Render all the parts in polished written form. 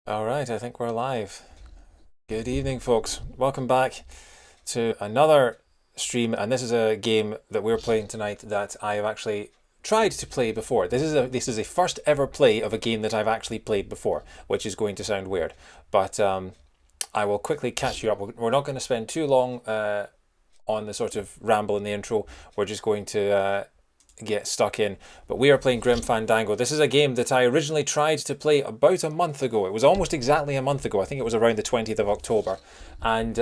Alright, I think we're live. Good evening, folks. Welcome back to another stream, and this is a game that we're playing tonight that I have actually tried to play before. This is a first ever play of a game that I've actually played before, which is going to sound weird. But I will quickly catch you up. We're not going to spend too long on the sort of ramble in the intro. We're just going to get stuck in. But we are playing Grim Fandango. This is a game that I originally tried to play about a month ago. It was almost exactly a month ago. I think it was around the 20th of October. And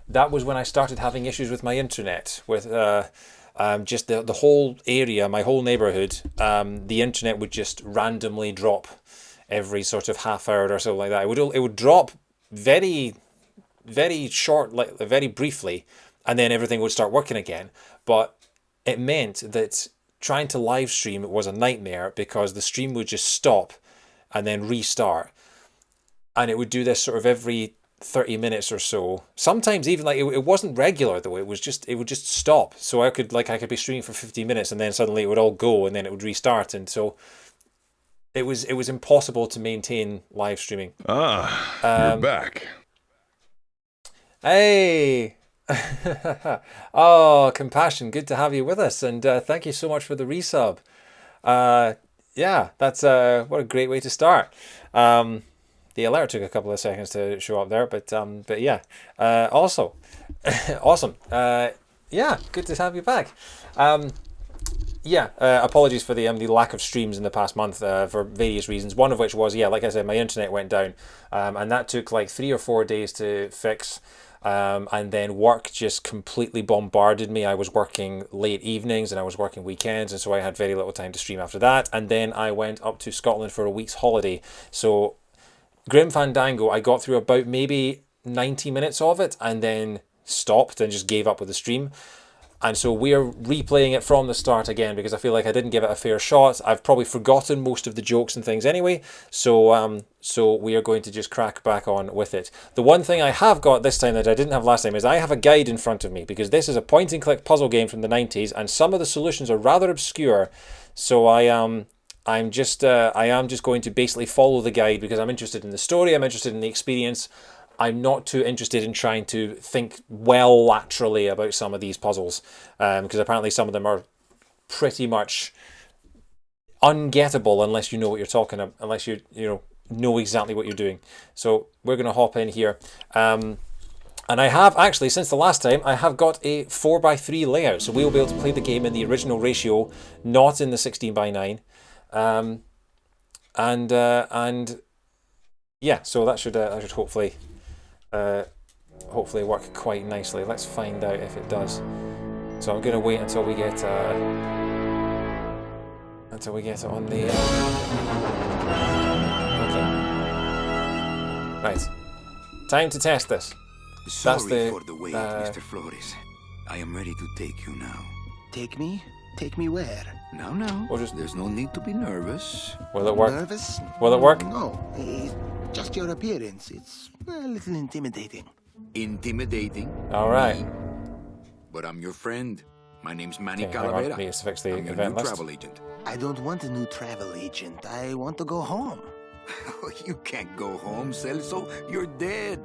that was when I started having issues with my internet, with just the whole area, my whole neighborhood. The internet would just randomly drop every sort of half hour or so like that. It would drop very, very short, like very briefly, and then everything would start working again. But it meant that trying to live stream was a nightmare because the stream would just stop and then restart, and it would do this sort of every 30 minutes or so. Sometimes even like it wasn't regular though. It would just stop. So I could be streaming for 15 minutes and then suddenly it would all go and then it would restart, and so it was impossible to maintain live streaming. You're back. Hey. Oh, Compassion, good to have you with us, and thank you so much for the resub. Yeah, that's what a great way to start. The alert took a couple of seconds to show up there, but yeah, also awesome. Yeah, good to have you back. Yeah, apologies for the lack of streams in the past month for various reasons. One of which was, yeah, like I said, my internet went down, and that took like 3 or 4 days to fix. And then work just completely bombarded me. I was working late evenings and I was working weekends, and so I had very little time to stream after that. And then I went up to Scotland for a week's holiday. So Grim Fandango, I got through about maybe 90 minutes of it and then stopped and just gave up with the stream. And so we're replaying it from the start again because I feel like I didn't give it a fair shot. I've probably forgotten most of the jokes and things anyway. So we are going to just crack back on with it. The one thing I have got this time that I didn't have last time is I have a guide in front of me because this is a point and click puzzle game from the 90s and some of the solutions are rather obscure. So I am just going to basically follow the guide because I'm interested in the story, I'm interested in the experience. I'm not too interested in trying to think well laterally about some of these puzzles, because apparently some of them are pretty much ungettable unless you know what you're talking about, unless you know exactly what you're doing. So we're going to hop in here. And I have actually, since the last time, I have got a 4:3 layout, so we will be able to play the game in the original ratio, not in the 16:9. And yeah, so that should hopefully work quite nicely. Let's find out if it does. So I'm going to wait until we get it on the okay. Right, time to test this. Sorry for the wait, Mr. Flores. I am ready to take you now. Take me? Take me where? Now, there's no need to be nervous. Will it work? Nervous? Will it work? No, just your appearance. It's a little intimidating. Intimidating? All right. Me? But I'm your friend. My name's Manny Okay, hang on. Calavera. Needs to fix the I'm your event new list. travel agent. I don't want a new travel agent. I want to go home. You can't go home, Celso. You're dead.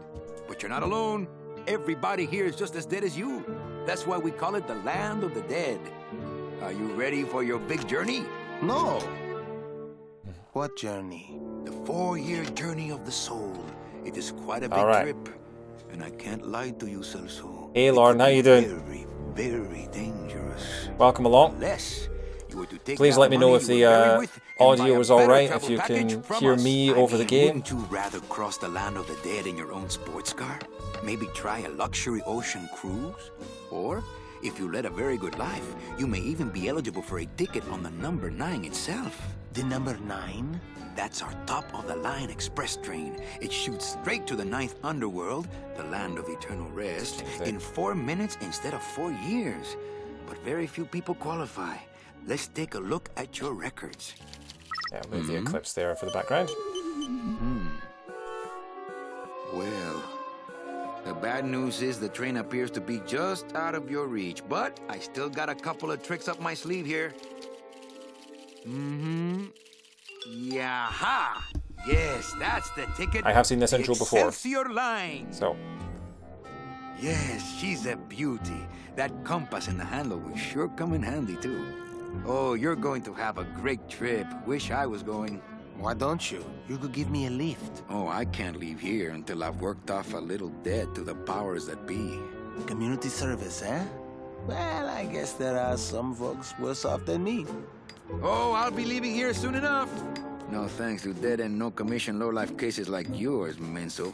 But you're not alone. Everybody here is just as dead as you. That's why we call it the land of the dead. Are you ready for your big journey? No. What journey? The 4-year journey of the soul. It is quite a big All right. trip. And I can't lie to you, Celso. Hey, Lauren, how you doing? Very, very dangerous. Welcome along. Unless you were to take Please that let me know money if you the were buried with and audio buy a is all better right, travel if you package can from hear us. me I over the mean, game. Wouldn't you rather cross the land of the dead in your own sports car? Maybe try a luxury ocean cruise? Or, if you led a very good life, you may even be eligible for a ticket on the number 9 itself. The number 9? That's our top-of-the-line express train. It shoots straight to the Ninth Underworld, the land of eternal rest, in 4 minutes instead of 4 years. But very few people qualify. Let's take a look at your records. Yeah, move the eclipse there for the background. Well, the bad news is the train appears to be just out of your reach, but I still got a couple of tricks up my sleeve here. Yaha! Yes, that's the ticket. I have seen this The intro before. Excelsior line. So, Yes, she's a beauty. That compass and the handle will sure come in handy, too. Oh, you're going to have a great trip. Wish I was going. Why don't you? You could give me a lift. Oh, I can't leave here until I've worked off a little debt to the powers that be. Community service, eh? Well, I guess there are some folks worse off than me. Oh, I'll be leaving here soon enough. No thanks to dead and no commission low-life cases like yours, Menso.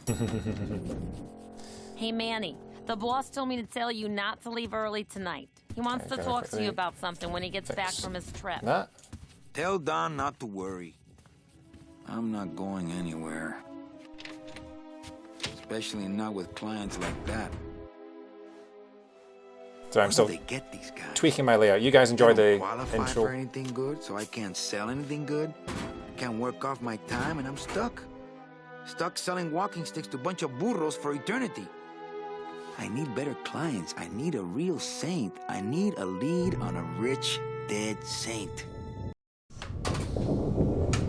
Hey, Manny. The boss told me to tell you not to leave early tonight. He wants to talk to you about something when he gets back from his trip. that. Tell Don not to worry. I'm not going anywhere. Especially not with clients like that. So I'm Where still do they get these guys? tweaking my layout. You guys enjoyed They the don't qualify intro. for anything good, so I can't sell anything good. Can't work off my time, and I'm stuck. Stuck selling walking sticks to a bunch of burros for eternity. I need better clients. I need a real saint. I need a lead on a rich, dead saint.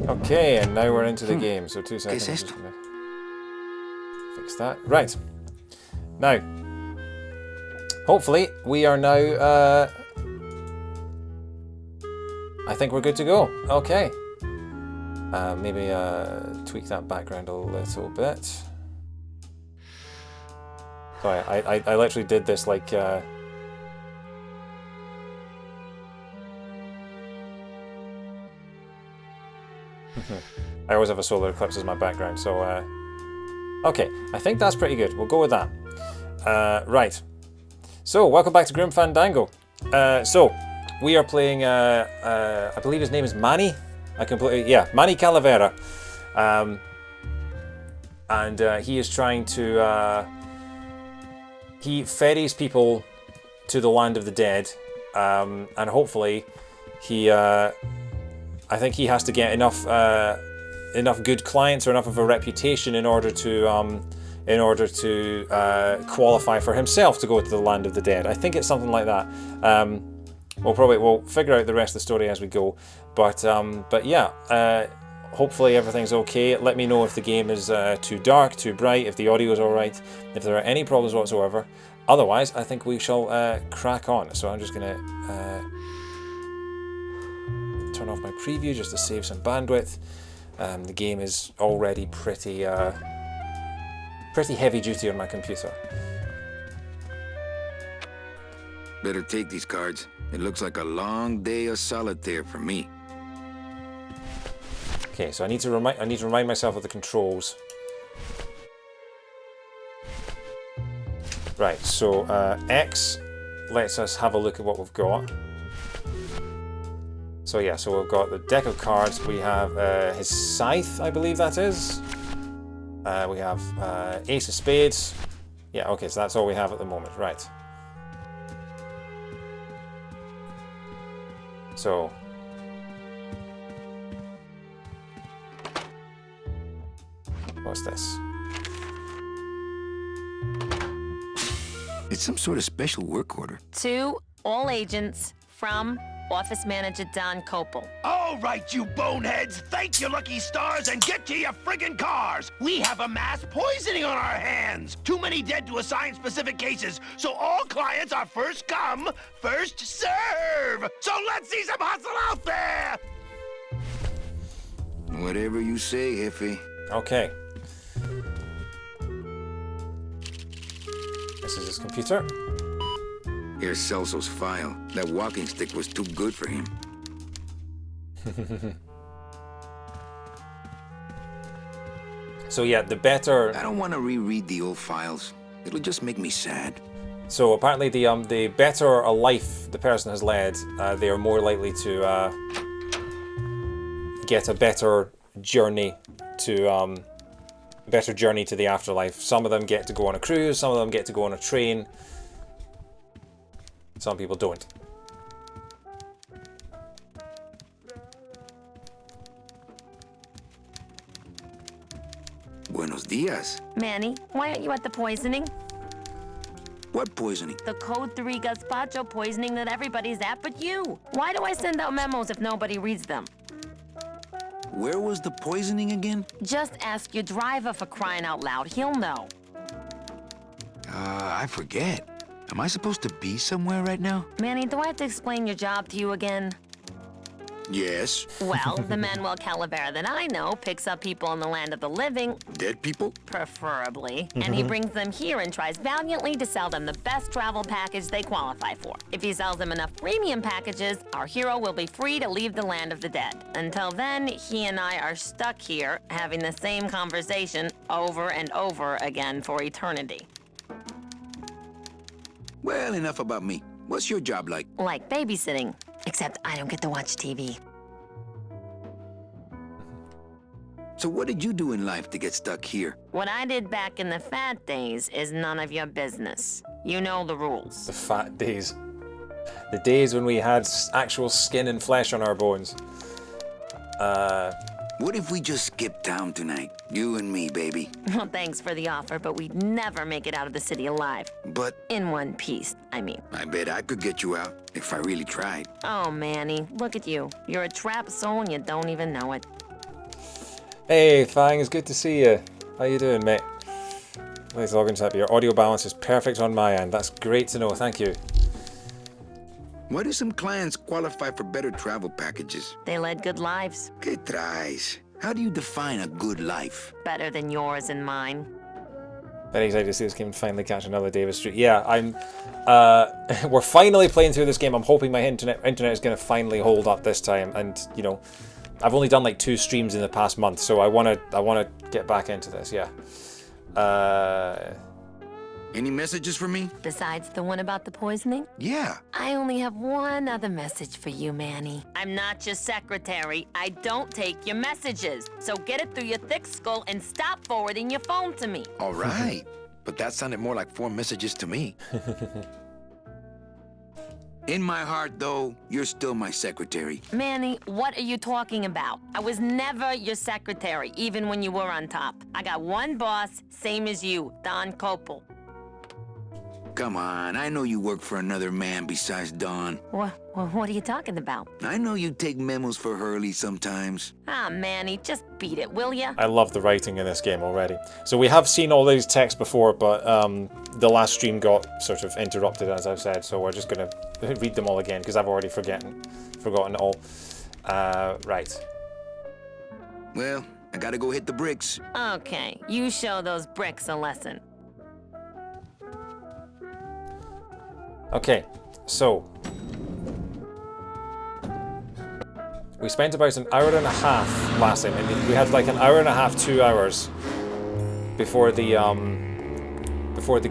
Okay, and now we're into the game. So 2 seconds. es esto? Just gonna fix that. Right. Now, hopefully, we are now. I think we're good to go. Okay. Maybe tweak that background a little bit. Sorry, I literally did this like. I always have a solar eclipse as my background, so okay, I think that's pretty good. We'll go with that. Right. So, welcome back to Grim Fandango. So, we are playing. I believe his name is Manny. Manny Calavera, and he is trying to. He ferries people to the land of the dead, and hopefully, he. I think he has to get enough good clients or enough of a reputation in order to qualify for himself to go to the land of the dead. I think it's something like that. We'll figure out the rest of the story as we go. But yeah, hopefully everything's okay. Let me know if the game is too dark, too bright, if the audio is all right, if there are any problems whatsoever. Otherwise, I think we shall crack on. So I'm just gonna. Turn off my preview just to save some bandwidth. The game is already pretty heavy duty on my computer. Better take these cards. It looks like a long day of solitaire for me. Okay, so I need to remind myself of the controls. Right, so X lets us have a look at what we've got. So yeah, so we've got the deck of cards. We have his scythe, I believe that is. We have ace of spades. Yeah, okay, so that's all we have at the moment, right. So. What's this? It's some sort of special work order. To all agents from Office Manager Don Copel. All right, you boneheads, thank your lucky stars and get to your friggin' cars. We have a mass poisoning on our hands. Too many dead to assign specific cases, so all clients are first come, first serve. So let's see some hustle out there. Whatever you say, Jefe. Okay. This is his computer. Here's Celso's file. That walking stick was too good for him. So yeah, the better. I don't want to reread the old files. It'll just make me sad. So apparently, the better a life the person has led, they are more likely to get a better journey to the afterlife. Some of them get to go on a cruise. Some of them get to go on a train. Some people don't. Buenos dias. Manny, why aren't you at the poisoning? What poisoning? The Code 3 gazpacho poisoning that everybody's at but you. Why do I send out memos if nobody reads them? Where was the poisoning again? Just ask your driver, for crying out loud. He'll know. I forget. Am I supposed to be somewhere right now? Manny, do I have to explain your job to you again? Yes. Well, the Manuel Calavera that I know picks up people in the land of the living, Dead people? preferably, and he brings them here and tries valiantly to sell them the best travel package they qualify for. If he sells them enough premium packages, our hero will be free to leave the land of the dead. Until then, he and I are stuck here, having the same conversation over and over again for eternity. Well, enough about me. What's your job like? Like babysitting, except I don't get to watch TV. So what did you do in life to get stuck here? What I did back in the fat days is none of your business. You know the rules. The fat days. The days when we had actual skin and flesh on our bones. What if we just skip town tonight? You and me, baby. Well, thanks for the offer, but we'd never make it out of the city alive. But In one piece, I mean. I bet I could get you out if I really tried. Oh, Manny, look at you. You're a trapped soul and you don't even know it. Hey, Fang, it's good to see you. How you doing, mate? Please log into that. Your audio balance is perfect on my end. That's great to know. Thank you. Why do some clients qualify for better travel packages? They led good lives. ¿Qué traes? How do you define a good life? Better than yours and mine. Very excited to see this game and finally catch another Davis Street. Yeah, I'm. We're finally playing through this game. I'm hoping my internet is going to finally hold up this time. And you know, I've only done like 2 streams in the past month, so I wanna get back into this. Yeah. Any messages for me? Besides the one about the poisoning? Yeah. I only have one other message for you, Manny. I'm not your secretary. I don't take your messages. So get it through your thick skull and stop forwarding your phone to me. All right. But that sounded more like 4 messages to me. In my heart, though, you're still my secretary. Manny, what are you talking about? I was never your secretary, even when you were on top. I got one boss, same as you, Don Copel. Come on, I know you work for another man besides Don. What are you talking about? I know you take memos for Hurley sometimes. Ah, Manny, just beat it, will ya? I love the writing in this game already. So we have seen all these texts before, but the last stream got sort of interrupted, as I've said, so we're just going to read them all again, because I've already forgotten it all. Right. Well, I gotta go hit the bricks. Okay, you show those bricks a lesson. Okay, so we spent about an hour and a half last time. I mean, we had like an hour and a half, 2 hours before the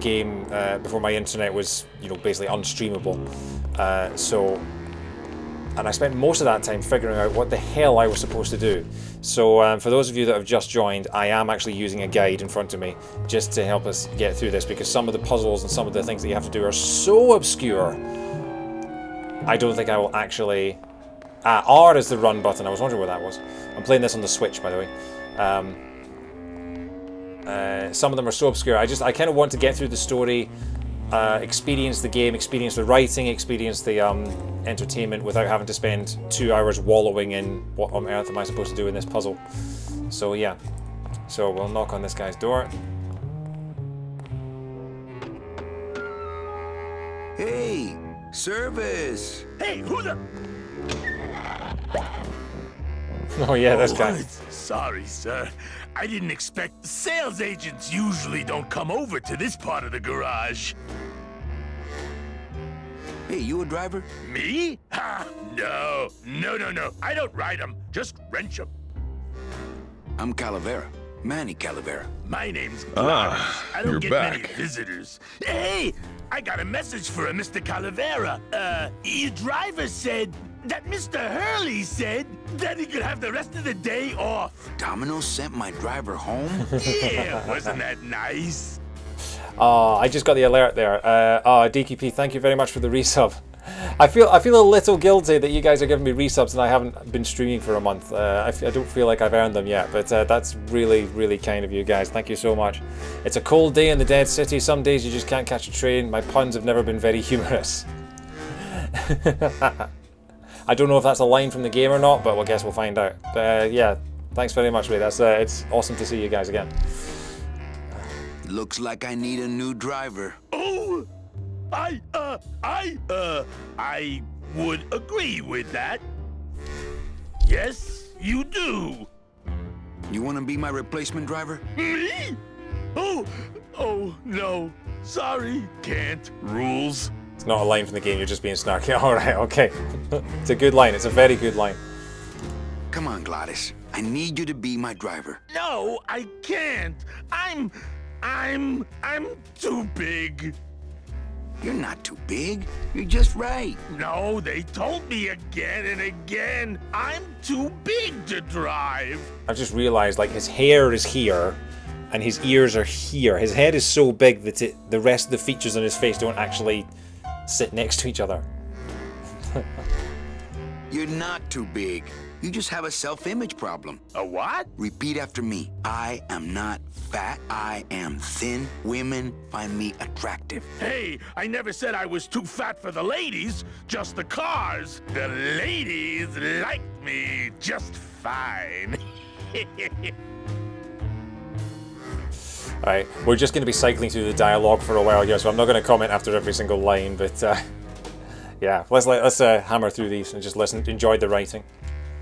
game, before my internet was, you know, basically unstreamable. And I spent most of that time figuring out what the hell I was supposed to do. So for those of you that have just joined, I am actually using a guide in front of me just to help us get through this, because some of the puzzles and some of the things that you have to do are so obscure. I don't think I will actually... R is the run button. I was wondering where that was. I'm playing this on the Switch, by the way. Some of them are so obscure. I kind of want to get through the story, experience the game, experience the writing, experience the entertainment without having to spend 2 hours wallowing in what on earth am I supposed to do in this puzzle. So yeah. So we'll knock on this guy's door. Hey, service. Hey, who the... Oh yeah, this guy. Sorry, sir. I didn't expect... Sales agents usually don't come over to this part of the garage. Hey, you a driver? Me? Ha! No. I don't ride them, just wrench them. I'm Calavera. Manny Calavera. My name's Glottis. I don't you're get back. many visitors. Hey, I got a message for a Mr. Calavera. Your driver said that Mr. Hurley said that he could have the rest of the day off. Domino sent my driver home? Yeah, wasn't that nice? I just got the alert there. DKP, thank you very much for the resub. I feel a little guilty that you guys are giving me resubs and I haven't been streaming for a month. I don't feel like I've earned them yet, but that's really, really kind of you guys. Thank you so much. It's a cold day in the Dead City. Some days you just can't catch a train. My puns have never been very humorous. I don't know if that's a line from the game or not, but I guess we'll find out. Yeah, Thanks very much, mate. That's it's awesome to see you guys again. Looks like I need a new driver. Oh, I would agree with that. Yes, you do. You want to be my replacement driver? Me? Oh, no. Sorry, can't. Rules. It's not a line from the game, you're just being snarky. Alright, okay. It's a good line, it's a very good line. Come on, Glottis. I need you to be my driver. No, I can't. I'm too big. You're not too big. You're just right. No, they told me again and again. I'm too big to drive. I've just realised, like, his hair is here, and his ears are here. His head is so big that the rest of the features on his face don't actually sit next to each other. You're not too big. You just have a self-image problem. A what? Repeat after me. I am not fat. I am thin. Women find me attractive. Hey, I never said I was too fat for the ladies, just the cars. The ladies liked me just fine. Alright, we're just going to be cycling through the dialogue for a while here, so I'm not going to comment after every single line, but yeah, let's hammer through these and just listen, enjoy the writing.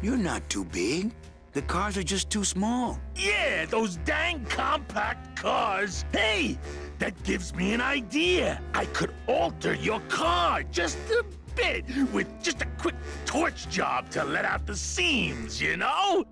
You're not too big. The cars are just too small. Yeah, those dang compact cars. Hey, that gives me an idea. I could alter your car just a bit with just a quick torch job to let out the seams, you know?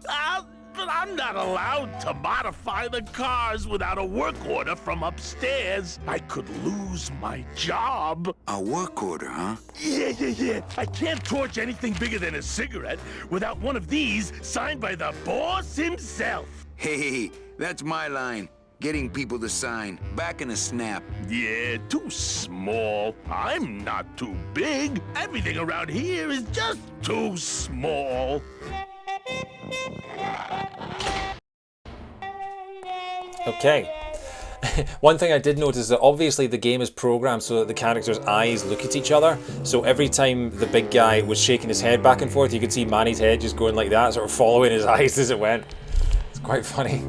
But I'm not allowed to modify the cars without a work order from upstairs. I could lose my job. A work order, huh? Yeah. I can't torch anything bigger than a cigarette without one of these signed by the boss himself. Hey, that's my line. Getting people to sign. Back in a snap. Yeah, too small. I'm not too big. Everything around here is just too small. Okay. One thing I did notice is that obviously the game is programmed so that the characters' eyes look at each other. So every time the big guy was shaking his head back and forth, you could see Manny's head just going like that, sort of following his eyes as it went. It's quite funny.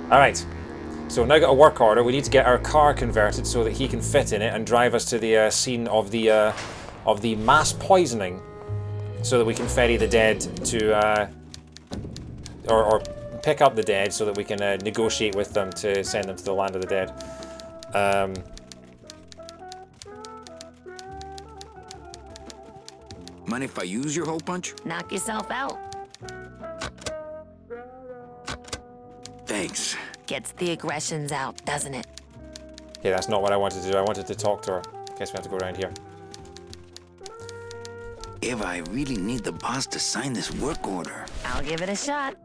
Alright. So we've now got a work order. We need to get our car converted so that he can fit in it and drive us to the scene of the mass poisoning, so that we can ferry the dead to, or pick up the dead so that we can negotiate with them to send them to the land of the dead. Mind if I use your hole punch? Knock yourself out. Thanks. Gets the aggressions out, doesn't it? Okay, that's not what I wanted to do. I wanted to talk to her. Guess we have to go around here. Eva, I really need the boss to sign this work order. I'll give it a shot.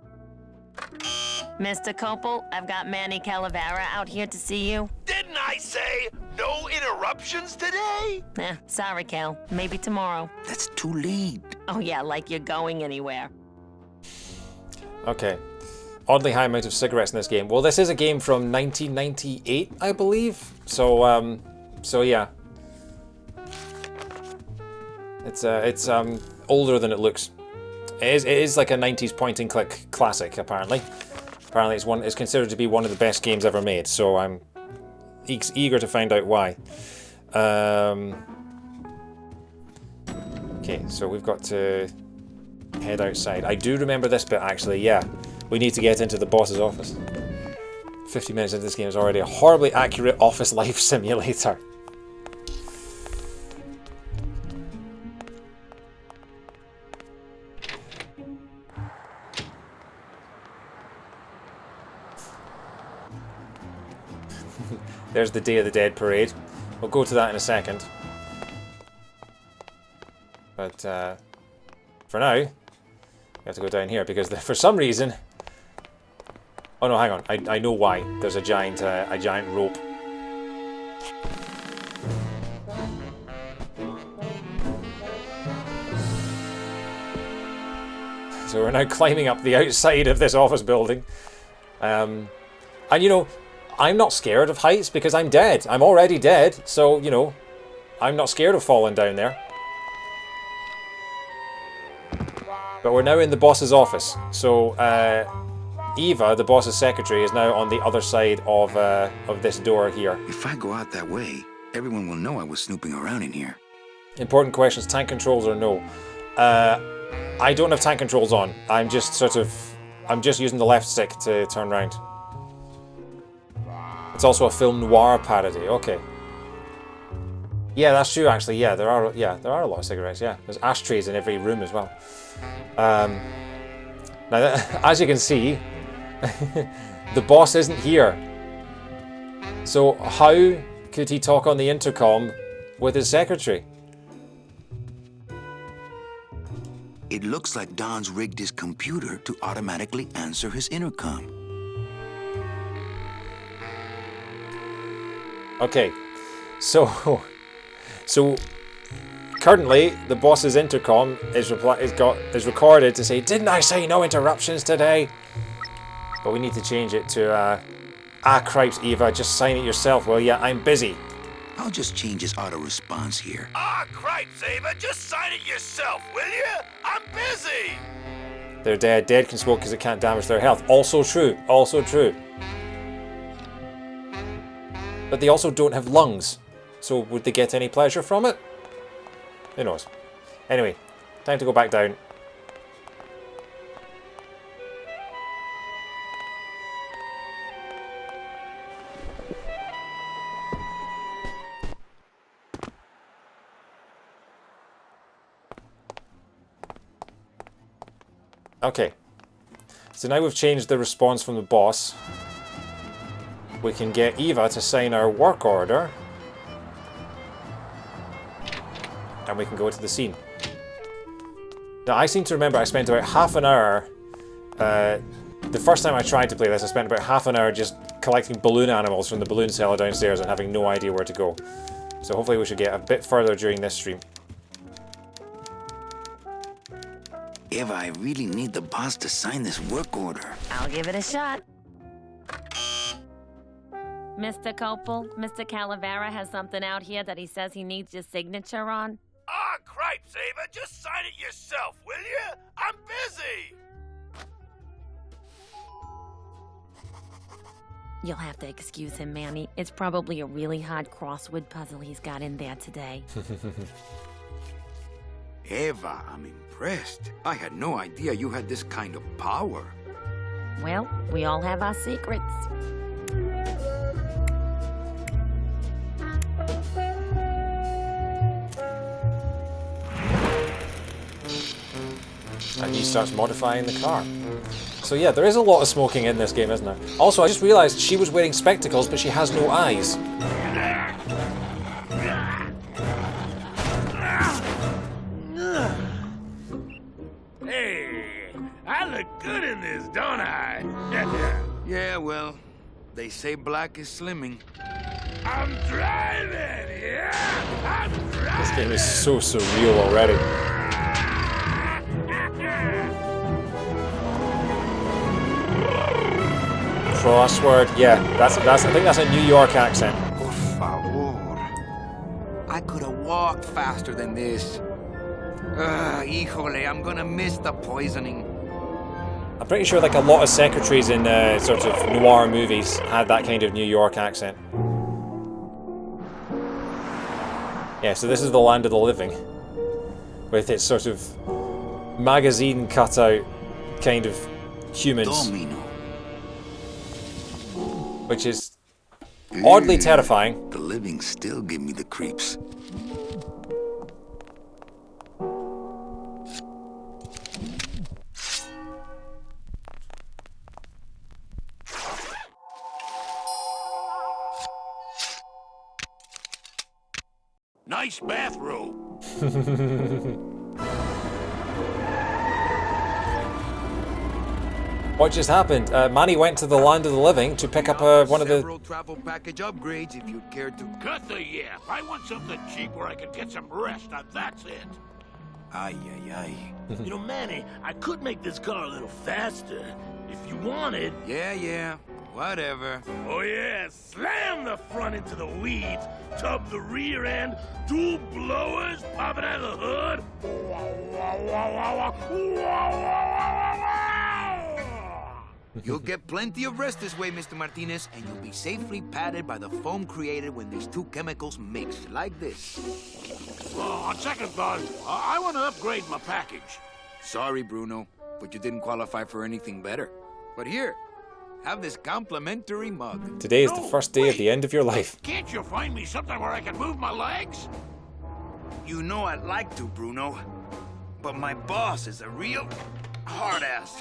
Mr. Copel, I've got Manny Calavera out here to see you. Didn't I say no interruptions today? Sorry, Cal. Maybe tomorrow. That's too late. Oh yeah, like you're going anywhere. Okay. Oddly high amount of cigarettes in this game. Well, this is a game from 1998, I believe. So yeah. It's older than it looks. It is like a 90s point and click classic, apparently. Apparently it's considered to be one of the best games ever made, so I'm eager to find out why. Okay, so we've got to head outside. I do remember this bit, actually, yeah. We need to get into the boss's office. 50 minutes into this game is already a horribly accurate office life simulator. There's the Day of the Dead parade. We'll go to that in a second. But for now, we have to go down here because for some reason... Oh no, hang on. I know why. There's a giant rope. So we're now climbing up the outside of this office building. And you know, I'm not scared of heights because I'm dead. I'm already dead, so, you know, I'm not scared of falling down there. But we're now in the boss's office. So Eva, the boss's secretary, is now on the other side of this door here. If I go out that way, everyone will know I was snooping around in here. Important questions, tank controls or no? I don't have tank controls on. I'm just using the left stick to turn around. It's also a film noir parody. Okay. Yeah, that's true. Actually, yeah, there are a lot of cigarettes. Yeah, there's ashtrays in every room as well. Now, as you can see, the boss isn't here. So how could he talk on the intercom with his secretary? It looks like Don's rigged his computer to automatically answer his intercom. Okay, so currently the boss's intercom is recorded to say, "Didn't I say no interruptions today?" But we need to change it to cripes, Eva, just sign it yourself, will ya? I'm busy. I'll just change his auto response here. Cripes, Ava, just sign it yourself, will you? I'm busy. They're dead. Dead can smoke because it can't damage their health. Also true. Also true. But they also don't have lungs. So would they get any pleasure from it? Who knows? Anyway, time to go back down. Okay, so now we've changed the response from the boss. We can get Eva to sign our work order. And we can go to the scene. Now, I seem to remember I spent about half an hour... the first time I tried to play this, I spent about half an hour just collecting balloon animals from the balloon cellar downstairs and having no idea where to go. So hopefully we should get a bit further during this stream. Eva, I really need the boss to sign this work order. I'll give it a shot. Mr. Copel, Mr. Calavera has something out here that he says he needs your signature on. Cripes, Ava, just sign it yourself, will you? I'm busy. You'll have to excuse him, Manny. It's probably a really hard crossword puzzle he's got in there today. Eva, I'm impressed. I had no idea you had this kind of power. Well, we all have our secrets. And he starts modifying the car. So yeah, there is a lot of smoking in this game, isn't there? Also, I just realised she was wearing spectacles, but she has no eyes. Hey, I look good in this, don't I? Yeah, well, they say black is slimming. I'm driving, yeah! I'm driving! This game is so surreal already. Crossword, yeah, I think that's a New York accent. Por favor. I could have walked faster than this. Híjole, I'm gonna miss the poisoning. I'm pretty sure like a lot of secretaries in sort of noir movies had that kind of New York accent. Yeah, so this is the land of the living. With its sort of magazine cutout kind of humans. Domino. Which is oddly terrifying. The living still give me the creeps. Nice bathrobe. What just happened? Manny went to the land of the living to pick up one of the... Several travel package upgrades if you'd care to. Cut the yap. I want something cheap where I can get some rest. Now that's it. Ay, ay, ay. You know, Manny, I could make this car a little faster if you wanted. Yeah. Whatever. Oh yeah, slam the front into the weeds, tub the rear end, dual blowers popping out of the hood. You'll get plenty of rest this way, Mr. Martinez, and you'll be safely padded by the foam created when these two chemicals mix, like this. On second thought, I want to upgrade my package. Sorry, Bruno, but you didn't qualify for anything better. But here, have this complimentary mug. Today is the first day at the end of your life. Can't you find me something where I can move my legs? You know I'd like to, Bruno, but my boss is a real hard-ass.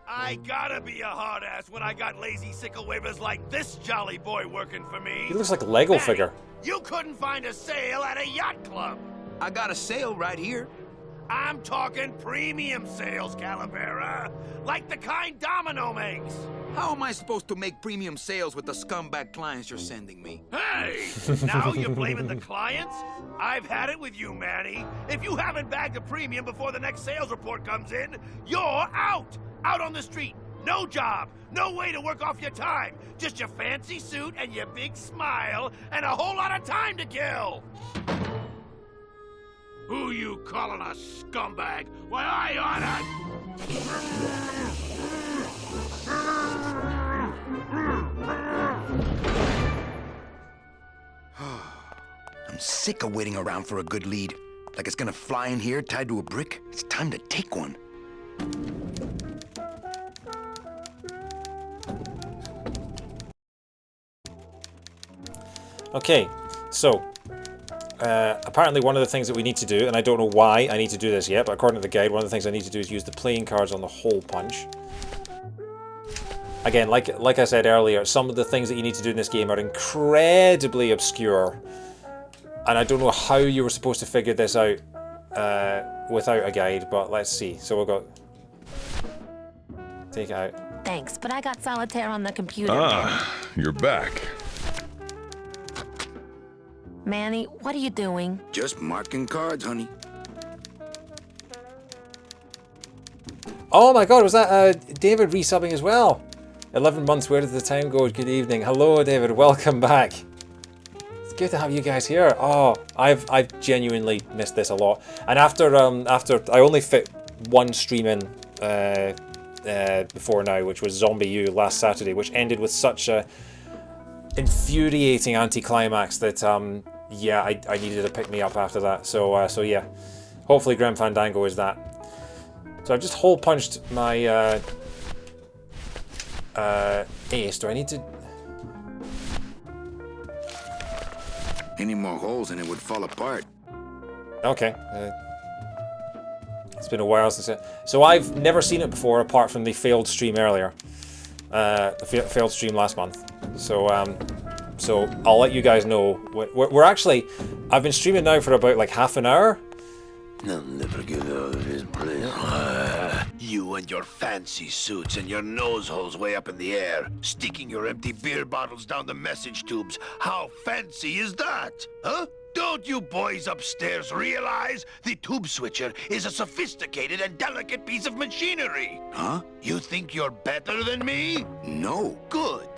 I gotta be a hard ass when I got lazy sickle wavers like this jolly boy working for me. He looks like a Lego figure. You couldn't find a sale at a yacht club. I got a sale right here. I'm talking premium sales, Calavera. Like the kind Domino makes. How am I supposed to make premium sales with the scumbag clients you're sending me? Hey, now you're blaming the clients? I've had it with you, Manny. If you haven't bagged a premium before the next sales report comes in, you're out. Out on the street. No job. No way to work off your time. Just your fancy suit and your big smile and a whole lot of time to kill. Who you calling a scumbag? Why, I oughta... I'm sick of waiting around for a good lead. Like it's gonna fly in here tied to a brick. It's time to take one. Okay, so apparently one of the things that we need to do, and I don't know why I need to do this yet, but according to the guide, one of the things I need to do is use the playing cards on the hole punch. Again, like I said earlier, some of the things that you need to do in this game are incredibly obscure, and I don't know how you were supposed to figure this out without a guide, but let's see. So we'll go... Take it out. Thanks, but I got solitaire on the computer. Ah, you're back. Manny, what are you doing? Just marking cards, honey. Oh my god, was that David resubbing as well? 11 months, where did the time go? Good evening. Hello, David, welcome back. It's good to have you guys here. Oh, I've genuinely missed this a lot. And after I only fit one stream in before now, which was Zombie U last Saturday, which ended with such a infuriating anticlimax that yeah, I needed to pick me up after that. So so yeah, hopefully Grim Fandango is that. So I've just hole punched my ace. Do I need to? Any more holes and it would fall apart. Okay. It's been a while since so I've never seen it before apart from the failed stream earlier. The failed stream last month. So I'll let you guys know. We're actually, I've been streaming now for about like half an hour. I'll never get out of this place. You and your fancy suits and your nose holes way up in the air, sticking your empty beer bottles down the message tubes. How fancy is that? Huh? Don't you boys upstairs realize the tube switcher is a sophisticated and delicate piece of machinery? Huh? You think you're better than me? No. Good.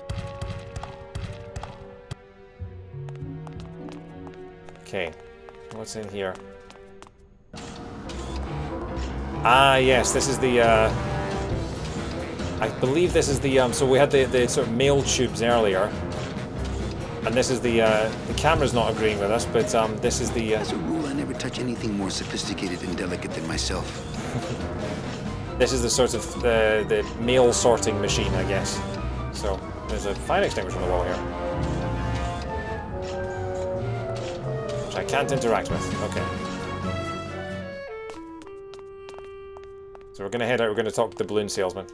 Okay, what's in here? Ah, yes, this is the, I believe this is the, so we had the sort of mail tubes earlier. And this is the camera's not agreeing with us, but this is the... As a rule, I never touch anything more sophisticated and delicate than myself. This is the sort of, the mail sorting machine, I guess. So, there's a fire extinguisher on the wall here. Which I can't interact with, okay. So we're gonna head out, we're gonna talk to the balloon salesman.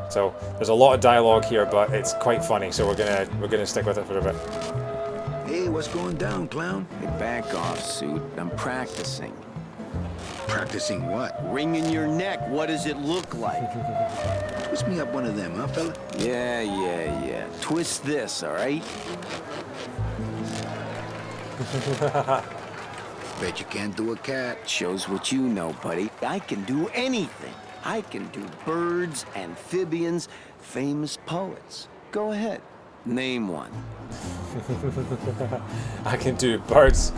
So there's a lot of dialogue here, but it's quite funny, so we're gonna stick with it for a bit. Hey, what's going down, clown? Hey, back off, suit. I'm practicing. Practicing what? Wringing your neck. What does it look like? Twist me up one of them, huh, fella? Yeah. Twist this, all right? Bet you can't do a cat. Shows what you know, buddy. I can do anything. I can do birds, amphibians, famous poets. Go ahead. Name one. I can do birds.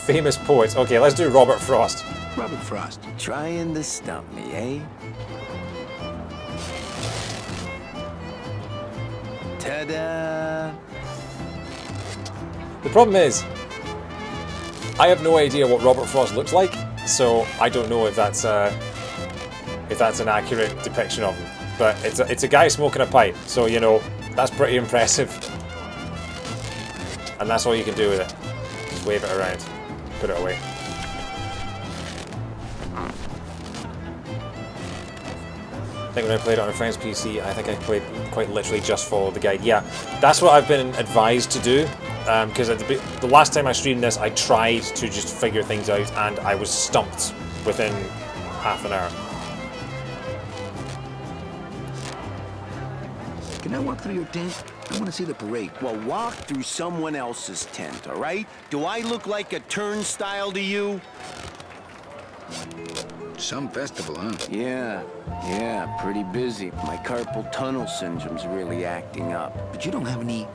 Famous poets. Okay, let's do Robert Frost. Robert Frost. Trying to stump me, eh? Ta-da! The problem is, I have no idea what Robert Frost looks like, so I don't know if that's an accurate depiction of him. But it's a guy smoking a pipe, so you know that's pretty impressive. And that's all you can do with it. Just wave it around, put it away. I think when I played it on a friend's PC, I think I played quite literally just followed the guide. Yeah, that's what I've been advised to do. Because the last time I streamed this, I tried to just figure things out, and I was stumped within half an hour. Can I walk through your tent? I want to see the parade. Well, walk through someone else's tent, all right? Do I look like a turnstile to you? Some festival, huh? Yeah, pretty busy. My carpal tunnel syndrome's really acting up. But you don't have any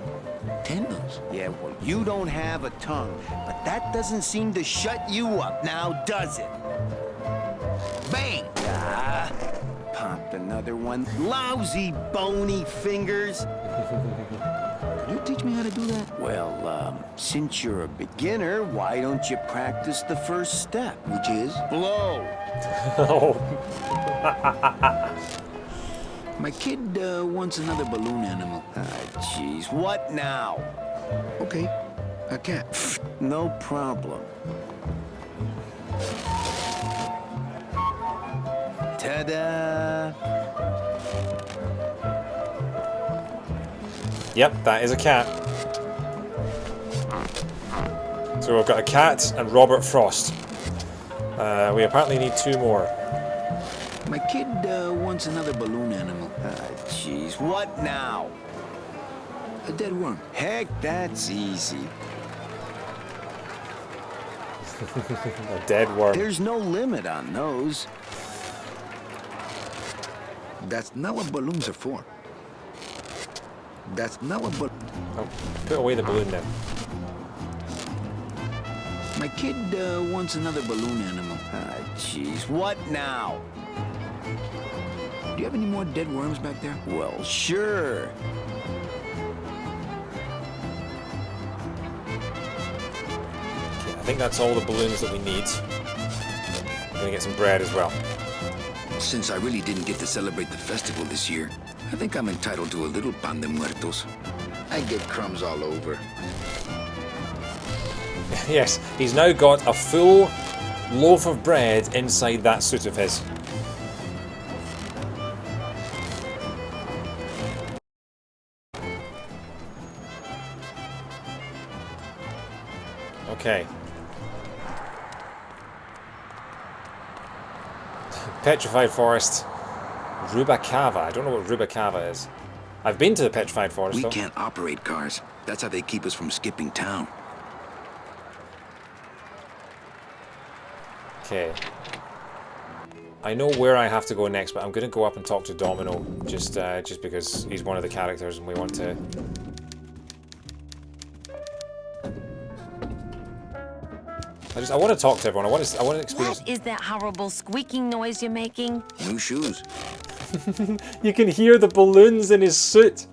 tendons. Yeah, well, you don't have a tongue, but that doesn't seem to shut you up now, does it? Bang! Ah, popped another one. Lousy, bony fingers. Can you teach me how to do that? Well, since you're a beginner, why don't you practice the first step? Which is? Blow. Oh. My kid wants another balloon animal. Jeez, what now? Okay, a cat. No problem. Ta-da! Yep, that is a cat. So we've got a cat and Robert Frost. We apparently need 2 more. My kid wants another balloon animal. Jeez, what now? A dead worm. Heck, that's easy. A dead worm. There's no limit on those. That's not what balloons are for. That's not what Oh, put away the balloon then. My kid wants another balloon animal. Jeez, what now? Do you have any more dead worms back there? Well, sure. Okay, I think that's all the balloons that we need. I'm gonna get some bread as well. Since I really didn't get to celebrate the festival this year, I think I'm entitled to a little pan de muertos. I get crumbs all over. Yes, he's now got a full loaf of bread inside that suit of his. Okay. Petrified Forest. Rubacava. I don't know what Rubacava is. I've been to the Petrified Forest, We though. can't operate cars. That's how they keep us from skipping town. Okay. I know where I have to go next, but I'm going to go up and talk to Domino, just because he's one of the characters and we want to... I want to talk to everyone. I want to experience... What is that horrible squeaking noise you're making? New shoes. You can hear the balloons in his suit.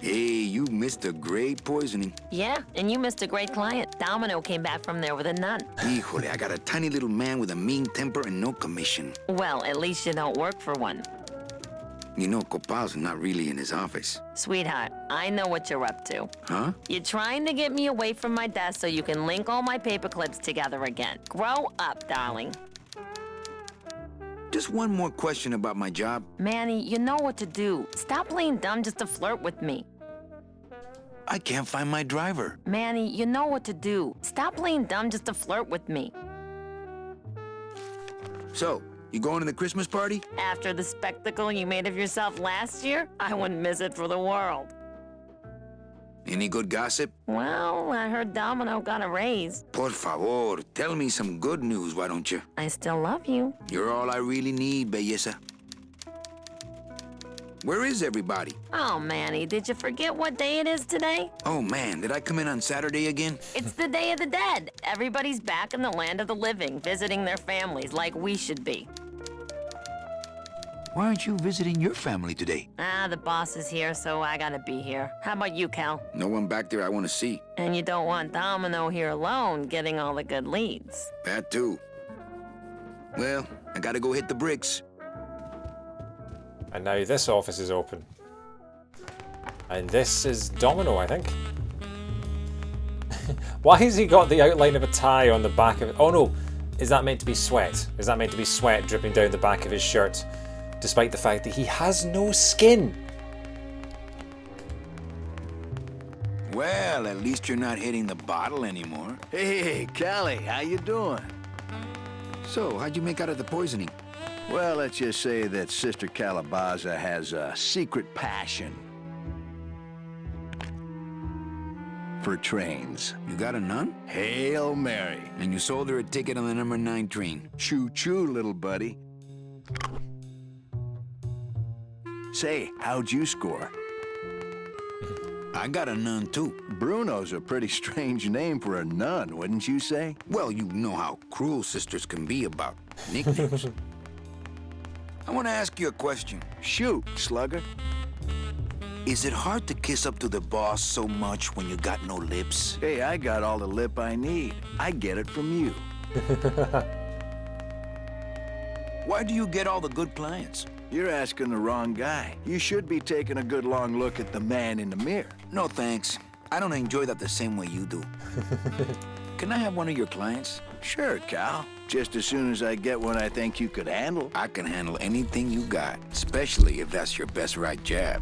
Hey, you missed a great poisoning. Yeah, and you missed a great client. Domino came back from there with a nun. Híjole, I got a tiny little man with a mean temper and no commission. Well, at least you don't work for one. You know, Copal's not really in his office. Sweetheart, I know what you're up to. Huh? You're trying to get me away from my desk so you can link all my paper clips together again. Grow up, darling. Just one more question about my job. Manny, you know what to do. Stop playing dumb just to flirt with me. I can't find my driver. Manny, you know what to do. Stop playing dumb just to flirt with me. So, You going to the Christmas party? After the spectacle you made of yourself last year, I wouldn't miss it for the world. Any good gossip? Well, I heard Domino got a raise. Por favor, tell me some good news, why don't you? I still love you. You're all I really need, belleza. Where is everybody? Oh, Manny, did you forget what day it is today? Oh man, did I come in on Saturday again? It's the Day of the Dead. Everybody's back in the land of the living, visiting their families like we should be. Why aren't you visiting your family today? The boss is here, so I gotta be here. How about you, Cal? No one back there I want to see. And you don't want Domino here alone, getting all the good leads. That too. Well, I gotta go hit the bricks. And now this office is open. And this is Domino, I think. Why has he got the outline of a tie on the back of it? Oh no, is that meant to be sweat? Is that meant to be sweat dripping down the back of his shirt? Despite the fact that he has no skin. Well, at least you're not hitting the bottle anymore. Hey, Callie, how you doing? So, how'd you make out of the poisoning? Well, let's just say that Sister Calabaza has a secret passion for trains. You got a nun? Hail Mary. And you sold her a ticket on the number 9 train. Choo-choo, little buddy. Say, how'd you score? I got a nun too. Bruno's a pretty strange name for a nun, wouldn't you say? Well, you know how cruel sisters can be about nicknames. I want to ask you a question. Shoot, slugger. Is it hard to kiss up to the boss so much when you got no lips? Hey, I got all the lip I need. I get it from you. Why do you get all the good clients? You're asking the wrong guy. You should be taking a good long look at the man in the mirror. No thanks. I don't enjoy that the same way you do. Can I have one of your clients? Sure, Cal. Just as soon as I get one I think you could handle. I can handle anything you got, especially if that's your best right jab.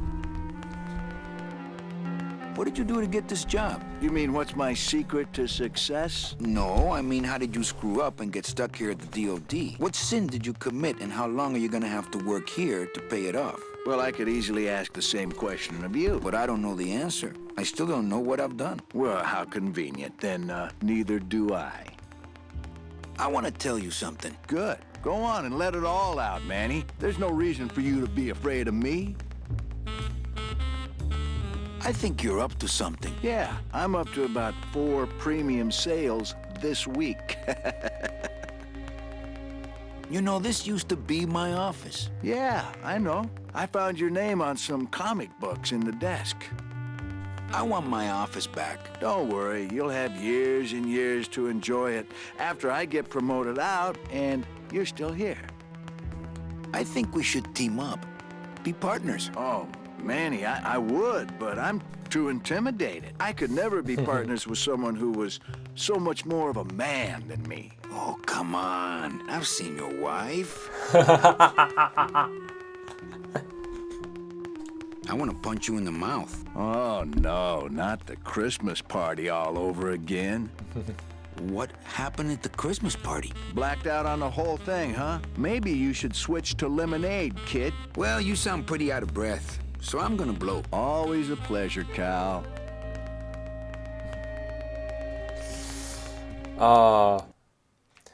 What did you do to get this job? You mean what's my secret to success? No, I mean how did you screw up and get stuck here at the DOD? What sin did you commit and how long are you gonna have to work here to pay it off? Well, I could easily ask the same question of you. But I don't know the answer. I still don't know what I've done. Well, how convenient. Then neither do I. I want to tell you something. Good. Go on and let it all out, Manny. There's no reason for you to be afraid of me. I think you're up to something. Yeah, I'm up to about 4 premium sales this week. You know, this used to be my office. Yeah, I know. I found your name on some comic books in the desk. I want my office back. Don't worry, you'll have years and years to enjoy it after I get promoted out and you're still here. I think we should team up. Be partners. Oh, Manny, I would, but I'm too intimidated. I could never be partners with someone who was so much more of a man than me. Oh, come on. I've seen your wife. I want to punch you in the mouth. Oh, no, not the Christmas party all over again. What happened at the Christmas party? Blacked out on the whole thing, huh? Maybe you should switch to lemonade, kid. Well, you sound pretty out of breath, so I'm gonna blow. Always a pleasure, Cal.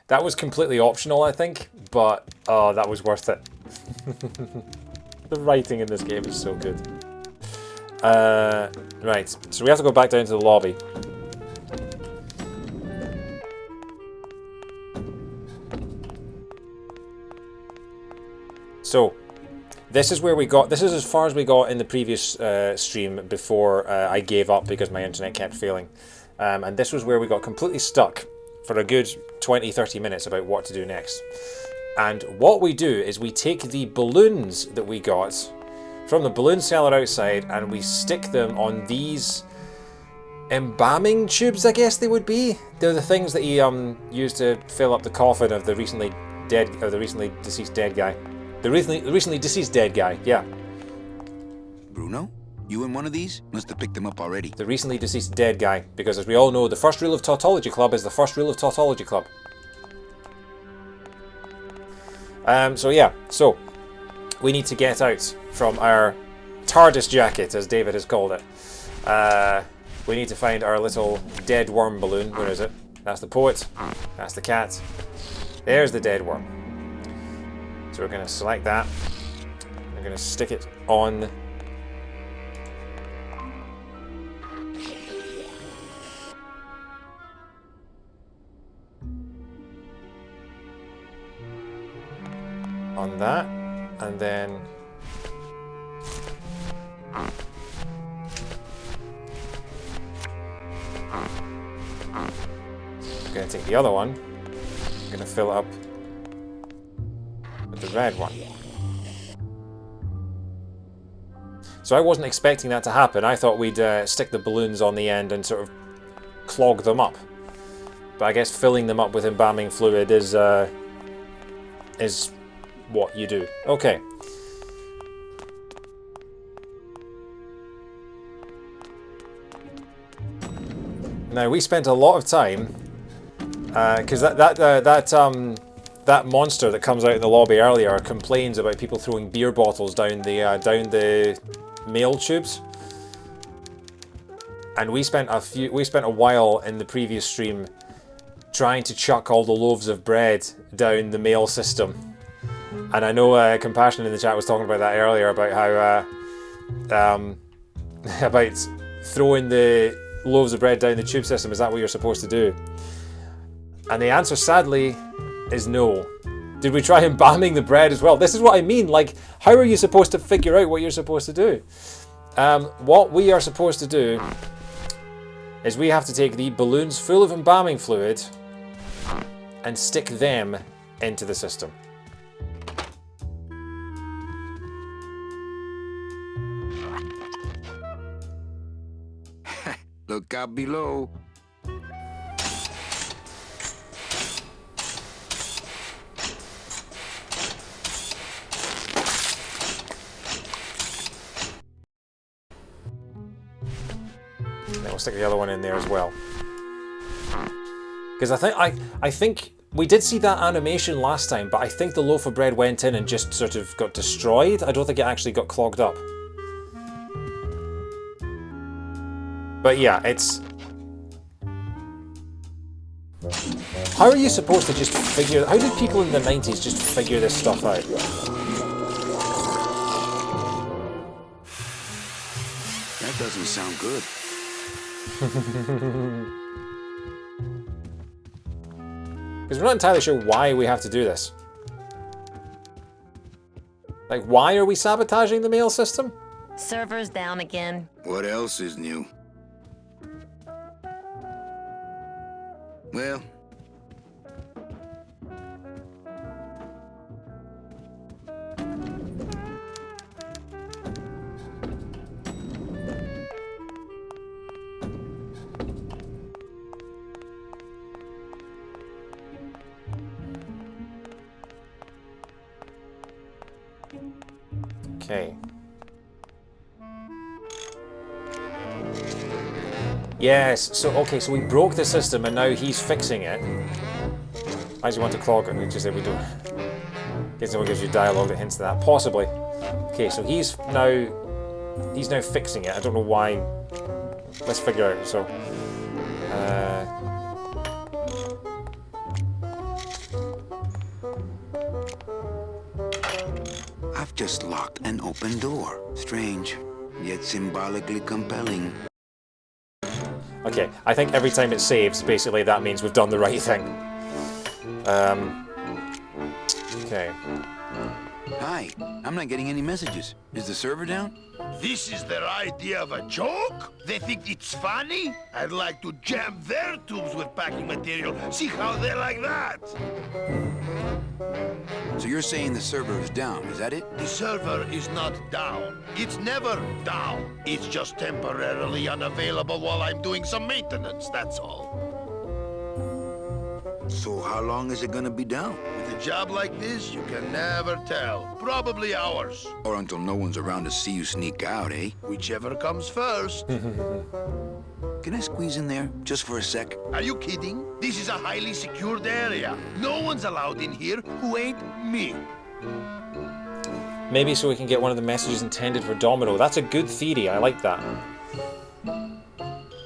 That was completely optional, I think, but that was worth it. The writing in this game is so good. Right, so we have to go back down to the lobby. So, this is where we got, this is as far as we got in the previous stream before I gave up because my internet kept failing. And this was where we got completely stuck for a good 20-30 minutes about what to do next. And what we do is we take the balloons that we got from the balloon seller outside and we stick them on these embalming tubes, I guess they would be. They're the things that he used to fill up the coffin of the recently deceased dead guy. The recently deceased dead guy, yeah. Bruno? You in one of these? Must have picked them up already. The recently deceased dead guy, because as we all know, the first rule of Tautology Club is the first rule of Tautology Club. So yeah, so we need to get out from our TARDIS jacket, as David has called it. We need to find our little dead worm balloon. Where is it? That's the poet. That's the cat. There's the dead worm. So we're going to select that. We're going to stick it on. On that, and then I'm going to take the other one. I'm going to fill it up with the red one. So I wasn't expecting that to happen. I thought we'd stick the balloons on the end and sort of clog them up. But I guess filling them up with embalming fluid is what you do. Okay. Now we spent a lot of time because that monster that comes out in the lobby earlier complains about people throwing beer bottles down the mail tubes, and we spent a while in the previous stream trying to chuck all the loaves of bread down the mail system. And I know Compassion in the chat was talking about that earlier, about how about throwing the loaves of bread down the tube system. Is that what you're supposed to do? And the answer, sadly, is no. Did we try embalming the bread as well? This is what I mean. Like, how are you supposed to figure out what you're supposed to do? What we are supposed to do is we have to take the balloons full of embalming fluid and stick them into the system. Look out below. Then we'll stick the other one in there as well. Because I think we did see that animation last time, but I think the loaf of bread went in and just sort of got destroyed. I don't think it actually got clogged up. But yeah, it's... How are you supposed to just figure... How did people in the 90s just figure this stuff out? That doesn't sound good. Because we're not entirely sure why we have to do this. Like, why are we sabotaging the mail system? Server's down again. What else is new? Well... Okay. Yes, so okay, so we broke the system and now he's fixing it. Why do you want to clog it? We just said we don't. In case someone gives you dialogue that hints at that. Possibly. Okay, so he's now fixing it. I don't know why. Let's figure out. So I've just locked an open door. Strange, yet symbolically compelling. okay, I think every time it saves, basically that means we've done the right thing. Okay. Hi, I'm not getting any messages. Is the server down? This is their idea of a joke? They think it's funny? I'd like to jam their tubes with packing material. See how they like that? So you're saying the server is down, is that it? The server is not down. It's never down. It's just temporarily unavailable while I'm doing some maintenance, that's all. So how long is it gonna be down? With a job like this, you can never tell. Probably hours. Or until no one's around to see you sneak out, eh? Whichever comes first. can I squeeze in there just for a sec? Are you kidding? This is a highly secured area. No one's allowed in here who ain't me. Maybe so we can get one of the messages intended for Domino. That's a good theory. I like that.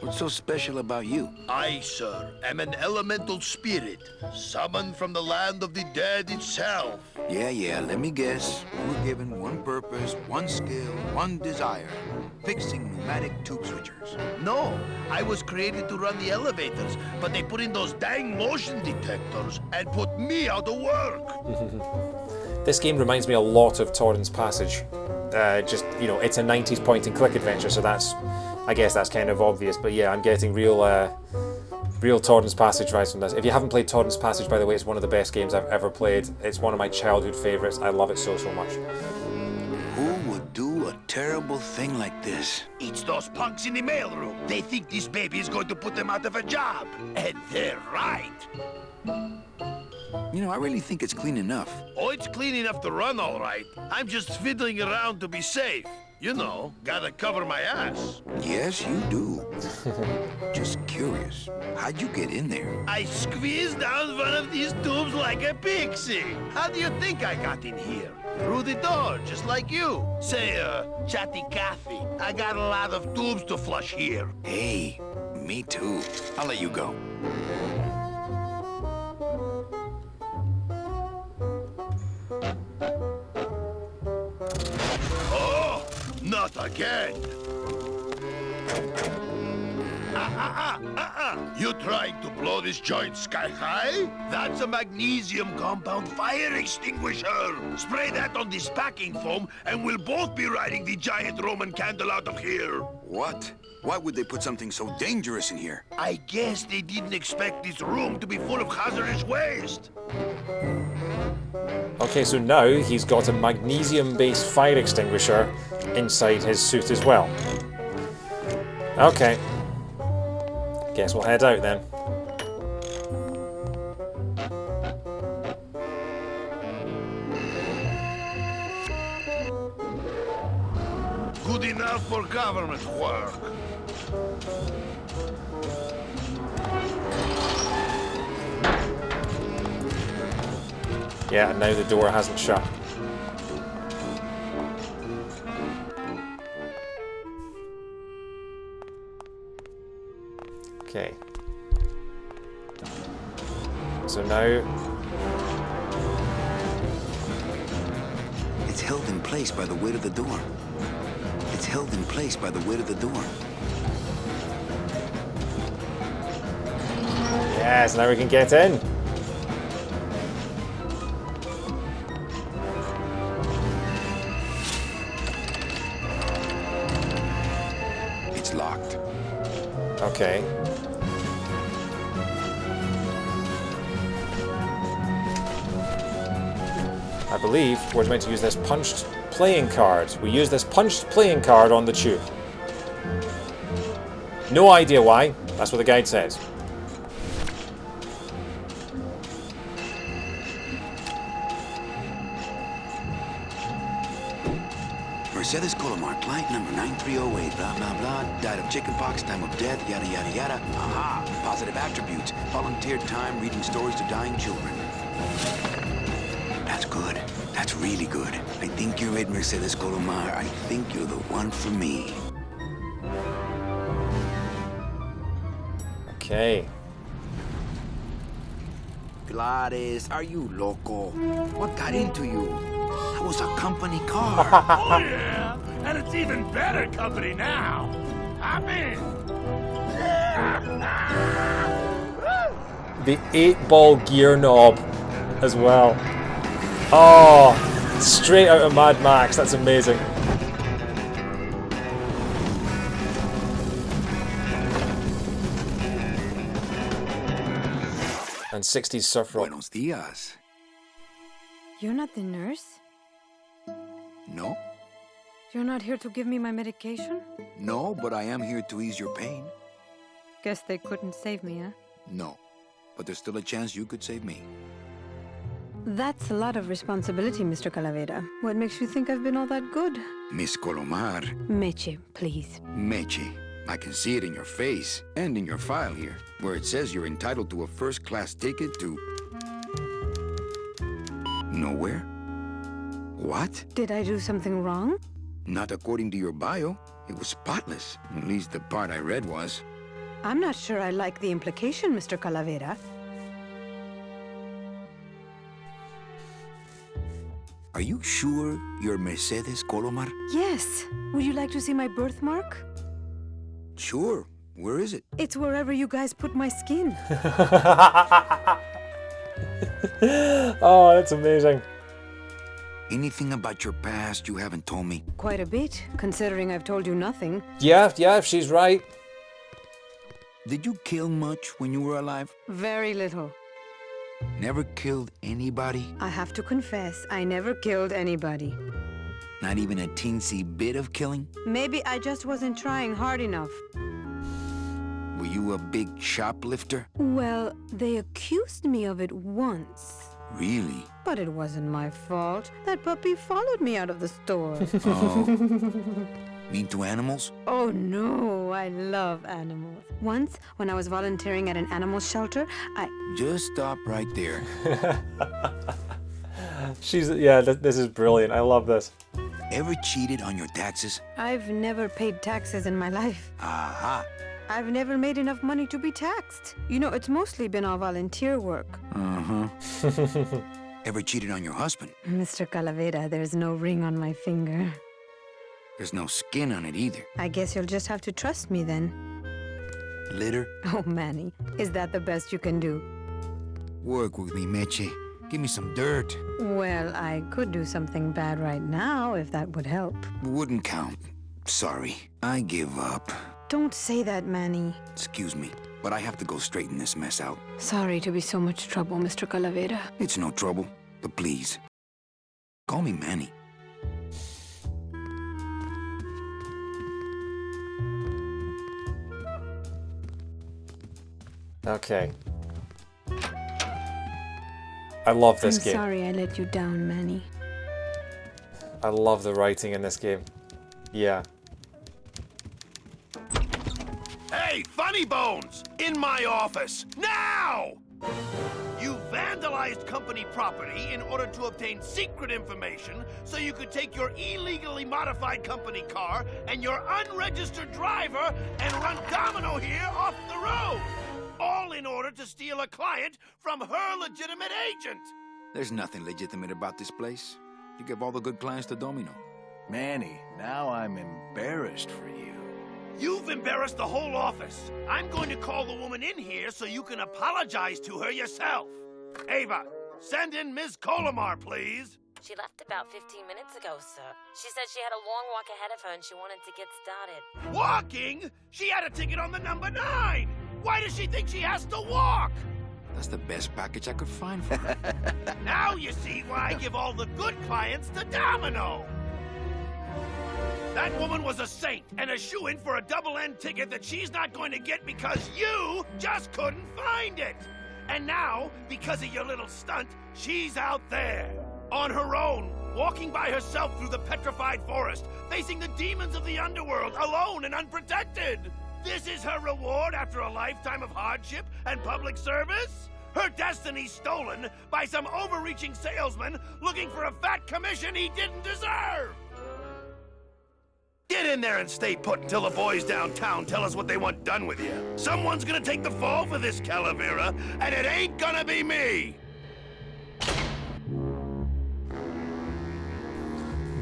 What's so special about you? I, sir, am an elemental spirit, summoned from the land of the dead itself. Yeah, let me guess. You were given one purpose, one skill, one desire. Fixing pneumatic tube switchers. No, I was created to run the elevators, but they put in those dang motion detectors and put me out of work. This game reminds me a lot of Torrens Passage. Just, you know, it's a 90s point-and-click adventure, so that's... I guess that's kind of obvious, but yeah, I'm getting real Torrens Passage vibes from this. If you haven't played Torrens Passage, by the way, it's one of the best games I've ever played. It's one of my childhood favourites. I love it so much. Who would do a terrible thing like this? It's those punks in the mailroom. They think this baby is going to put them out of a job. And they're right. You know, I really think it's clean enough. Oh, it's clean enough to run, all right. I'm just fiddling around to be safe. You know, gotta cover my ass. Yes, you do. Just curious, how'd you get in there? I squeezed down one of these tubes like a pixie. How do you think I got in here? Through the door, just like you. Say, Chatty Cathy, I got a lot of tubes to flush here. Hey, me too. I'll let you go. Not again! You trying to blow this joint sky high? That's a magnesium compound fire extinguisher! Spray that on this packing foam and we'll both be riding the giant Roman candle out of here! What? Why would they put something so dangerous in here? I guess they didn't expect this room to be full of hazardous waste! Okay, so now he's got a magnesium-based fire extinguisher inside his suit as well. Okay. Guess we'll head out then. Good enough for government work. Yeah, now the door hasn't shut. Okay. So now... It's held in place by the weight of the door. It's held in place by the weight of the door. Yes, now we can get in. It's locked. Okay. I believe we're meant to use this punched playing card. We use this punched playing card on the tube. No idea why. That's what the guide says. Mercedes Colomar, client number 9308, blah, blah, blah. Died of chickenpox, time of death, yada, yada, yada. Aha, positive attributes. Volunteered time reading stories to dying children. That's good. That's really good. I think you're it, Mercedes Colomar. I think you're the one for me. Okay. Glottis, are you loco? What got into you? That was a company car. Oh yeah, and it's even better company now. I'm in. The 8-ball gear knob as well. Oh, straight out of Mad Max. That's amazing. And 60s surf rock. Buenos dias. You're not the nurse? No? You're not here to give me my medication? No, but I am here to ease your pain. Guess they couldn't save me, huh? No, but there's still a chance you could save me. That's a lot of responsibility, Mr. Calavera. What makes you think I've been all that good? Miss Colomar. Meche, please. Meche. I can see it in your face and in your file here, where it says you're entitled to a first-class ticket to... nowhere? What? Did I do something wrong? Not according to your bio. It was spotless. At least the part I read was. I'm not sure I like the implication, Mr. Calavera. Are you sure you're Mercedes Colomar? Yes. Would you like to see my birthmark? Sure. Where is it? It's wherever you guys put my skin. Oh, that's amazing. Anything about your past you haven't told me? Quite a bit, considering I've told you nothing. Yeah, she's right. Did you kill much when you were alive? Very little. Never killed anybody? I have to confess, I never killed anybody. Not even a teensy bit of killing? Maybe I just wasn't trying hard enough. Were you a big shoplifter? Well, they accused me of it once. Really? But it wasn't my fault. That puppy followed me out of the store. Oh. Mean to animals? Oh no, I love animals. Once, when I was volunteering at an animal shelter, Just stop right there. This is brilliant. I love this. Ever cheated on your taxes? I've never paid taxes in my life. Aha. I've never made enough money to be taxed. You know, it's mostly been all volunteer work. Uh-huh. Ever cheated on your husband? Mr. Calavera, there's no ring on my finger. There's no skin on it either. I guess you'll just have to trust me then. Litter? Oh, Manny, is that the best you can do? Work with me, Meche. Give me some dirt. Well, I could do something bad right now, if that would help. Wouldn't count. Sorry. I give up. Don't say that, Manny. Excuse me, but I have to go straighten this mess out. Sorry to be so much trouble, Mr. Calavera. It's no trouble, but please, call me Manny. Okay. I love this game. Sorry I let you down, Manny. I love the writing in this game. Yeah. Hey, Funny Bones! In my office! Now! You vandalized company property in order to obtain secret information so you could take your illegally modified company car and your unregistered driver and run Domino here off the road! All in order to steal a client from her legitimate agent! There's nothing legitimate about this place. You give all the good clients to Domino. Manny, now I'm embarrassed for you. You've embarrassed the whole office. I'm going to call the woman in here so you can apologize to her yourself. Ava, send in Ms. Colomar, please. She left about 15 minutes ago, sir. She said she had a long walk ahead of her and she wanted to get started. Walking? She had a ticket on the number 9. Why does she think she has to walk? That's the best package I could find for her. Now you see why I give all the good clients to Domino. That woman was a saint and a shoo-in for a double-end ticket that she's not going to get because you just couldn't find it. And now, because of your little stunt, she's out there, on her own, walking by herself through the petrified forest, facing the demons of the underworld, alone and unprotected. This is her reward after a lifetime of hardship and public service? Her destiny stolen by some overreaching salesman looking for a fat commission he didn't deserve! Get in there and stay put until the boys downtown tell us what they want done with you. Someone's gonna take the fall for this, Calavera, and it ain't gonna be me!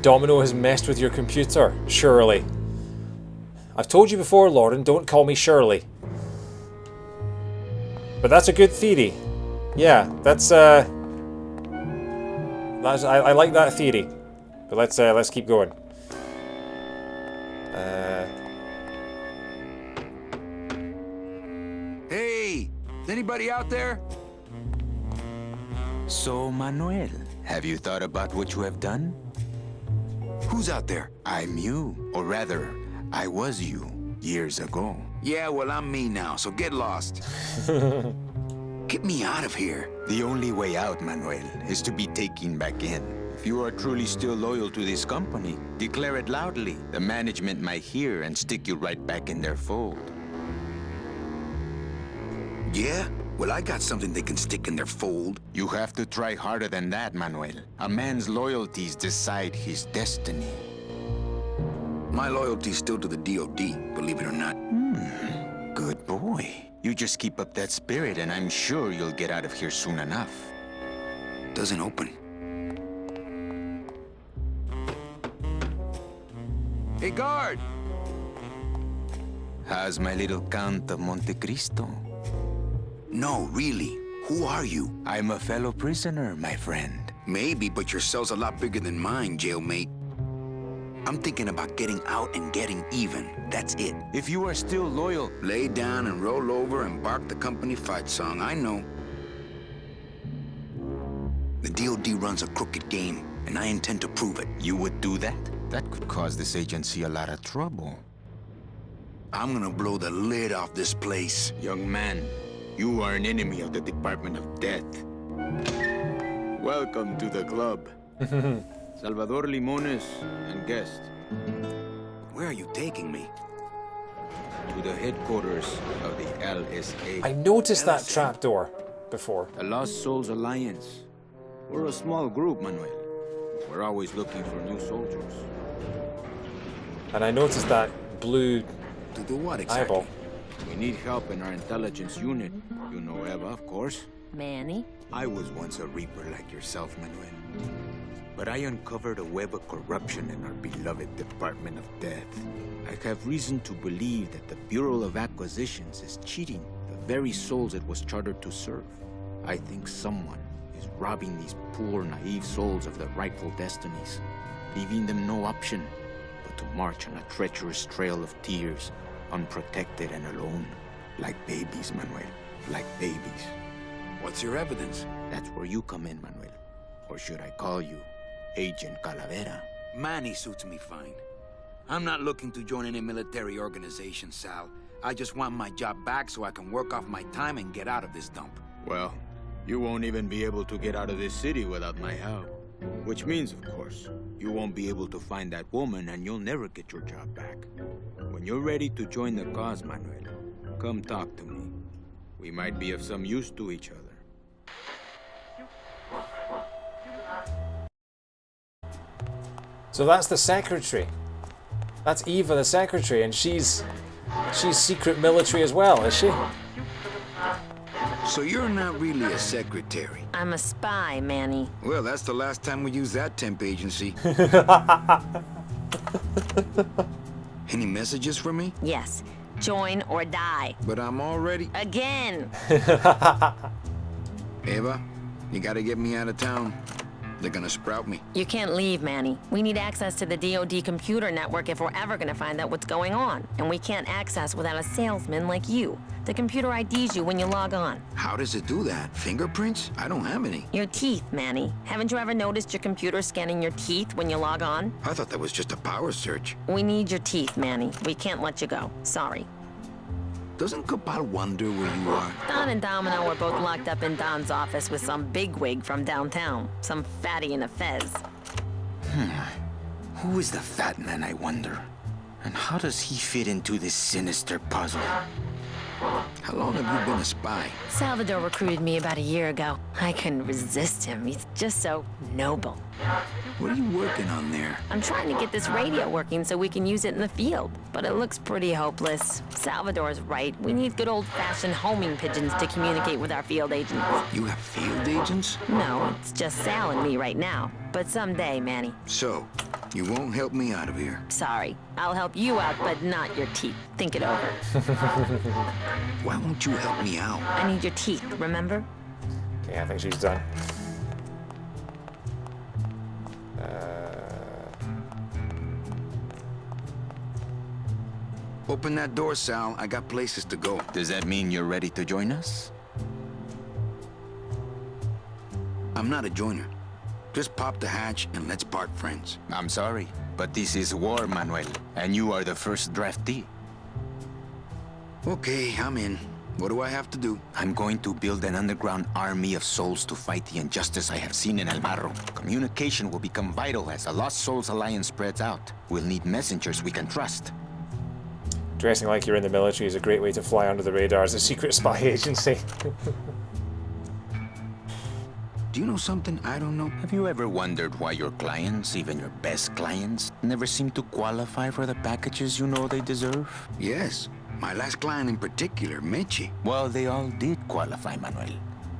Domino has messed with your computer, surely. I've told you before, Lauren, don't call me Shirley. But that's a good theory. Yeah, I like that theory. But let's keep going. Hey, is anybody out there? So, Manuel, have you thought about what you have done? Who's out there? I'm you, or rather, I was you, years ago. Yeah, well, I'm me now, so get lost. Get me out of here. The only way out, Manuel, is to be taken back in. If If you are truly still loyal to this company, declare it loudly. The management might hear and stick you right back in their fold. Yeah? Well, I got something they can stick in their fold. You have to try harder than that, Manuel. A man's loyalties decide his destiny. My loyalty's still to the DOD, believe it or not. Good boy. You just keep up that spirit and I'm sure you'll get out of here soon enough. Doesn't open. Hey, guard! How's my little Count of Monte Cristo? No, really. Who are you? I'm a fellow prisoner, my friend. Maybe, but your cell's a lot bigger than mine, jailmate. I'm thinking about getting out and getting even. That's it. If you are still loyal, Lay down and roll over and bark the company fight song. I know. The DOD runs a crooked game, and I intend to prove it. you would do that? That could cause this agency a lot of trouble. I'm gonna blow the lid off this place. Young man, you are an enemy of the Department of Death. Welcome to the club. Salvador Limones and guest. Where are you taking me? To the headquarters of the LSA. I noticed that trapdoor before. The Lost Souls Alliance. We're a small group, Manuel. We're always looking for new soldiers. And I noticed that blue To do what exactly? eyeball. We need help in our intelligence unit. You know Eva, of course. Manny? I was once a Reaper like yourself, Manuel. But I uncovered a web of corruption in our beloved Department of Death. I have reason to believe that the Bureau of Acquisitions is cheating the very souls it was chartered to serve. I think someone is robbing these poor, naive souls of their rightful destinies, leaving them no option but to march on a treacherous trail of tears, unprotected and alone, like babies, Manuel, like babies. What's your evidence? That's where you come in, Manuel. Or should I call you Agent Calavera? Manny suits me fine. I'm not looking to join any military organization, Sal. I just want my job back so I can work off my time and get out of this dump. Well, you won't even be able to get out of this city without my help. Which means, of course, you won't be able to find that woman and you'll never get your job back. When you're ready to join the cause, Manuel, come talk to me. We might be of some use to each other. So that's the secretary. That's Eva, the secretary, and she's secret military as well, is she? So you're not really a secretary? I'm a spy, Manny. Well, that's the last time we used that temp agency. Any messages for me? Yes. Join or die. But I'm already... Again! Eva, you gotta get me out of town. They're gonna sprout me. You can't leave, Manny. We need access to the DoD computer network if we're ever gonna find out what's going on. And we can't access without a salesman like you. The computer IDs you when you log on. How does it do that? Fingerprints? I don't have any. Your teeth, Manny. Haven't you ever noticed your computer scanning your teeth when you log on? I thought that was just a power search. We need your teeth, Manny. We can't let you go. Sorry. Doesn't Cabal wonder where you are? Don and Domino were both locked up in Don's office with some bigwig from downtown. Some fatty in a fez. Who is the fat man, I wonder? And how does he fit into this sinister puzzle? How long have you been a spy? Salvador recruited me about a year ago. I couldn't resist him. He's just so noble. What are you working on there? I'm trying to get this radio working so we can use it in the field, but it looks pretty hopeless. Salvador's right. We need good old-fashioned homing pigeons to communicate with our field agents. You have field agents? No, it's just Sal and me right now. But someday, Manny. So, you won't help me out of here? Sorry. I'll help you out, but not your teeth. Think it over. Why won't you help me out? I need your teeth, remember? Okay, I think she's done. Open that door, Sal. I got places to go. Does that mean you're ready to join us? I'm not a joiner. Just pop the hatch and let's part friends. I'm sorry, but this is war, Manuel, and you are the first draftee. Okay, I'm in. What do I have to do? I'm going to build an underground army of souls to fight the injustice I have seen in El Marro. Communication will become vital as the Lost Souls Alliance spreads out. We'll need messengers we can trust. Dressing like you're in the military is a great way to fly under the radar as a secret spy agency. Do you know something I don't know? Have you ever wondered why your clients, even your best clients, never seem to qualify for the packages you know they deserve? Yes. My last client in particular, Mechi. Well, they all did qualify, Manuel.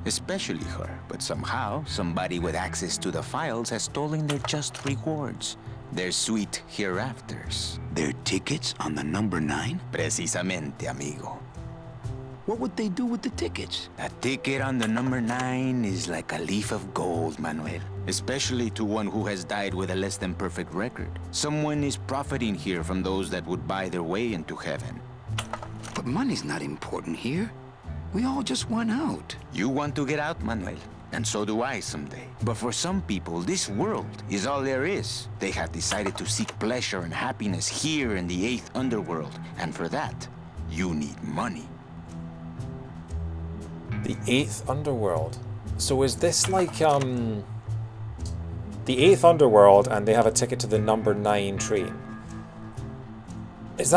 Especially her. But somehow, somebody with access to the files has stolen their just rewards. Their sweet hereafters. Their tickets on the number 9? Precisamente, amigo. What would they do with the tickets? A ticket on the number 9 is like a leaf of gold, Manuel. Especially to one who has died with a less than perfect record. Someone is profiting here from those that would buy their way into heaven. But money's not important here. We all just want out. You want to get out, Manuel? And so do I someday. But for some people, this world is all there is. They have decided to seek pleasure and happiness here in the Eighth Underworld. And for that, you need money. The Eighth Underworld. So is this like, the Eighth Underworld and they have a ticket to the number 9 train? Is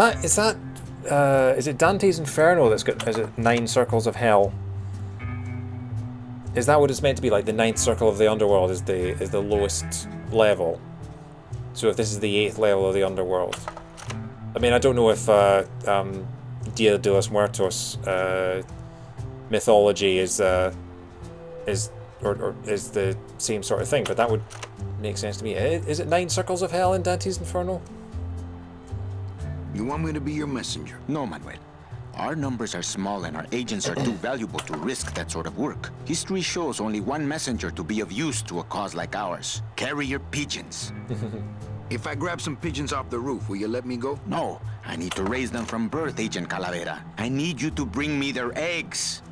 it Dante's Inferno that's got, is it 9 circles of hell? Is that what it's meant to be, like the 9th circle of the underworld is the lowest level? So if this is the 8th level of the underworld. I mean, I don't know if Dia de los Muertos mythology is the same sort of thing, but that would make sense to me. Is it 9 circles of hell in Dante's Inferno? You want me to be your messenger? No, Manuel. Our numbers are small and our agents are too valuable to risk that sort of work. History shows only one messenger to be of use to a cause like ours. Carrier pigeons. If I grab some pigeons off the roof, will you let me go? No. I need to raise them from birth, Agent Calavera. I need you to bring me their eggs.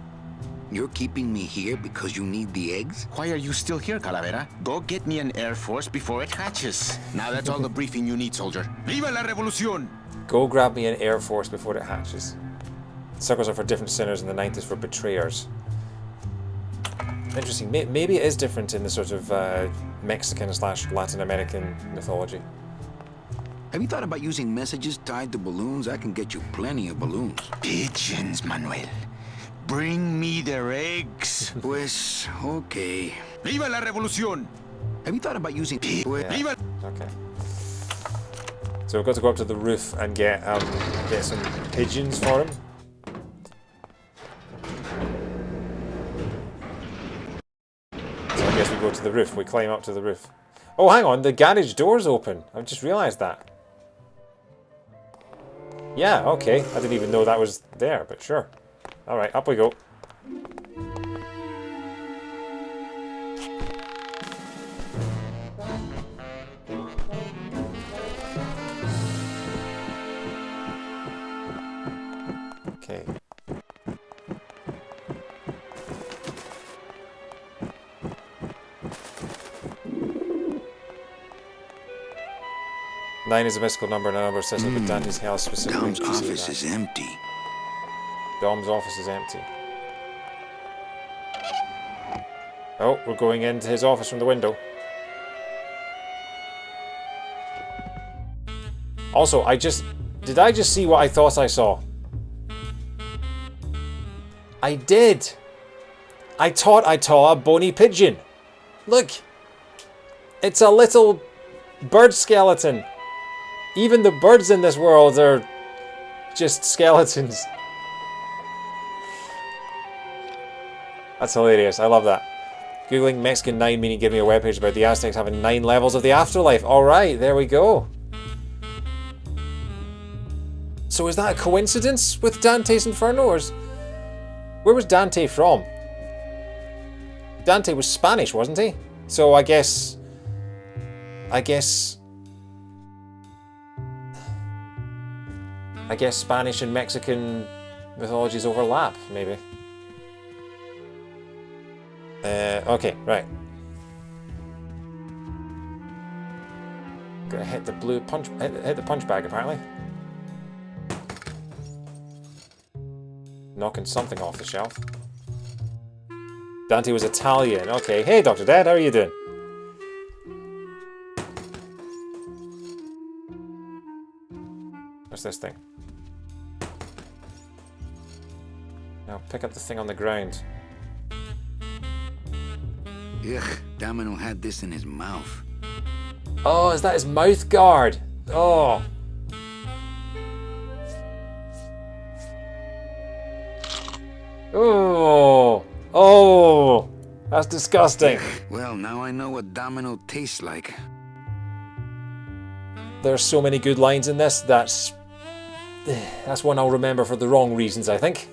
You're keeping me here because you need the eggs? Why are you still here, Calavera? Go get me an Air Force before it hatches. Now that's all the briefing you need, soldier. Viva la revolución! Go grab me an Air Force before it hatches. Circles are for different sinners and the 9th is for betrayers. Interesting. Maybe it is different in the sort of Mexican/Latin American mythology. Have you thought about using messages tied to balloons? I can get you plenty of balloons. Pigeons, Manuel. Bring me their eggs. Pues, okay. Viva la revolución! Have you thought about using... Yeah. Okay. So we've got to go up to the roof and get some pigeons for him. So I guess we go to the roof. We climb up to the roof. Oh, hang on. The garage door's open. I've just realised that. Yeah, okay. I didn't even know that was there, but sure. Alright, up we go. Okay. Nine is a mystical number and a number associated with Dante's Hell specifically. Dom's office is empty. Dom's office is empty. Oh, we're going into his office from the window. Also, did I just see what I thought I saw? I did! I thought I saw a bony pigeon. Look! It's a little bird skeleton. Even the birds in this world are just skeletons. That's hilarious. I love that. Googling Mexican 9 meaning give me a webpage about the Aztecs having 9 levels of the afterlife. Alright, there we go. So is that a coincidence with Dante's Inferno? Or where was Dante from? Dante was Spanish, wasn't he? So I guess Spanish and Mexican mythologies overlap, maybe. Okay, right. Gotta hit the blue punch. Hit the punch bag, apparently. knocking something off the shelf. Dante was Italian. Okay, hey Dr. Dead, how are you doing? What's this thing? Now pick up the thing on the ground. Ugh, Domino had this in his mouth. Oh, is that his mouth guard? Oh. Oh. Oh. That's disgusting. Well, now I know what Domino tastes like. There's so many good lines in this. That's one I'll remember for the wrong reasons, I think.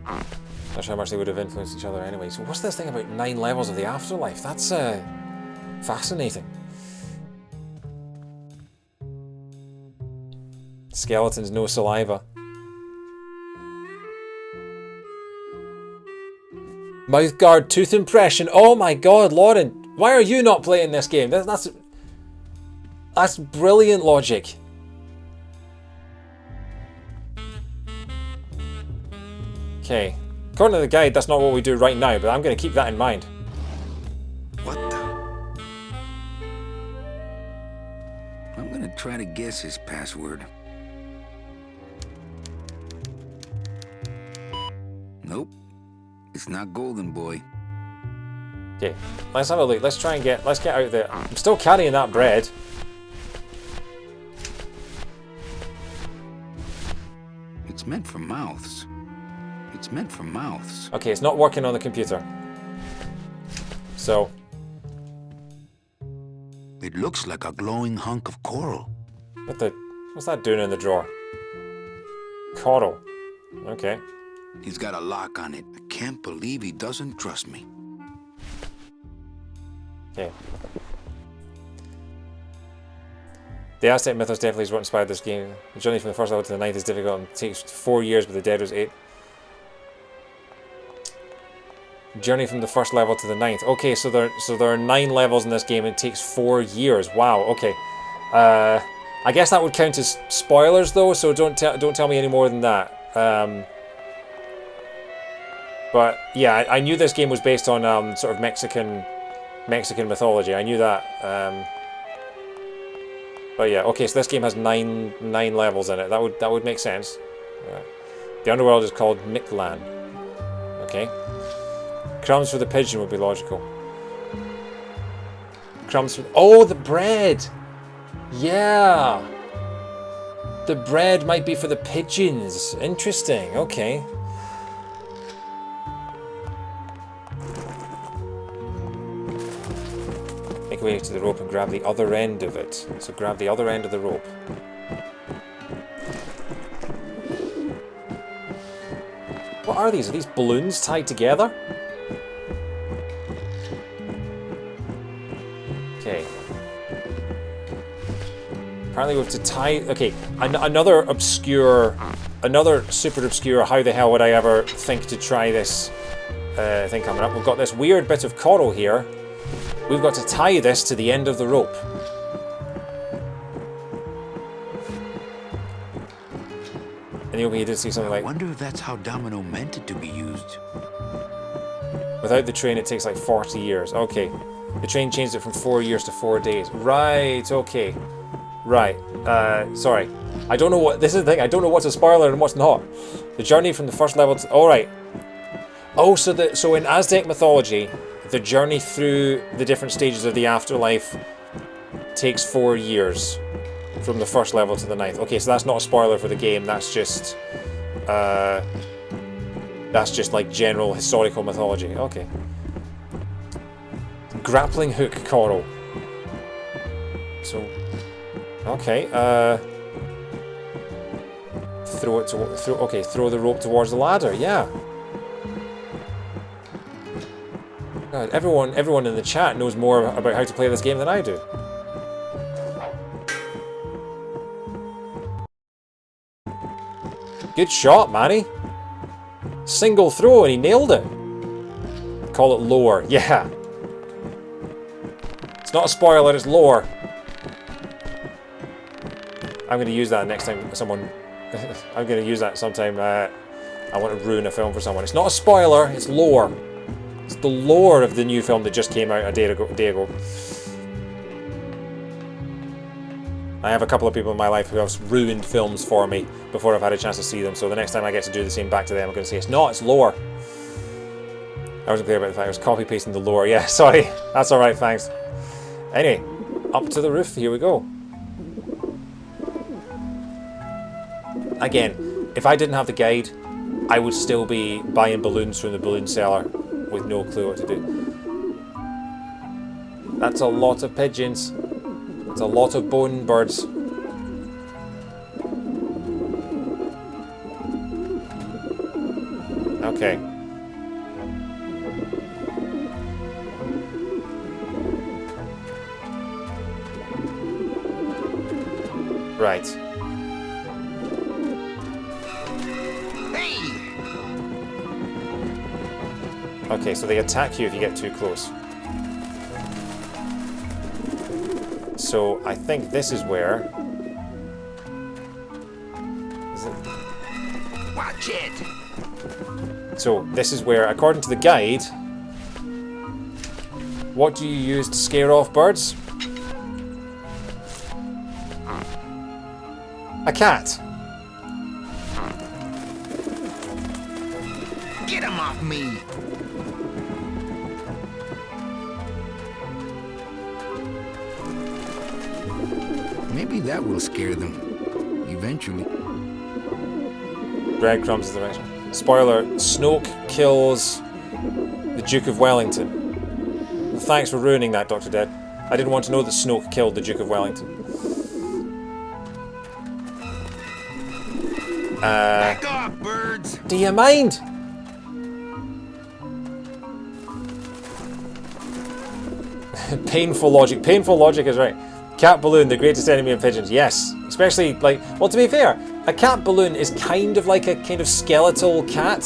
Not sure how much they would have influenced each other anyway. So what's this thing about 9 levels of the afterlife? That's fascinating. Skeletons, no saliva. Mouthguard tooth impression. Oh my god, Lauren. Why are you not playing this game? That's brilliant logic. Okay. According to the guide, that's not what we do right now, but I'm going to keep that in mind. What the? I'm gonna try to guess his password. Nope. It's not Golden Boy. Okay, let's have a look. Let's get out there. I'm still carrying that bread. It's meant for mouths. It's meant for mouths. Okay, it's not working on the computer. So. It looks like a glowing hunk of coral. What's that doing in the drawer? Coral. Okay. He's got a lock on it. I can't believe he doesn't trust me. Okay. The Aztec mythos definitely is what inspired this game. The journey from the first level to the ninth is difficult and takes 4 years, but the dead was 8. Journey from the first level to the ninth. Okay, so there are 9 levels in this game and it takes 4 years. Wow, okay. I guess that would count as spoilers though, so don't tell me any more than that. But yeah, I knew this game was based on sort of Mexican mythology. I knew that. But yeah, okay. So this game has nine levels in it. That would make sense. The underworld is called Mictlan. Okay. Crumbs for the pigeon would be logical. Crumbs for... Oh, the bread! Yeah! The bread might be for the pigeons. Interesting, okay. Make your way to the rope and grab the other end of it. So grab the other end of the rope. What are these? Are these balloons tied together? Okay. Apparently we have to tie... Okay, another super obscure, how the hell would I ever think to try this thing coming up. We've got this weird bit of coral here. We've got to tie this to the end of the rope. And you did see something like... I wonder if that's how Domino meant it to be used. Without the train, it takes like 40 years. Okay. The train changed it from 4 years to 4 days. Right, okay. Right. Sorry. I don't know what... This is the thing. I don't know what's a spoiler and what's not. The journey from the first level to... Alright. Oh, so in Aztec mythology, the journey through the different stages of the afterlife takes 4 years. From the first level to the ninth. Okay, so that's not a spoiler for the game. That's just like general historical mythology. Okay. Grappling hook coral. So, okay. Throw the rope towards the ladder. Yeah. God, everyone in the chat knows more about how to play this game than I do. Good shot, Manny. Single throw and he nailed it. Call it lore. Yeah. It's not a spoiler, it's lore. I'm going to use that next time someone I'm going to use that sometime. I want to ruin a film for someone. It's not a spoiler, it's lore. It's the lore of the new film that just came out a day ago. I have a couple of people in my life who have ruined films for me before I've had a chance to see them, so the next time I get to do the same back to them, I'm going to say, it's not, it's lore. I wasn't clear about the fact I was copy-pasting the lore. Yeah, sorry. That's alright, thanks. Anyway, up to the roof, here we go. Again, if I didn't have the guide, I would still be buying balloons from the balloon seller with no clue what to do. That's a lot of pigeons. It's a lot of bone birds. Okay. Right. Hey! Okay, so they attack you if you get too close. So I think this is where... Is it? Watch it! So this is where, according to the guide, what do you use to scare off birds? A cat. Get him off me! Maybe that will scare them. Eventually. Breadcrumbs is the direction. Spoiler, Snoke kills the Duke of Wellington. Well, thanks for ruining that, Dr. Dead. I didn't want to know that Snoke killed the Duke of Wellington. Back off, birds! Do you mind? Painful logic. Painful logic is right. Cat balloon, the greatest enemy of pigeons. Yes. Especially, like, well, to be fair, a cat balloon is kind of like a kind of skeletal cat.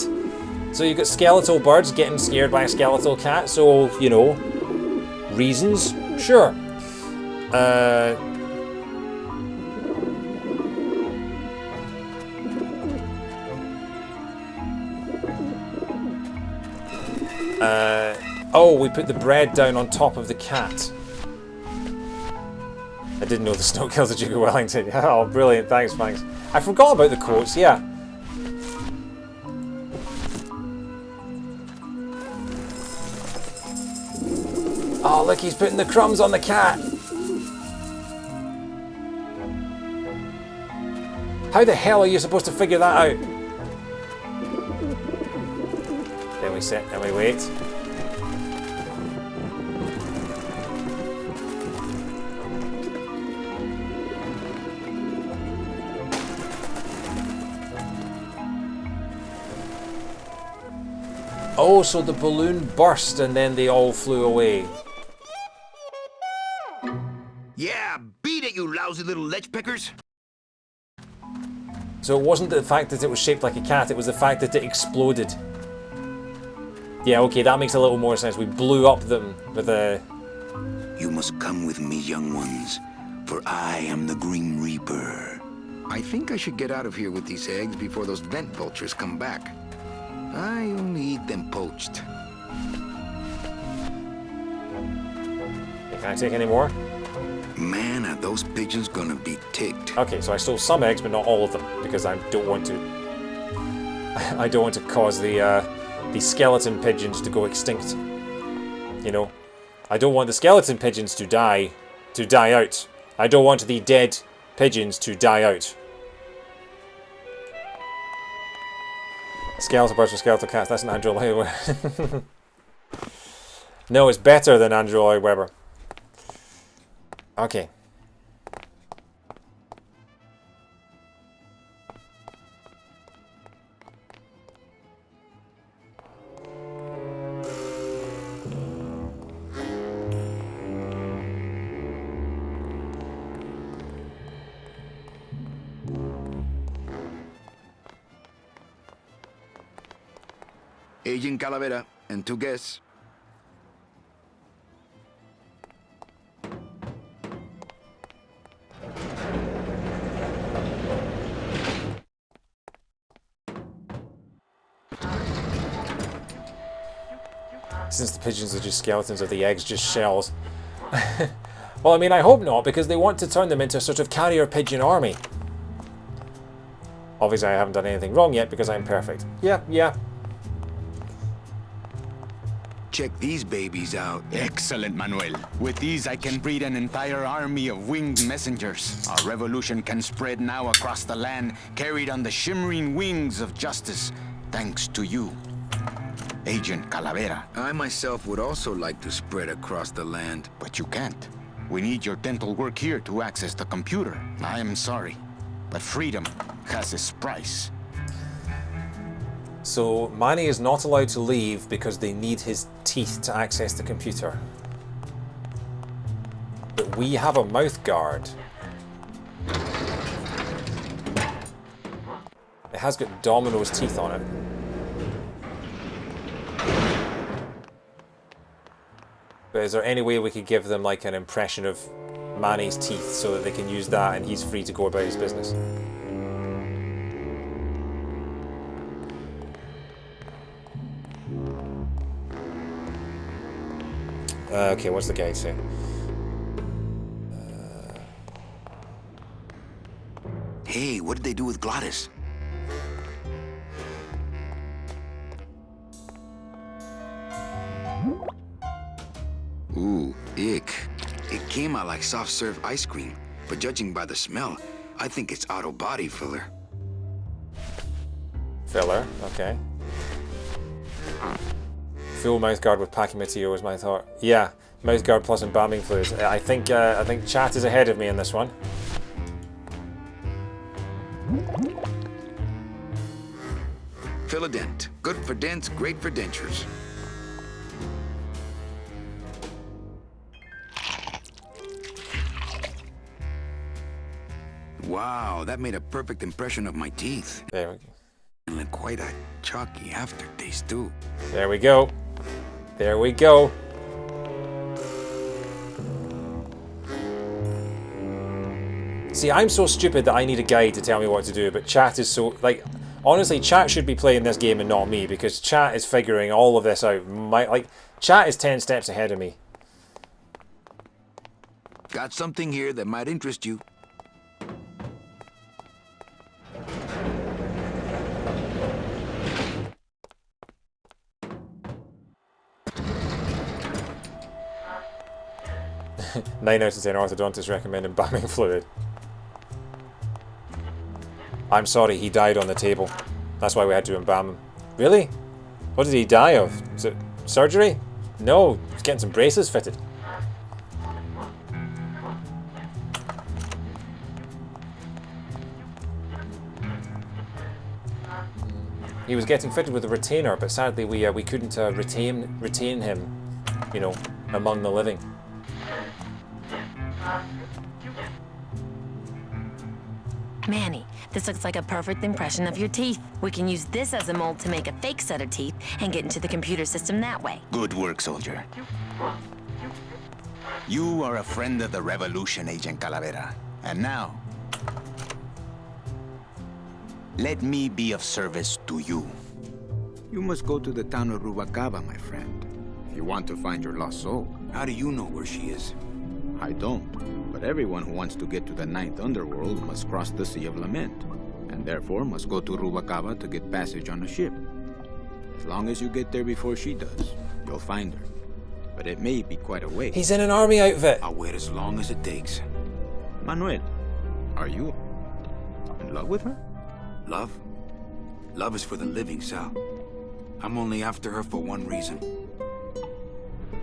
So you've got skeletal birds getting scared by a skeletal cat. So, you know, reasons? Sure. Oh, we put the bread down on top of the cat. I didn't know the Snoke kills the Duke of Wellington. Oh, brilliant. Thanks. I forgot about the quotes, yeah. Oh, look, he's putting the crumbs on the cat. How the hell are you supposed to figure that out? Then we sit and we wait. Oh, so the balloon burst and then they all flew away. Yeah, beat it, you lousy little lech pickers! So it wasn't the fact that it was shaped like a cat, it was the fact that it exploded. Yeah, okay, that makes a little more sense. We blew up them with a... You must come with me, young ones, for I am the Grim Reaper. I think I should get out of here with these eggs before those vent vultures come back. I only eat them poached. Can I take any more? Man, are those pigeons gonna be ticked. Okay, so I stole some eggs, but not all of them, because I don't want to... I don't want to cause the skeleton pigeons to go extinct. You know? I don't want the skeleton pigeons to die out. I don't want the dead pigeons to die out. Skeletal birds for skeletal cats, that's an Andrew Lloyd Webber. No, it's better than Andrew Lloyd Webber. Okay. Agent Calavera and 2 guests. Since the pigeons are just skeletons, are the eggs just shells? Well, I mean, I hope not, because they want to turn them into a sort of carrier pigeon army. Obviously, I haven't done anything wrong yet because I'm perfect. Yeah. Check these babies out. Excellent, Manuel. With these, I can breed an entire army of winged messengers. Our revolution can spread now across the land, carried on the shimmering wings of justice, thanks to you, Agent Calavera. I myself would also like to spread across the land. But you can't. We need your dental work here to access the computer. I am sorry, but freedom has its price. So Manny is not allowed to leave because they need his teeth to access the computer. But we have a mouth guard. It has got Domino's teeth on it. But is there any way we could give them like an impression of Manny's teeth so that they can use that and he's free to go about his business? Okay, what's the guide say? Hey, what did they do with Glottis? Ooh, ick. It came out like soft-serve ice cream, but judging by the smell, I think it's auto body filler. Filler, okay. Full mouthguard with packing material was my thought. Yeah, mouthguard plus embalming fluids. I think chat is ahead of me in this one. Fill-a-dent. Good for dents, great for dentures. Wow, that made a perfect impression of my teeth. There we go. And quite a chalky aftertaste, too. There we go. There we go. See, I'm so stupid that I need a guide to tell me what to do, but chat is so, like, honestly, chat should be playing this game and not me, because chat is figuring all of this out. Chat is 10 steps ahead of me. Got something here that might interest you. Nine out of 10 orthodontists recommend embalming fluid. I'm sorry, he died on the table. That's why we had to embalm him. Really? What did he die of? Is it surgery? No, he's getting some braces fitted. He was getting fitted with a retainer, but sadly we couldn't retain him, you know, among the living. Manny, this looks like a perfect impression of your teeth. We can use this as a mold to make a fake set of teeth and get into the computer system that way. Good work, soldier. You are a friend of the revolution, Agent Calavera. And now, let me be of service to you. You must go to the town of Rubalcaba, my friend, if you want to find your lost soul. How do you know where she is? I don't. But everyone who wants to get to the Ninth Underworld must cross the Sea of Lament, and therefore must go to Rubalcaba to get passage on a ship. As long as you get there before she does, you'll find her. But it may be quite a way. He's in an army outfit. I'll wait as long as it takes. Manuel, are you in love with her? Love? Love is for the living, Sal. I'm only after her for one reason.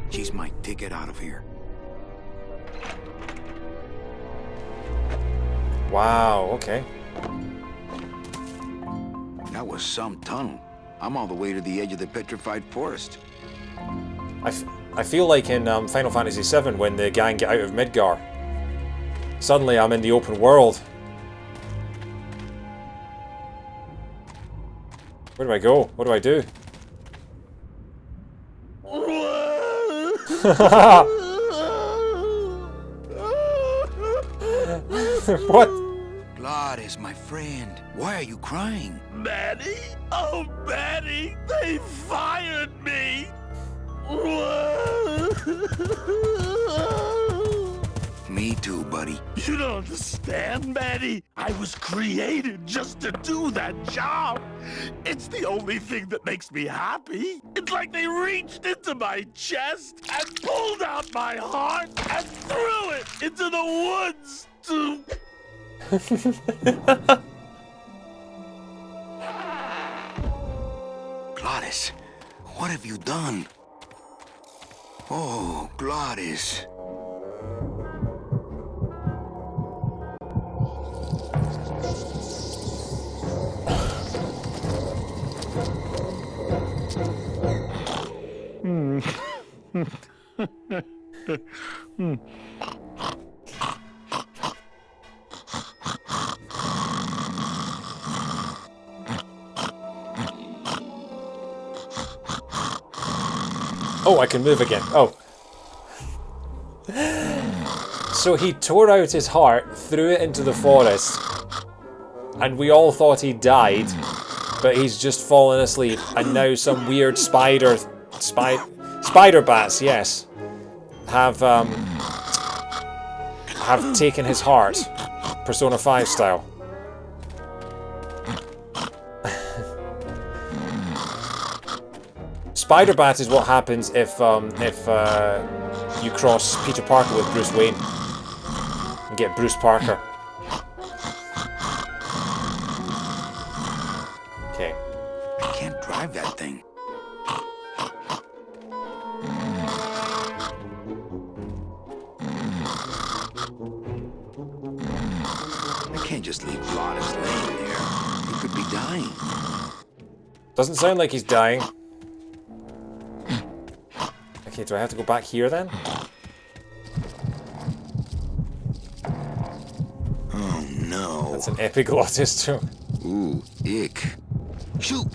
She's my ticket out of here. Wow, okay. That was some tunnel. I'm all the way to the edge of the petrified forest. I feel like in Final Fantasy VII when the gang get out of Midgar. Suddenly I'm in the open world. Where do I go? What do I do? What? Glottis, my friend. Why are you crying? Manny? Oh, Manny! They fired me! Me too, buddy. You don't understand, Manny. I was created just to do that job. It's the only thing that makes me happy. It's like they reached into my chest and pulled out my heart and threw it into the woods to... Glottis, what have you done? Oh, Glottis. Oh, I can move again. Oh. So he tore out his heart, threw it into the forest, and we all thought he died, but he's just fallen asleep, and now some weird spider bats, yes, have taken his heart, Persona 5 style. Spider bat is what happens if you cross Peter Parker with Bruce Wayne and get Bruce Parker. Okay. I can't drive that thing. I can't just leave Glottis laying there. He could be dying. Doesn't sound like he's dying. Okay, do I have to go back here then? Oh no. That's an epiglottis too. Ooh, ick. Shoot!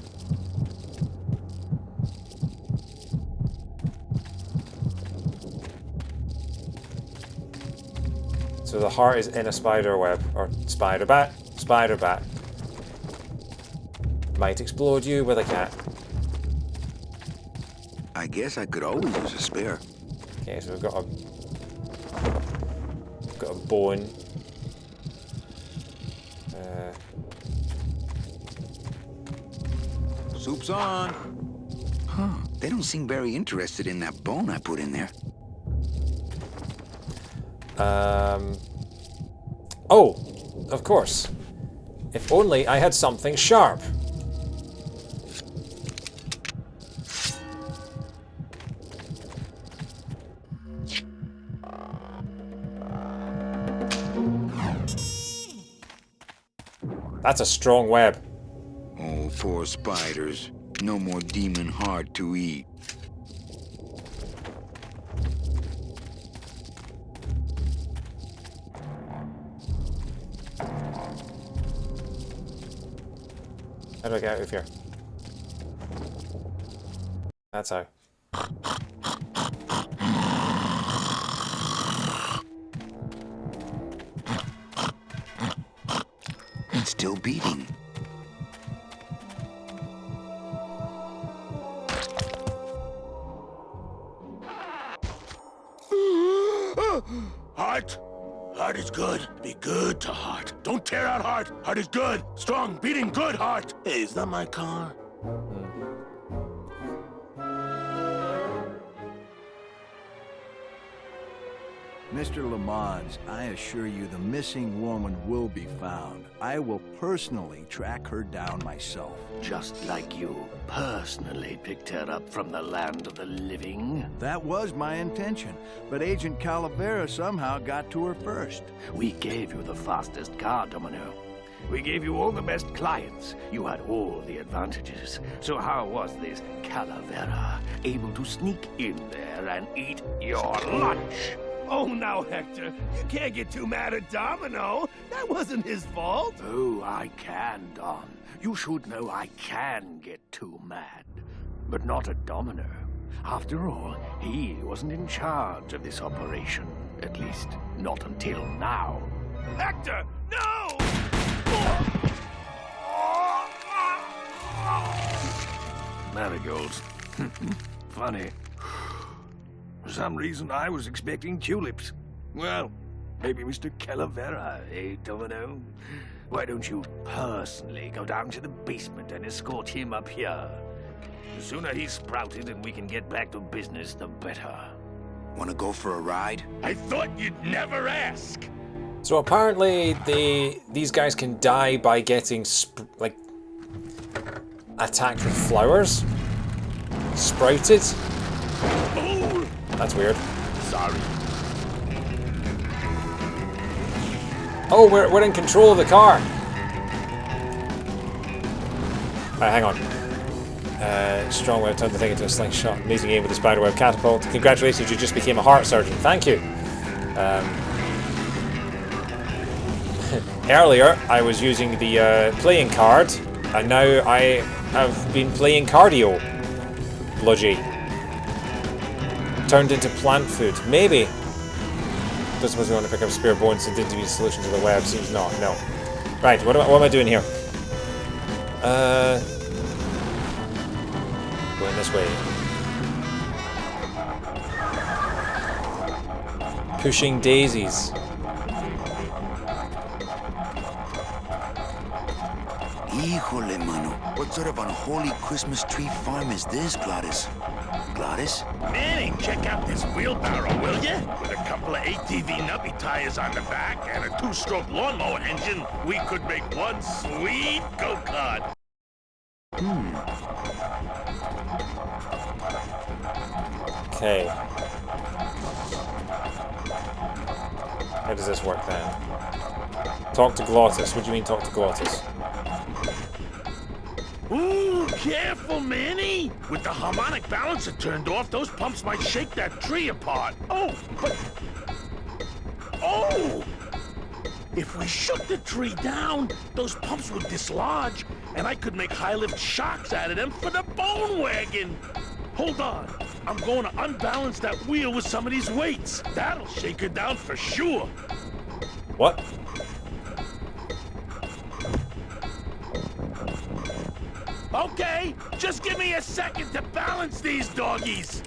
So the heart is in a spider web, or spider bat. Spider bat. Might explode you with a cat. I guess I could always use a spare. Okay, so we've got a bone. Soup's on. Huh. They don't seem very interested in that bone I put in there. Oh, of course. If only I had something sharp. That's a strong web. Oh, poor spiders. No more demon heart to eat. How do I get out of here? That's how. It's still beating. Heart. Heart is good. Be good to heart. Don't tear out heart. Heart is good. Strong, beating, good heart. Hey, is that my car? Mr. Lamont, I assure you the missing woman will be found. I will personally track her down myself. Just like you personally picked her up from the land of the living. That was my intention, but Agent Calavera somehow got to her first. We gave you the fastest car, Domino. We gave you all the best clients. You had all the advantages. So how was this Calavera able to sneak in there and eat your lunch? Oh, now, Hector, you can't get too mad at Domino. That wasn't his fault. Oh, I can, Don. You should know I can get too mad. But not at Domino. After all, he wasn't in charge of this operation. At least, not until now. Hector, no! Marigolds. Funny. For some reason, I was expecting tulips. Well, maybe Mr. Calavera, don't know. Why don't you personally go down to the basement and escort him up here? The sooner he's sprouted and we can get back to business, the better. Wanna go for a ride? I thought you'd never ask. So apparently these guys can die by getting like attacked with flowers, sprouted. Oh. That's weird. Sorry. Oh, we're in control of the car. Alright, hang on. Strong way of turning the thing into a slingshot. Amazing aim with the spiderweb catapult. Congratulations, you just became a heart surgeon. Thank you. Earlier, I was using the playing card, and now I have been playing cardio. Bludgy. Turned into plant food. Maybe. Doesn't suppose we want to pick up spare bones and interview solutions to the web. Seems not. No. Right, what am I doing here? Going this way. Pushing daisies. Híjole, mano. What sort of unholy Christmas tree farm is this, Glottis? Glottis? Manning, check out this wheelbarrow, will ya? With a couple of ATV nubby tires on the back and a 2-stroke lawnmower engine, we could make one sweet go-kart. Okay. How does this work then? Talk to Glottis. What do you mean talk to Glottis? Ooh, careful, Manny! With the harmonic balancer turned off, those pumps might shake that tree apart. Oh, but... Oh! If we shook the tree down, those pumps would dislodge, and I could make high-lift shocks out of them for the bone wagon! Hold on. I'm going to unbalance that wheel with some of these weights. That'll shake her down for sure. What? Okay, just give me a second to balance these doggies.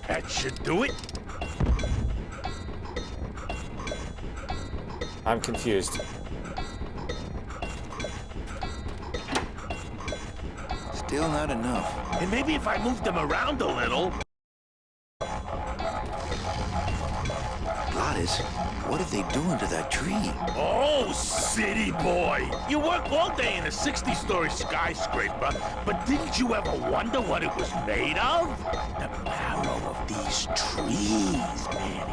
That should do it. I'm confused. Still not enough. And maybe if I moved them around a little... Glottis, what are they doing to that tree? Oh, city boy! You work all day in a 60-story skyscraper, but didn't you ever wonder what it was made of? The marrow of these trees, man.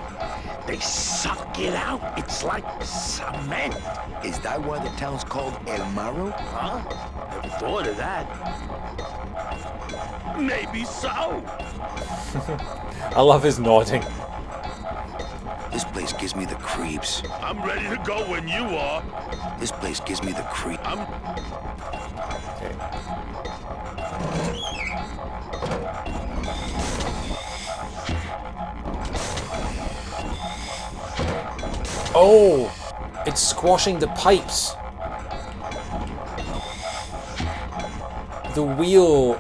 They suck it out. It's like cement. Is that why the town's called El Marrow? Huh? Never thought of that. Maybe so. I love his nodding. This place gives me the creeps. I'm ready to go when you are. This place gives me the creep. Okay. Oh! It's squashing the pipes. The wheel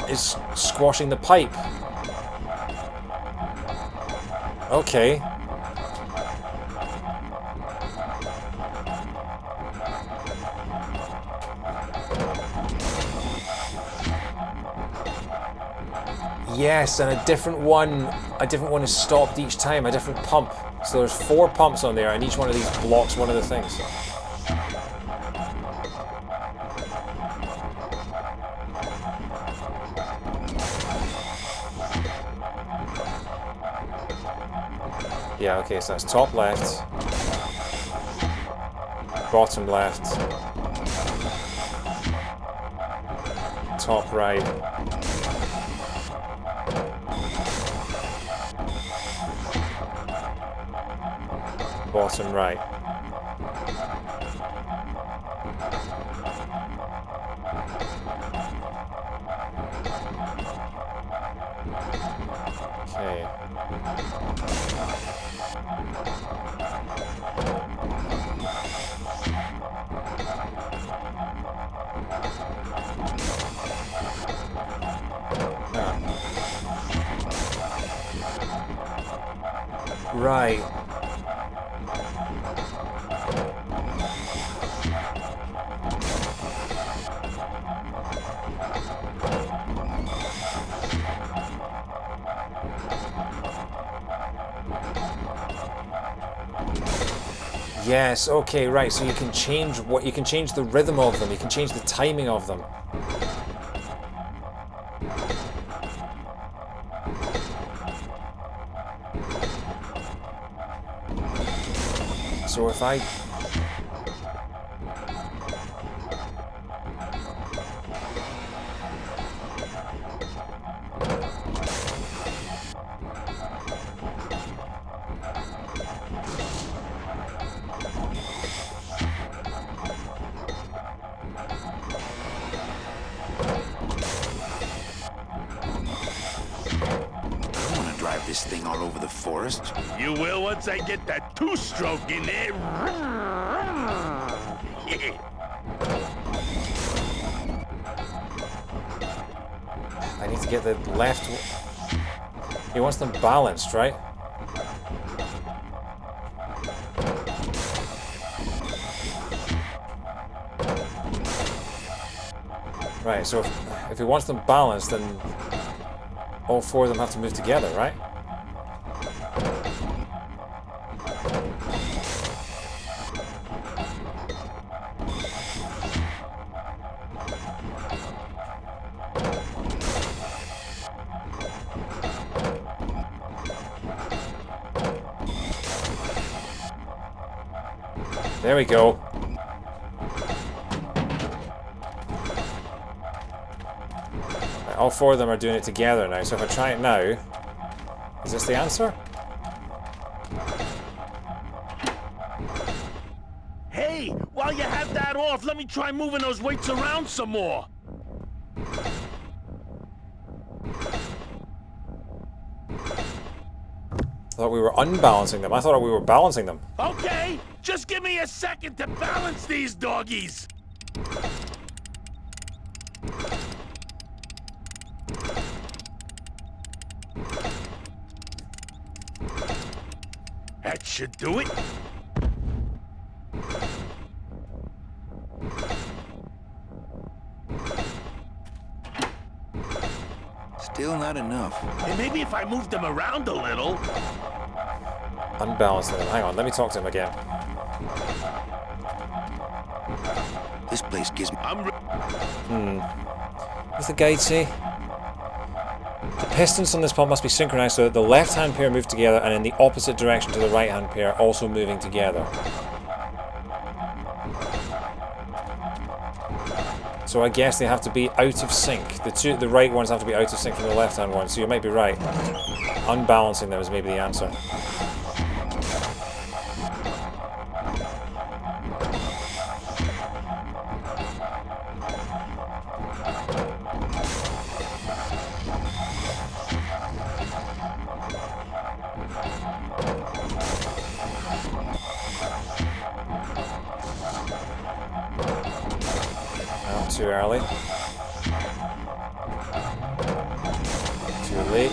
is squashing the pipe. Okay. Yes, and a different one is stopped each time, a different pump. So there's 4 pumps on there, and each one of these blocks one of the things. Yeah, okay, so that's top left, bottom left, top right. Bottom right. Okay. Right. Yes, okay, right. So you can change the rhythm of them, you can change the timing of them. So if I... This thing all over the forest. You will once I get that two-stroke in there. I need to get the left... He wants them balanced, right? Right, so if he wants them balanced, then all four of them have to move together, right? There we go. Right, all four of them are doing it together now, so if I try it now, is this the answer? Hey, while you have that off, let me try moving those weights around some more. I thought we were unbalancing them. I thought we were balancing them. Okay, just give me a second to balance these doggies. That should do it. Still not enough. And maybe if I moved them around a little. Unbalancing them. Hang on, let me talk to him again. This place gives me... What's the guide say? The pistons on this pump must be synchronized so that the left-hand pair move together and in the opposite direction to the right-hand pair, also moving together. So I guess they have to be out of sync. The right ones have to be out of sync from the left-hand ones, so you might be right. Unbalancing them is maybe the answer. Too early. Too late.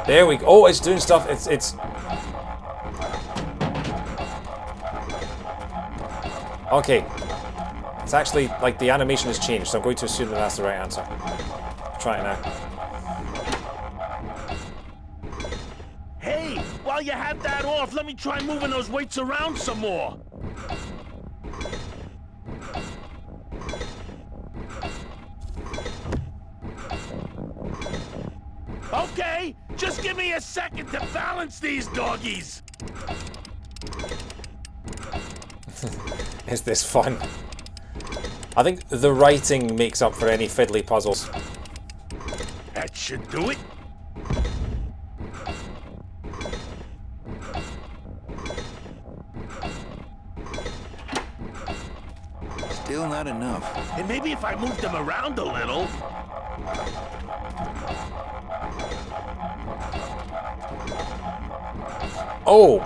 There we go. Oh, it's doing stuff. It's... Okay. It's actually, like, the animation has changed, so I'm going to assume that that's the right answer. Try it now. Hey, while you have that off, let me try moving those weights around some more. Okay, just give me a second to balance these doggies. Is this fun? I think the writing makes up for any fiddly puzzles. That should do it. Still not enough. And maybe if I moved them around a little. Oh!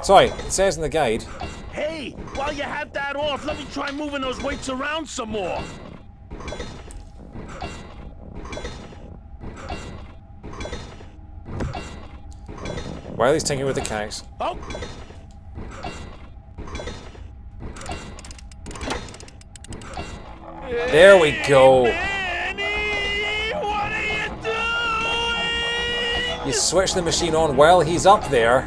Sorry, it says in the guide. Hey, while you have that off, let me try moving those weights around some more. While he's tinkering with the cows. Oh. There we go. You switch the machine on while he's up there.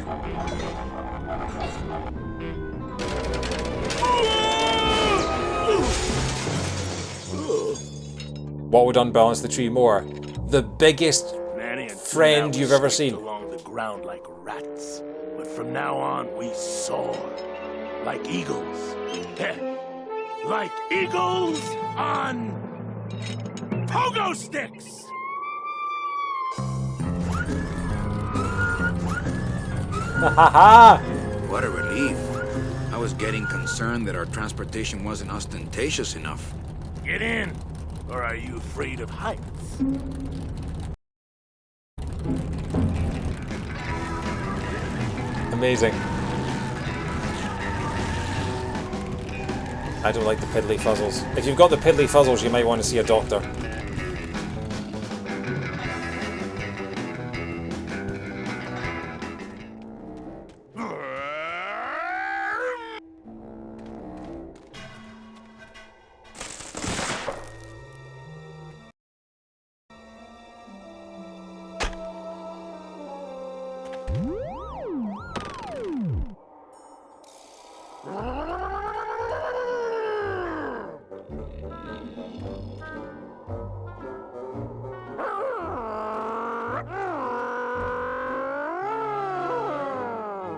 What would unbalance the tree more? The biggest friend you've ever seen. Along the ground like rats, but from now on we soar like eagles. Like eagles on pogo sticks. What a relief. I was getting concerned that our transportation wasn't ostentatious enough. Get in, or are you afraid of heights? Amazing. I don't like the piddly fuzzles. If you've got the piddly fuzzles, you might want to see a doctor.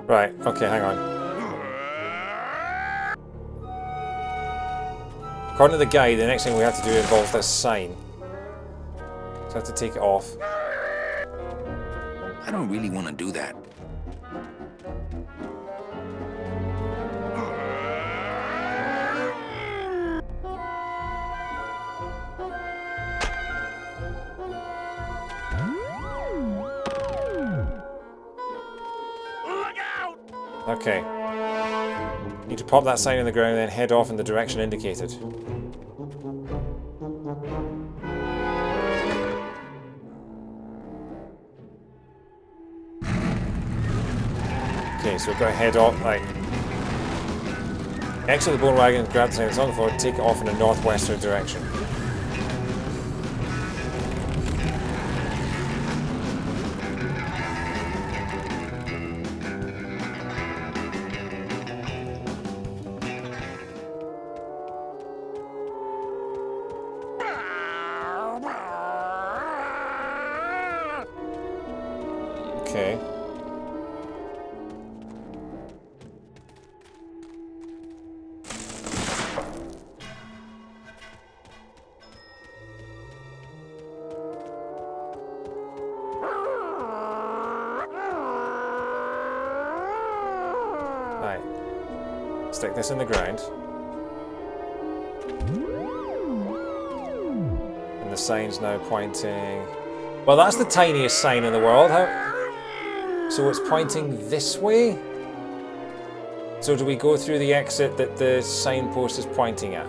Right, okay, hang on. According to the guide, the next thing we have to do involves this sign. So I have to take it off. I don't really want to do that. Okay. Need to pop that sign in the ground and then head off in the direction indicated. Okay, so we've got to head off, like... Exit the bone wagon, grab the sign that's on the floor, take it off in a northwestern direction. Okay. Right. Stick this in the ground. And the sign's now pointing... Well, that's the tiniest sign in the world. So it's pointing this way? So do we go through the exit that the signpost is pointing at?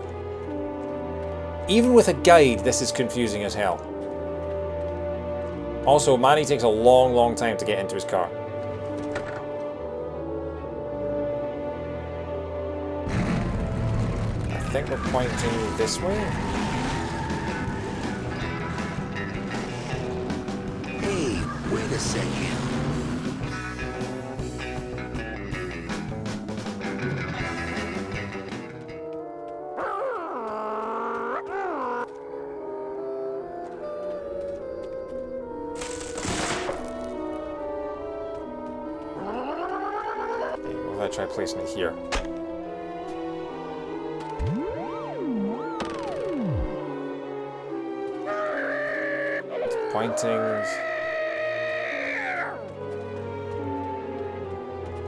Even with a guide, this is confusing as hell. Also, Manny takes a long, long time to get into his car. I think we're pointing this way? Hey, wait a second. What if I try placing it here? It's pointing...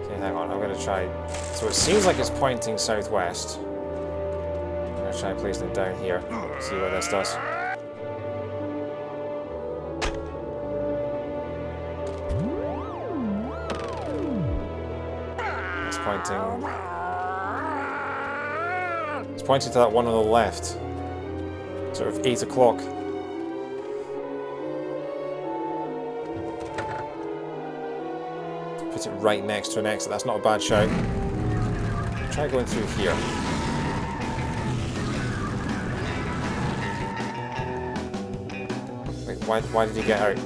Okay, hang on, I'm gonna try... So it seems like it's pointing southwest. I'm gonna try placing it down here. See what this does. It's pointing It's pointing to that one on the left. Sort of 8 o'clock. Put it right next to an exit. That's not a bad shout. Try going through here. Wait, why did he get out?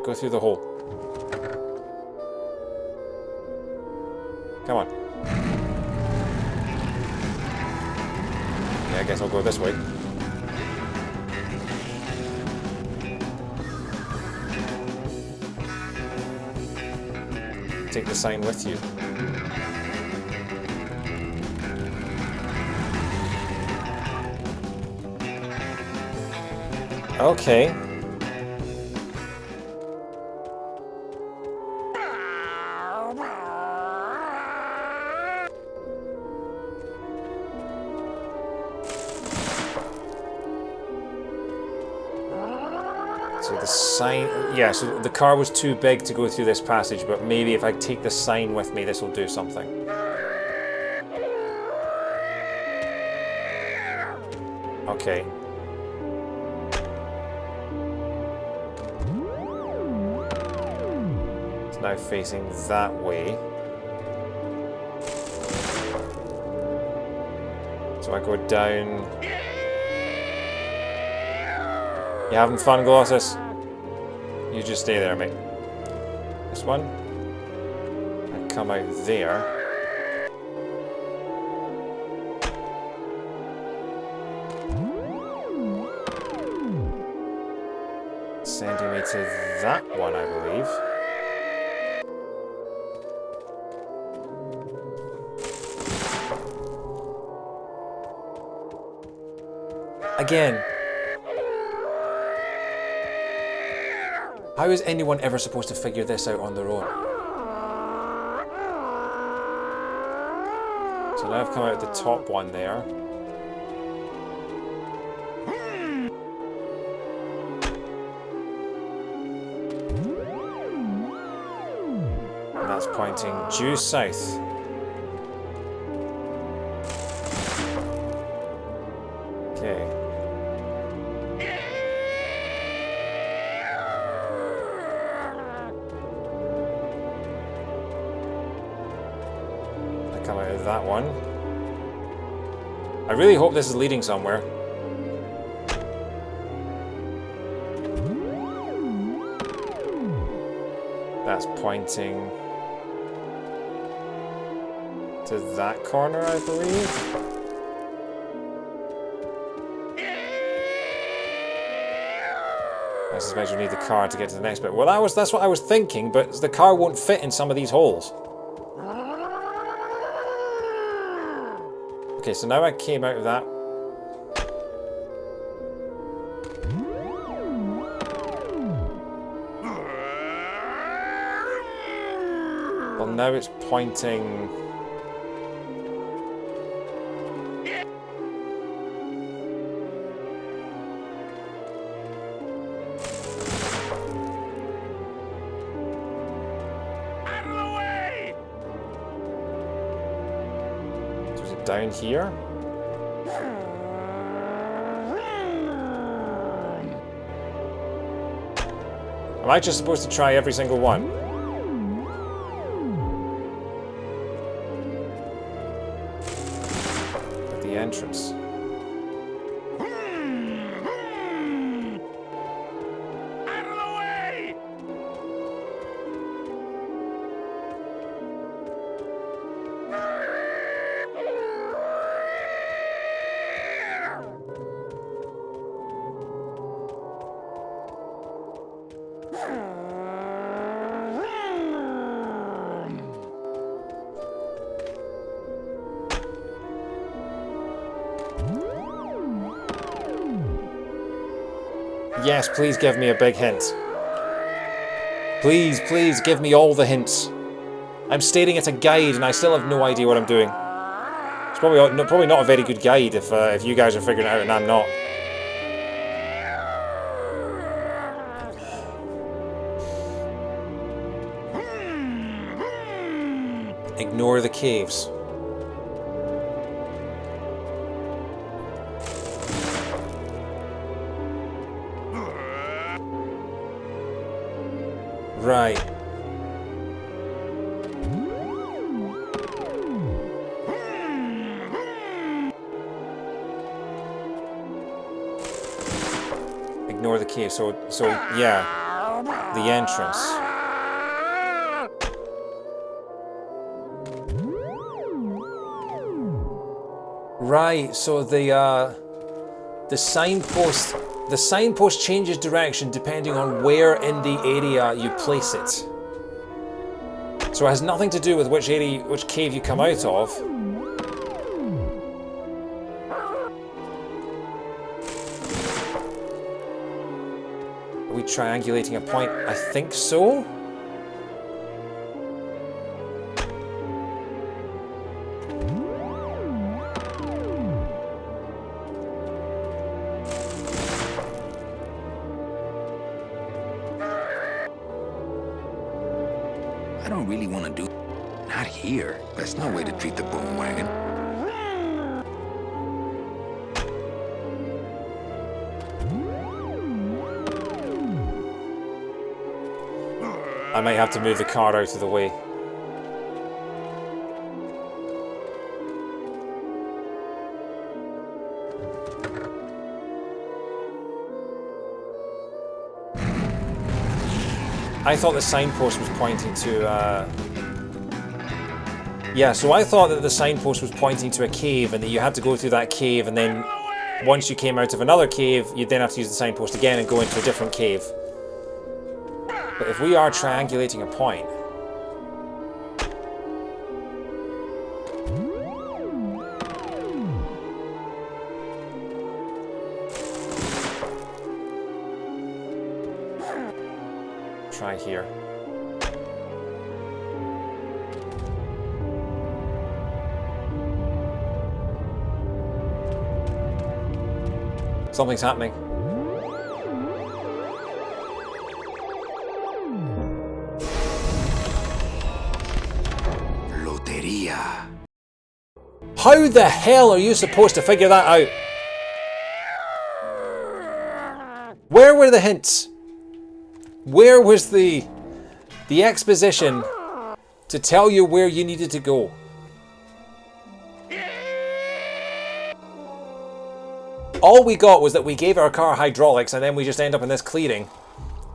Go through the hole. Come on. Yeah, I guess I'll go this way. Take the sign with you. Okay. So the sign, yeah, so the car was too big to go through this passage, but maybe if I take the sign with me, this will do something. Okay. It's now facing that way. So I go down. You having fun, Glottis? You just stay there, mate. This one. I come out there. Sending me to that one, I believe. Again. How is anyone ever supposed to figure this out on their own? So now I've come out the top one there. And that's pointing due south. Okay. Come out of that one. I really hope this is leading somewhere. That's pointing to that corner, I believe. I suspect you need the car to get to the next bit. Well, that's what I was thinking, but the car won't fit in some of these holes. Okay, so now I came out of that. Well, now it's pointing... down here. Am I just supposed to try every single one? At the entrance. Yes, please give me a big hint. Please, please give me all the hints. I'm staring at a guide and I still have no idea what I'm doing. It's probably not a very good guide if you guys are figuring it out and I'm not. Ignore the caves. Right. Ignore the cave. So yeah, the entrance. Right. So the signpost changes direction depending on where in the area you place it. So it has nothing to do with which cave you come out of. Are we triangulating a point? I think so. I don't really want to do... Not here. That's no way to treat the bone wagon. I might have to move the car out of the way. I thought the signpost was pointing to, yeah, so I thought that the signpost was pointing to a cave and that you had to go through that cave, and then once you came out of another cave, you'd then have to use the signpost again and go into a different cave. But if we are triangulating a point... Try here. Something's happening. Loteria. How the hell are you supposed to figure that out? Where were the hints? Where was the exposition to tell you where you needed to go? All we got was that we gave our car hydraulics and then we just end up in this clearing.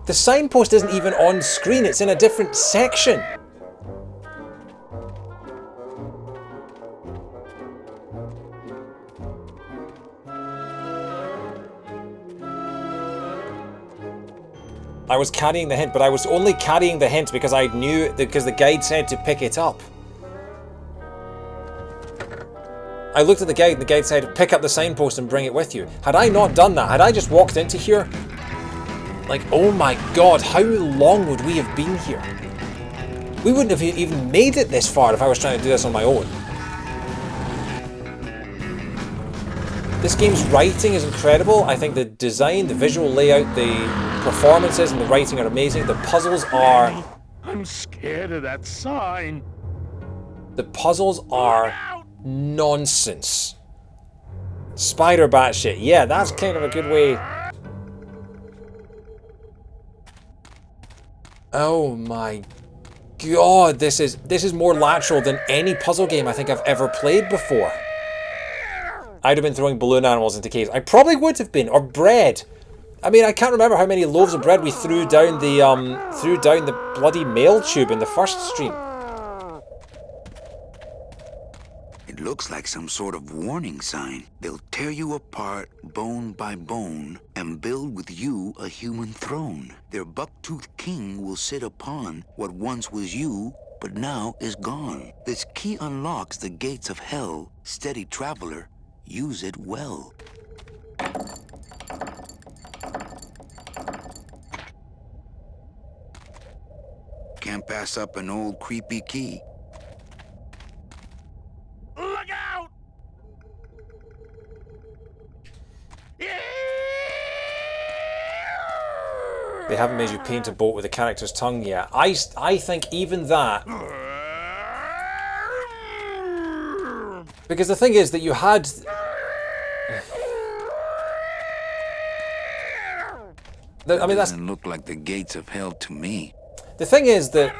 The signpost isn't even on screen, it's in a different section. I was carrying the hint, but I was only carrying the hint because I knew, because the guide said to pick it up. I looked at the guide and the guide said, pick up the signpost and bring it with you. Had I not done that, had I just walked into here, like, oh my god, how long would we have been here? We wouldn't have even made it this far if I was trying to do this on my own. This game's writing is incredible. I think the design, the visual layout, the performances and the writing are amazing. The puzzles are... I'm scared of that sign. The puzzles are nonsense. Spider bat shit. Yeah, that's kind of a good way. Oh my god, this is more lateral than any puzzle game I think I've ever played before. I'd have been throwing balloon animals into caves. I probably would have been, or bread. I mean, I can't remember how many loaves of bread we threw down the bloody mail tube in the first stream. It looks like some sort of warning sign. They'll tear you apart bone by bone and build with you a human throne. Their buck-toothed king will sit upon what once was you, but now is gone. This key unlocks the gates of hell. Steady traveler, use it well. Can't pass up an old creepy key. Look out! They haven't made you paint a boat with a character's tongue yet. I think even that Because the thing is that you had... I mean, that's... Doesn't look like the gates of hell to me. The thing is that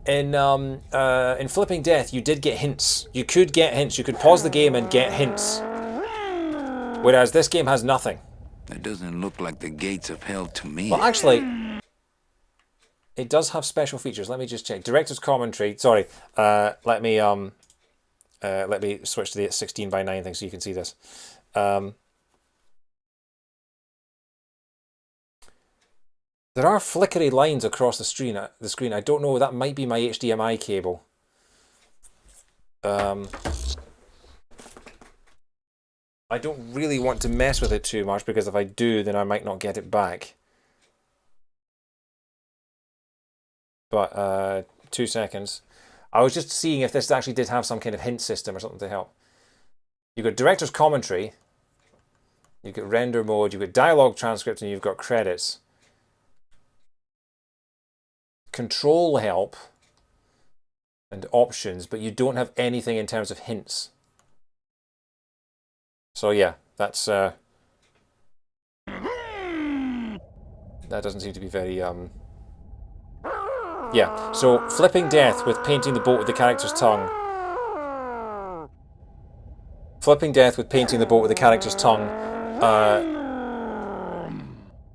in Flipping Death, you did get hints. You could get hints. You could pause the game and get hints. Whereas this game has nothing. That doesn't look like the gates of hell to me. Well, actually, it does have special features. Let me just check. Director's commentary. Sorry. Let me switch to the 16:9 thing so you can see this. There are flickery lines across the screen. I don't know. That might be my HDMI cable. I don't really want to mess with it too much because if I do, then I might not get it back. But 2 seconds. I was just seeing if this actually did have some kind of hint system or something to help. You've got director's commentary. You've got render mode. You've got dialogue transcript, and you've got credits. Control help and options, but you don't have anything in terms of hints. So yeah, that's that doesn't seem to be very yeah. So Flipping Death with painting the boat with the character's tongue. Flipping Death with painting the boat with the character's tongue.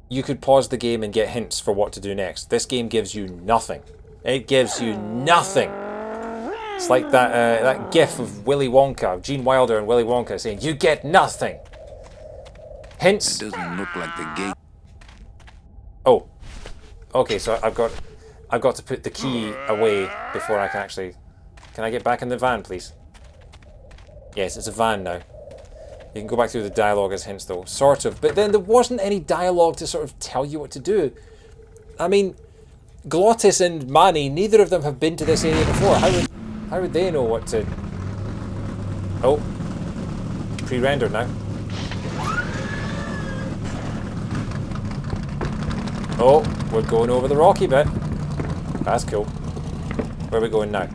You could pause the game and get hints for what to do next. This game gives you nothing. It gives you nothing. It's like that gif of Willy Wonka, Gene Wilder and Willy Wonka saying, "You get nothing." Hints. It doesn't look like the gate. Oh, okay. So I've got to put the key away before I can actually. Can I get back in the van, please? Yes, it's a van now. You can go back through the dialogue as hints, though, sort of. But then there wasn't any dialogue to sort of tell you what to do. I mean, Glottis and Manny, neither of them have been to this area before. How would they know what to... Oh. Pre-rendered now. Oh, we're going over the rocky bit. That's cool. Where are we going now?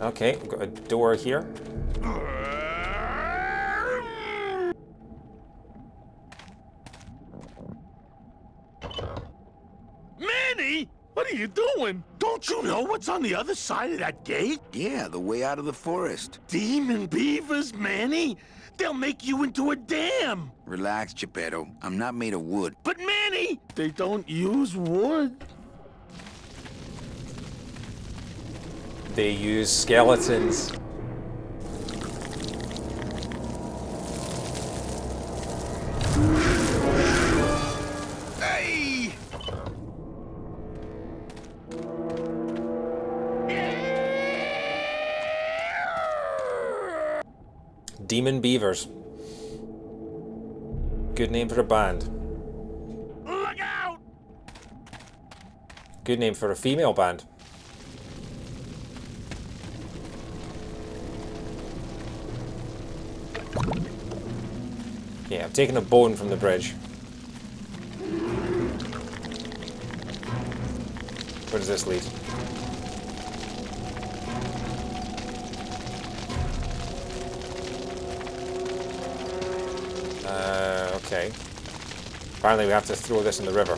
Okay, we've got a door here. Manny, what are you doing? Don't you know what's on the other side of that gate? Yeah, the way out of the forest. Demon beavers, Manny. They'll make you into a dam. Relax, Geppetto. I'm not made of wood. But Manny, they don't use wood. They use skeletons. Hey! Demon Beavers. Good name for a band. Look out! Good name for a female band. Yeah, I've taken a bone from the bridge. Where does this lead? Okay. Apparently we have to throw this in the river.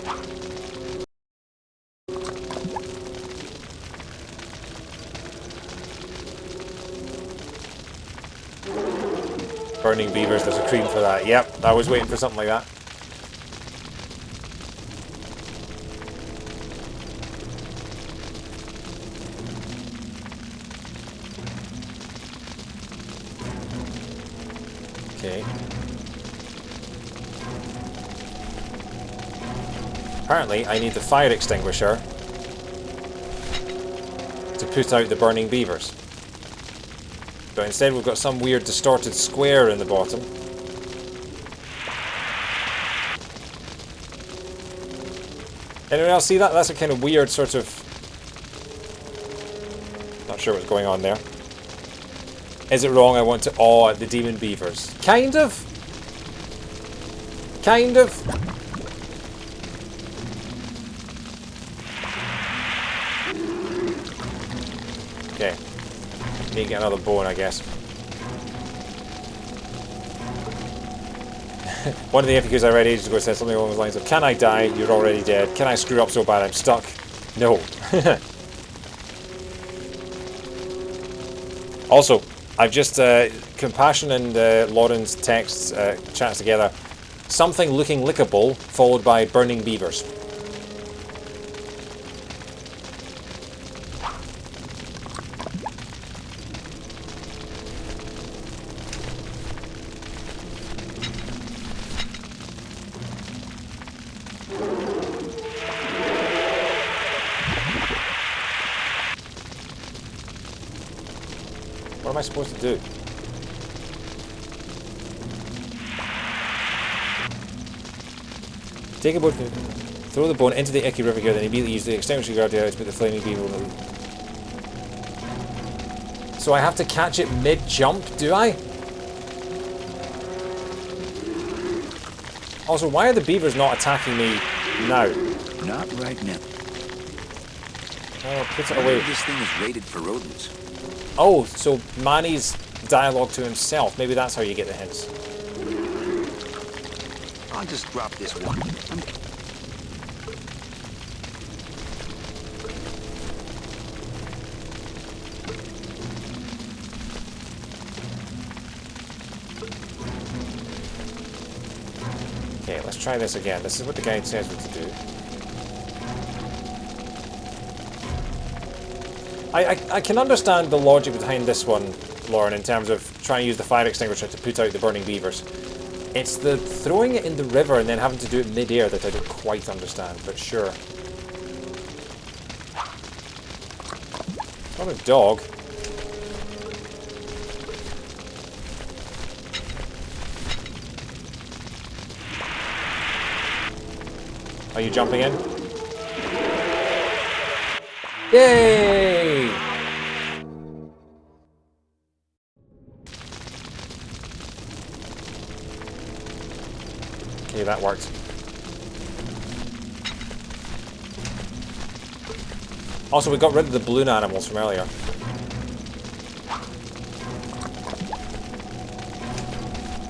Burning beavers, there's a cream for that. Yep, I was waiting for something like that. Okay. Apparently, I need the fire extinguisher to put out the burning beavers. But instead we've got some weird distorted square in the bottom. Anyone else see that? That's a kind of weird sort of... Not sure what's going on there. Is it wrong I want to awe at the demon beavers? Kind of. Kind of. Okay. Need to get another bone, I guess. One of the FAQs I read ages ago said something along the lines of, can I die? You're already dead. Can I screw up so bad I'm stuck? No. Also, I've just, Compassion and Lauren's texts, chats together. Something looking lickable, followed by burning beavers. What am I supposed to do? Take a bone, throw the bone into the icky river here, then immediately use the extinguisher guard to put the flaming beaver on the roof. So I have to catch it mid-jump, do I? Also, why are the beavers not attacking me now? Not right now. Oh, put it away. This thing is rated for rodents. Oh, so Manny's dialogue to himself. Maybe that's how you get the hints. I'll just drop this one. Okay, let's try this again. This is what the guide says what to do. I can understand the logic behind this one, Lauren, in terms of trying to use the fire extinguisher to put out the burning beavers. It's the throwing it in the river and then having to do it mid-air that I don't quite understand, but sure. It's not a dog. Are you jumping in? Yay! Okay, that worked. Also, we got rid of the balloon animals from earlier.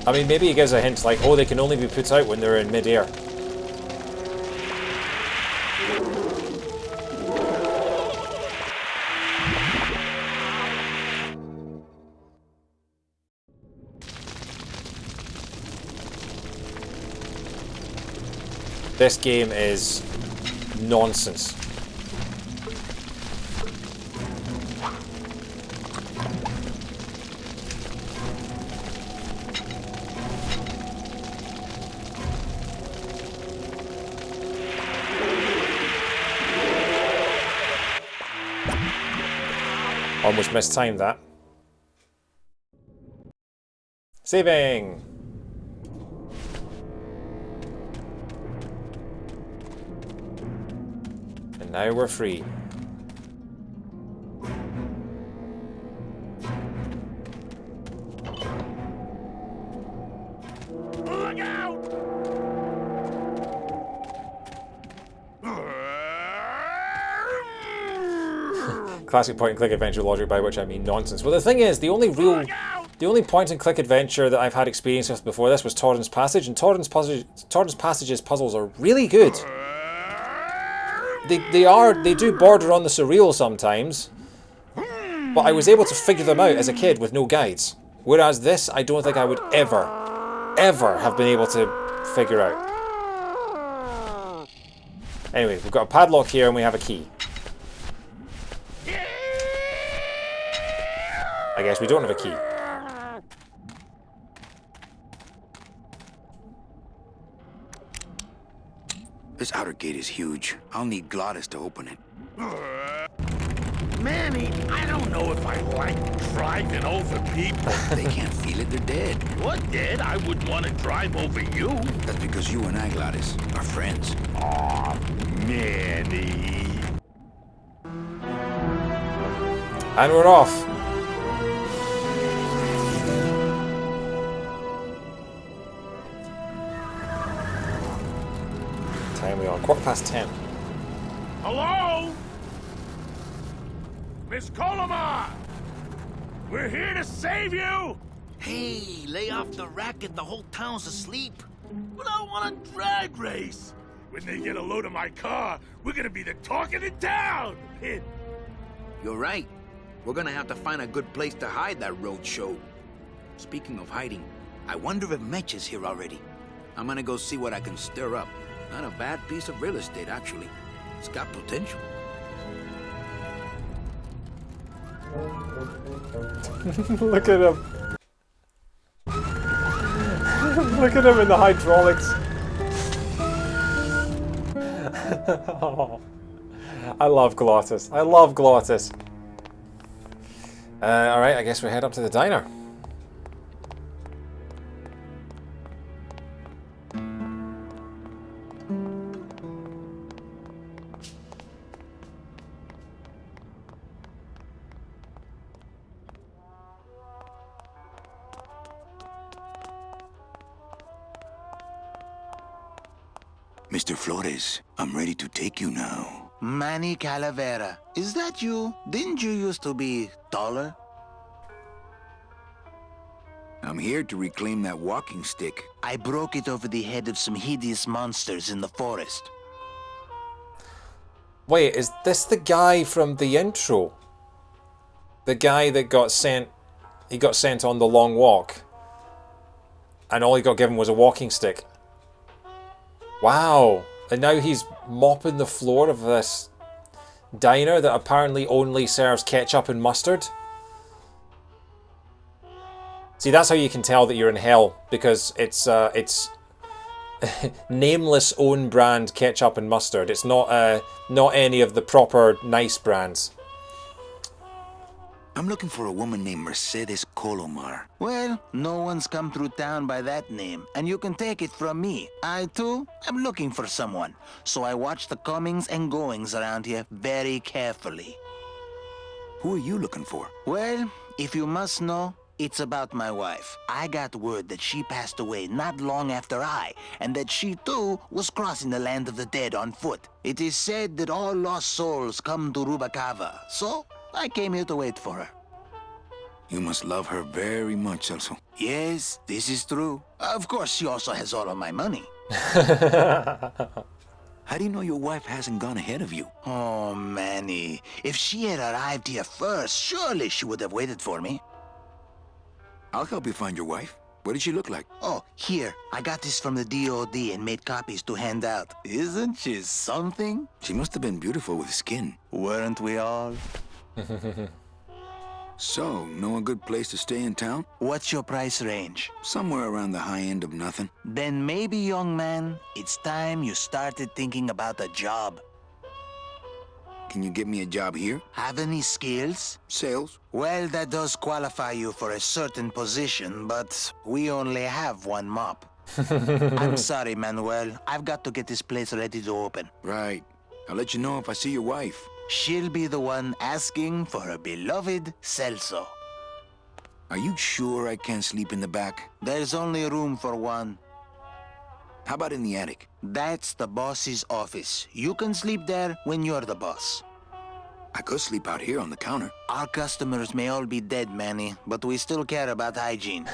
I mean, maybe it gives a hint like, oh, they can only be put out when they're in mid-air. This game is nonsense. Almost mistimed that. Saving! Now we're free. Look out! Classic point-and-click adventure logic, by which I mean nonsense. Well, the thing is, the only point-and-click adventure that I've had experience with before this was Torrens Passage, and Torrens Passage's puzzles are really good. They do border on the surreal sometimes, but I was able to figure them out as a kid with no guides. Whereas this, I don't think I would ever have been able to figure out. Anyway, we've got a padlock here and we have a key. I guess we don't have a key. This outer gate is huge. I'll need Glottis to open it. Manny, I don't know if I like driving over people. They can't feel it, they're dead. What dead? I wouldn't want to drive over you. That's because you and I, Glottis, are friends. Aw, Manny. And we're off. go. 10:15. Hello? Miss Colomar! We're here to save you! Hey, lay off the racket. The whole town's asleep. But I want a drag race! When they get a load of my car, we're gonna be the talk of the town! You're right. We're gonna have to find a good place to hide that road show. Speaking of hiding, I wonder if Mitch is here already. I'm gonna go see what I can stir up. Not a bad piece of real estate, actually. It's got potential. Look at him. Look at him in the hydraulics. Oh, I love Glottis. I love Glottis. Alright, I guess we head up to the diner. Mr. Flores, I'm ready to take you now. Manny Calavera, is that you? Didn't you used to be taller? I'm here to reclaim that walking stick. I broke it over the head of some hideous monsters in the forest. Wait, is this the guy from the intro? The guy that got sent... He got sent on the long walk. And all he got given was a walking stick. Wow. And now he's mopping the floor of this diner that apparently only serves ketchup and mustard. See, that's how you can tell that you're in hell, because it's nameless own brand ketchup and mustard. It's not any of the proper nice brands. I'm looking for a woman named Mercedes Colomar. Well, no one's come through town by that name, and you can take it from me. I, too, am looking for someone, so I watch the comings and goings around here very carefully. Who are you looking for? Well, if you must know, it's about my wife. I got word that she passed away not long after and that she, too, was crossing the land of the dead on foot. It is said that all lost souls come to Rubacava, so I came here to wait for her. You must love her very much, Celso. Yes, this is true. Of course, she also has all of my money. How do you know your wife hasn't gone ahead of you? Oh, Manny. If she had arrived here first, surely she would have waited for me. I'll help you find your wife. What did she look like? Oh, here. I got this from the DOD and made copies to hand out. Isn't she something? She must have been beautiful with skin. Weren't we all? So, know a good place to stay in town? What's your price range? Somewhere around the high end of nothing. Then maybe, young man, it's time you started thinking about a job. Can you get me a job here? Have any skills? Sales? Well, that does qualify you for a certain position, but we only have one mop. I'm sorry, Manuel. I've got to get this place ready to open. Right. I'll let you know if I see your wife. She'll be the one asking for her beloved Celso. Are you sure I can't sleep in the back? There's only room for one. How about in the attic? That's the boss's office. You can sleep there when you're the boss. I could sleep out here on the counter. Our customers may all be dead, Manny, but we still care about hygiene.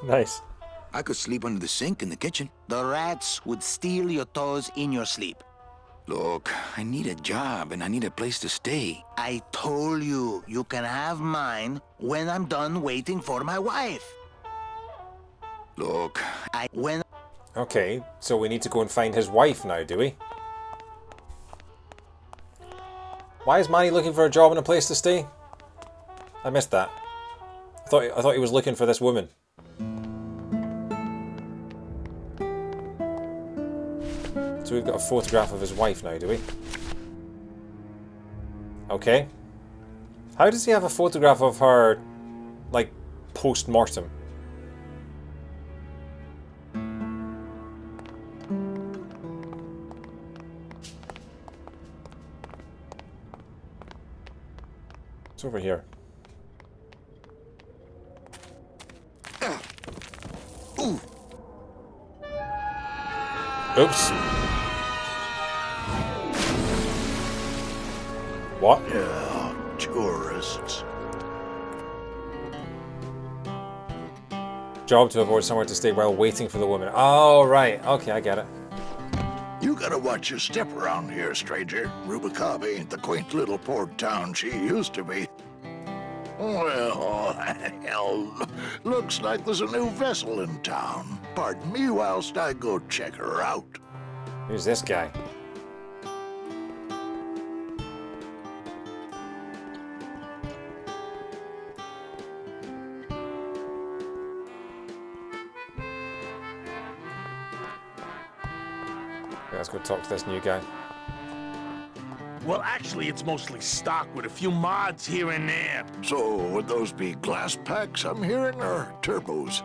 Nice. I could sleep under the sink in the kitchen. The rats would steal your toes in your sleep. Look, I need a job and I need a place to stay. I told you, you can have mine when I'm done waiting for my wife. Look, Okay, so we need to go and find his wife now, do we? Why is Manny looking for a job and a place to stay? I missed that. I thought he was looking for this woman. So we've got a photograph of his wife now, do we? Okay. How does he have a photograph of her, like, post-mortem? It's over here. Oops. What? Yeah, tourists. Job to avoid somewhere to stay while waiting for the woman. Oh, right. Okay, I get it. You gotta watch your step around here, stranger. Rubicaba ain't the quaint little port town she used to be. Well, hell, looks like there's a new vessel in town. Pardon me whilst I go check her out. Who's this guy? Let's go talk to this new guy. Well, actually, it's mostly stock with a few mods here and there. So, would those be glass packs I'm hearing, or turbos?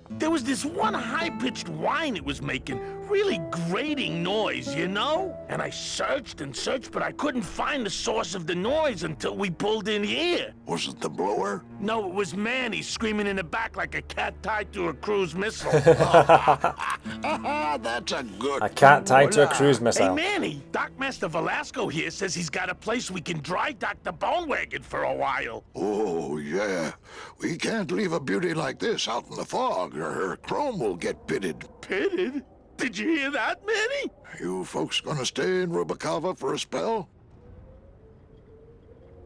There was this one high-pitched whine it was making, really grating noise, you know? And I searched and searched, but I couldn't find the source of the noise until we pulled in here. Was it the blower? No, it was Manny screaming in the back like a cat tied to a cruise missile. That's a good A cat tied to a cruise missile. Hey, Manny, Dockmaster Velasco here says he's got a place we can dry dock the bone wagon for a while. Oh, yeah. We can't leave a beauty like this out in the fog, or her chrome will get pitted. Pitted? Did you hear that, Manny? You folks gonna stay in Rubicava for a spell?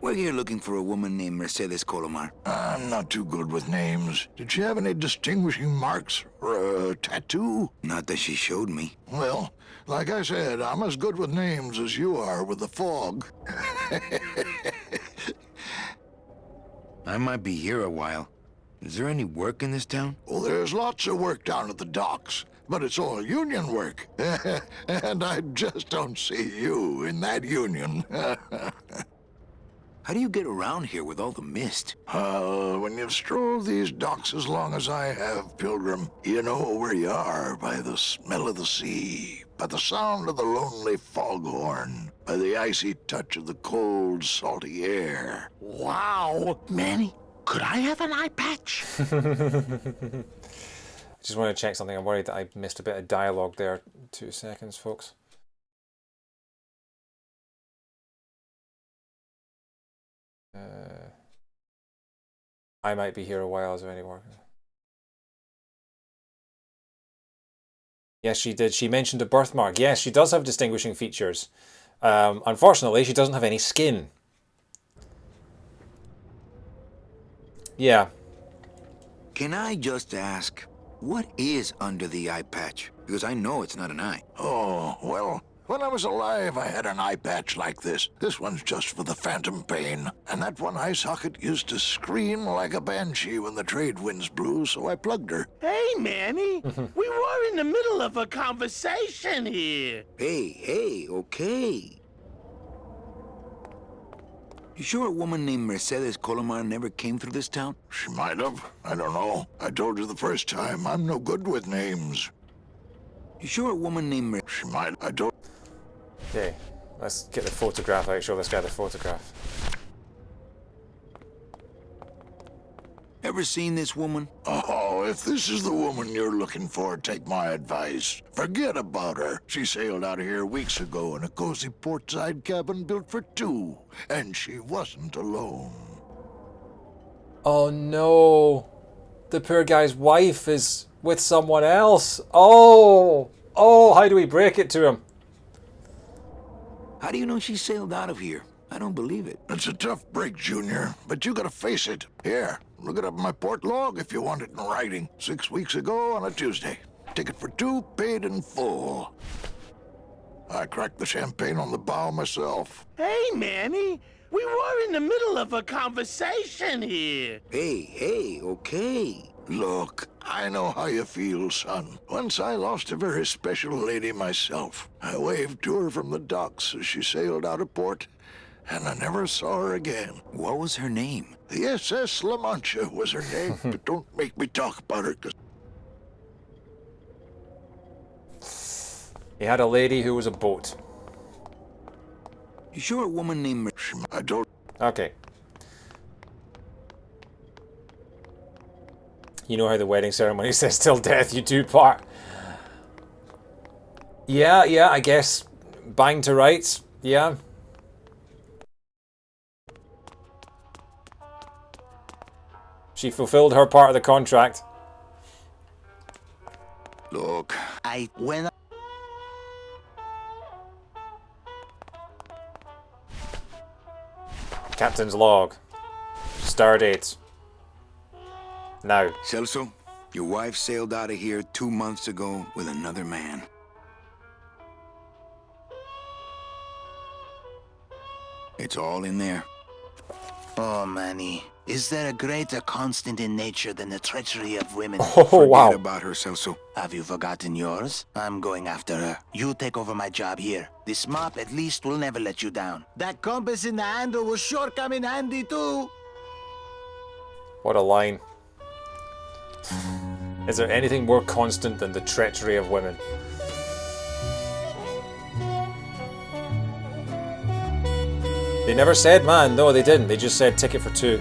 We're here looking for a woman named Mercedes Colomar. I'm not too good with names. Did she have any distinguishing marks or a tattoo? Not that she showed me. Well, like I said, I'm as good with names as you are with the fog. I might be here a while. Is there any work in this town? Well, there's lots of work down at the docks, but it's all union work. And I just don't see you in that union. How do you get around here with all the mist? When you've strolled these docks as long as I have, Pilgrim, you know where you are by the smell of the sea, by the sound of the lonely foghorn, by the icy touch of the cold, salty air. Wow! Manny, could I have an eye patch? Just want to check something. I'm worried that I missed a bit of dialogue there. 2 seconds, folks. I might be here a while. Is there any work? Yes, she did. She mentioned a birthmark. Yes, she does have distinguishing features. Unfortunately, she doesn't have any skin. Yeah. Can I just ask, what is under the eye patch? Because I know it's not an eye. Oh, well, when I was alive, I had an eye patch like this. This one's just for the phantom pain. And that one eye socket used to scream like a banshee when the trade winds blew, so I plugged her. Hey, Manny, we were in the middle of a conversation here. Hey, okay. You sure a woman named Mercedes Colomar never came through this town? She might have. I don't know. I told you the first time, I'm no good with names. You sure a woman named She might. I don't. Okay, let's get the photograph out. Show this guy the photograph. Ever seen this woman? Oh, if this is the woman you're looking for, take my advice. Forget about her. She sailed out of here weeks ago in a cozy portside cabin built for two. And she wasn't alone. Oh no. The poor guy's wife is with someone else. Oh, how do we break it to him? How do you know she sailed out of here? I don't believe it. It's a tough break, Junior, but you gotta face it. Here, look it up in my port log if you want it in writing. 6 weeks ago on a Tuesday. Ticket for two, paid in full. I cracked the champagne on the bow myself. Hey, Manny, we were in the middle of a conversation here. Hey, okay. Look, I know how you feel, son. Once I lost a very special lady myself. I waved to her from the docks as she sailed out of port, and I never saw her again. What was her name? The SS La Mancha was her name, but don't make me talk about her, 'cause... He had a lady who was a boat. You sure a woman named... I don't... Okay. You know how the wedding ceremony says, till death you do part. Yeah, I guess. Bang to rights. Yeah. She fulfilled her part of the contract. Look, Captain's log. Star dates. Now. Celso, your wife sailed out of here 2 months ago with another man. It's all in there. Oh, Manny. Is there a greater constant in nature than the treachery of women? Oh, wow. Forget about her, Celso. Have you forgotten yours? I'm going after her. You take over my job here. This mop at least will never let you down. That compass in the handle will sure come in handy too. What a line. Is there anything more constant than the treachery of women? They never said man. No, they didn't. They just said ticket for 2.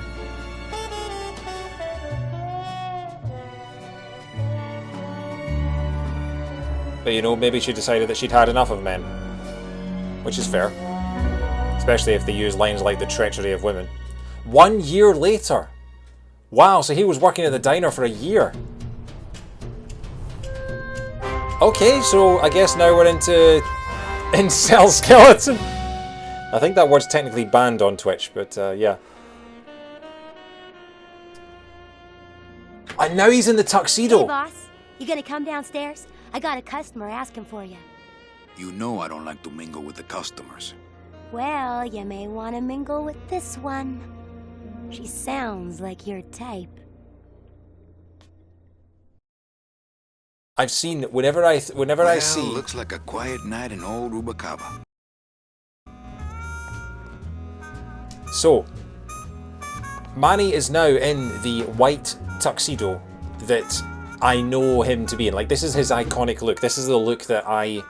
But you know, maybe she decided that she'd had enough of men. Which is fair. Especially if they use lines like the treachery of women. 1 year later! Wow, so he was working at the diner for a year. Okay, so I guess now we're into incel skeleton. I think that word's technically banned on Twitch, but yeah. And now he's in the tuxedo. Hey, boss. You gonna come downstairs? I got a customer asking for you. You know I don't like to mingle with the customers. Well, you may want to mingle with this one. She sounds like your type. I've seen whenever I see. Looks like a quiet night in old Rubacava. So, Manny is now in the white tuxedo that I know him to be in. Like, this is his iconic look. This is the look that I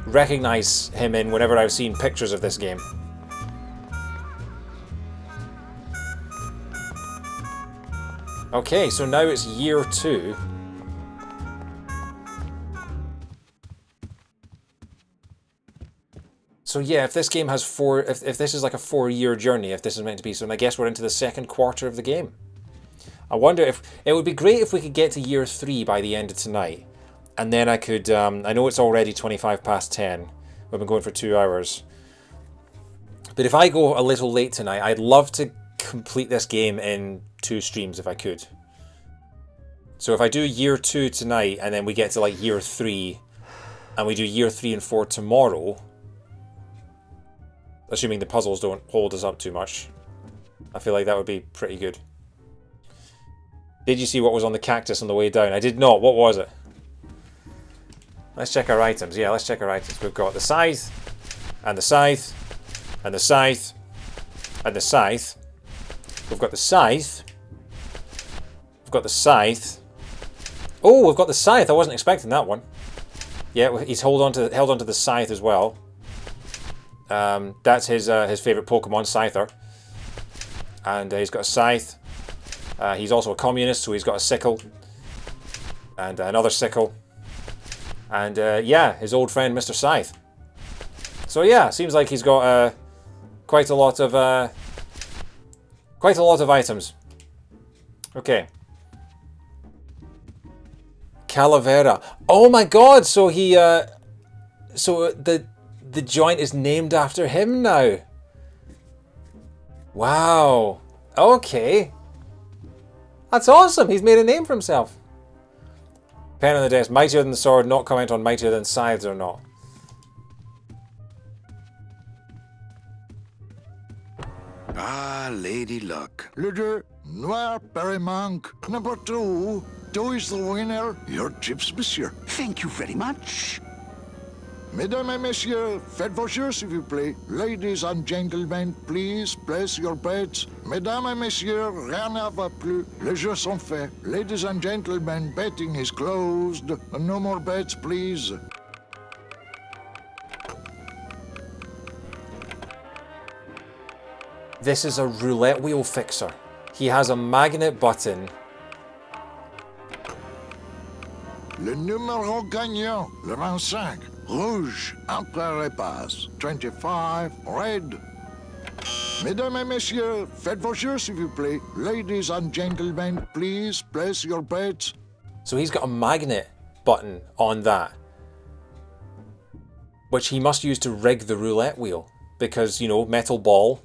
recognize him in whenever I've seen pictures of this game. Okay, so now it's year 2. So yeah, if this game has if this is like a 4-year journey, if this is meant to be, so I guess we're into the second quarter of the game. I wonder if, it would be great if we could get to year 3 by the end of tonight. And then I could, I know it's already 25 past 10. We've been going for 2 hours. But if I go a little late tonight, I'd love to complete this game in 2 streams if I could. So if I do year 2 tonight, and then we get to like year 3, and we do year 3 and 4 tomorrow, assuming the puzzles don't hold us up too much, I feel like that would be pretty good. Did you see what was on the cactus on the way down? I did not. What was it? Let's check our items. Yeah, let's check our items. We've got the scythe, and the scythe, and the scythe, and the scythe. We've got the scythe. We've got the scythe. Oh, we've got the scythe. I wasn't expecting that one. Yeah, he's held on to the scythe as well. That's his favourite Pokemon, Scyther. And he's got a scythe. He's also a communist, so he's got a sickle. And another sickle. And yeah, his old friend Mr. Scythe. So yeah, seems like he's got quite a lot of items. Okay. Calavera. Oh my god, so he so the joint is named after him now. Wow. Okay. That's awesome. He's made a name for himself. Pen on the desk. Mightier than the sword. Not comment on mightier than scythes or not. Ah, Lady Luck. Leader, Noir Perrimanque, number 2. 2 is the winner. Your chips, monsieur. Thank you very much. Mesdames et messieurs, faites vos jeux, s'il vous plaît. Ladies and gentlemen, please place your bets. Mesdames et messieurs, rien ne va plus. Les jeux sont faits. Ladies and gentlemen, betting is closed. No more bets, please. This is a roulette wheel fixer. He has a magnet button. Le numéro gagnant, le 25. Rouge, entre repas. 25, red. Mesdames et messieurs, faites vos jeux, s'il vous plaît. Ladies and gentlemen, please place your bets. So he's got a magnet button on that, which he must use to rig the roulette wheel. Because, you know, metal ball.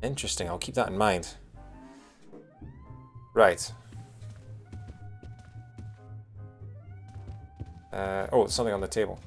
Interesting, I'll keep that in mind. Right. Oh, something on the table.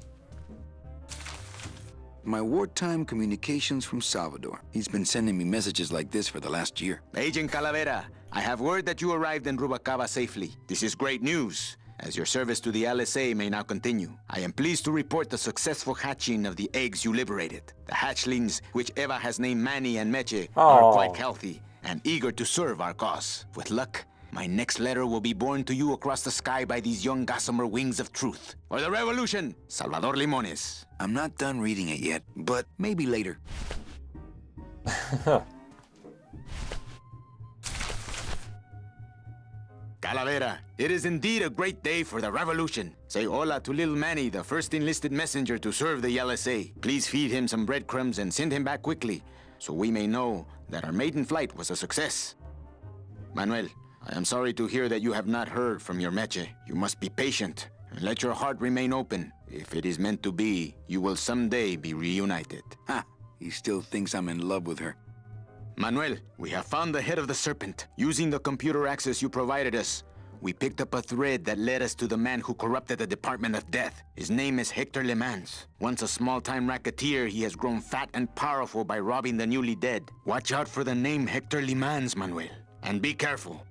My wartime communications from Salvador. He's been sending me messages like this for the last year. Agent Calavera, I have word that you arrived in Rubalcaba safely. This is great news, as your service to the LSA may now continue. I am pleased to report the successful hatching of the eggs you liberated. The hatchlings, which Eva has named Manny and Meche, are quite healthy and eager to serve our cause. With luck, my next letter will be borne to you across the sky by these young gossamer wings of truth. For the revolution, Salvador Limones. I'm not done reading it yet, but maybe later. Calavera, it is indeed a great day for the revolution. Say hola to little Manny, the first enlisted messenger to serve the LSA. Please feed him some breadcrumbs and send him back quickly, so we may know that our maiden flight was a success. Manuel, I am sorry to hear that you have not heard from your Meche. You must be patient and let your heart remain open. If it is meant to be, you will someday be reunited. Ha! He still thinks I'm in love with her. Manuel, we have found the head of the serpent. Using the computer access you provided us, we picked up a thread that led us to the man who corrupted the Department of Death. His name is Hector Le Mans. Once a small-time racketeer, he has grown fat and powerful by robbing the newly dead. Watch out for the name Hector Le Mans, Manuel. And be careful.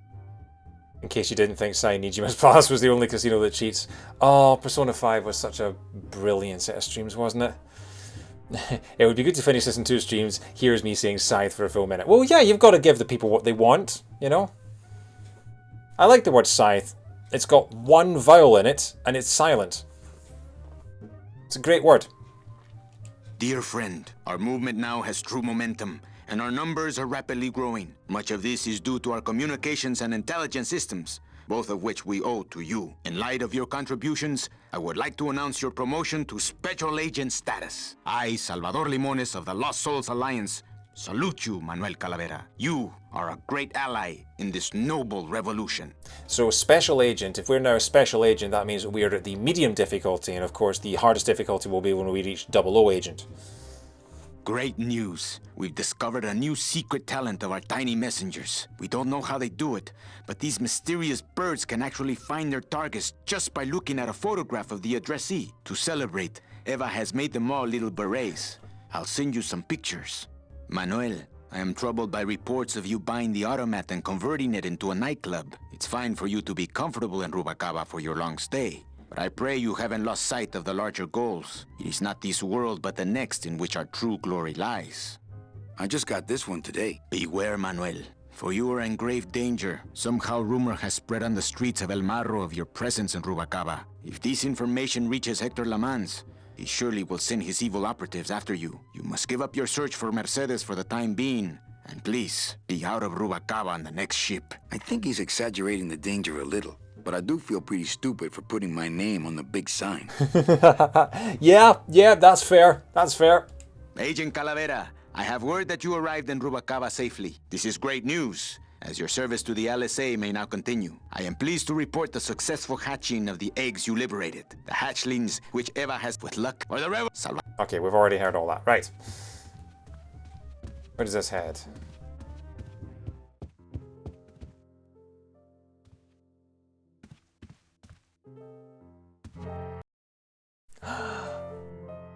In case you didn't think Cyanogenous Palace was the only casino that cheats. Oh, Persona 5 was such a brilliant set of streams, wasn't it? It would be good to finish this in 2 streams. Here's me saying Scythe for a full minute. Well, yeah, you've got to give the people what they want, you know? I like the word Scythe. It's got 1 vowel in it, and it's silent. It's a great word. Dear friend, our movement now has true momentum, and our numbers are rapidly growing. Much of this is due to our communications and intelligence systems, both of which we owe to you. In light of your contributions, I would like to announce your promotion to Special Agent status. I, Salvador Limones of the Lost Souls Alliance, salute you, Manuel Calavera. You are a great ally in this noble revolution. So Special Agent, if we're now a Special Agent, that means we're at the medium difficulty, and of course the hardest difficulty will be when we reach 00 Agent. Great news. We've discovered a new secret talent of our tiny messengers. We don't know how they do it, but these mysterious birds can actually find their targets just by looking at a photograph of the addressee. To celebrate, Eva has made them all little berets. I'll send you some pictures. Manuel, I am troubled by reports of you buying the automat and converting it into a nightclub. It's fine for you to be comfortable in Rubalcaba for your long stay, but I pray you haven't lost sight of the larger goals. It is not this world, but the next in which our true glory lies. I just got this one today. Beware, Manuel, for you are in grave danger. Somehow rumor has spread on the streets of El Marro of your presence in Rubalcaba. If this information reaches Hector Le Mans, he surely will send his evil operatives after you. You must give up your search for Mercedes for the time being, and please, be out of Rubalcaba on the next ship. I think he's exaggerating the danger a little, but I do feel pretty stupid for putting my name on the big sign. Yeah, that's fair. That's fair. Agent Calavera, I have word that you arrived in Rubalcaba safely. This is great news, as your service to the LSA may now continue. I am pleased to report the successful hatching of the eggs you liberated. The hatchlings, which Eva has with luck, or the rebel... Okay, we've already heard all that. Right. Where does this head?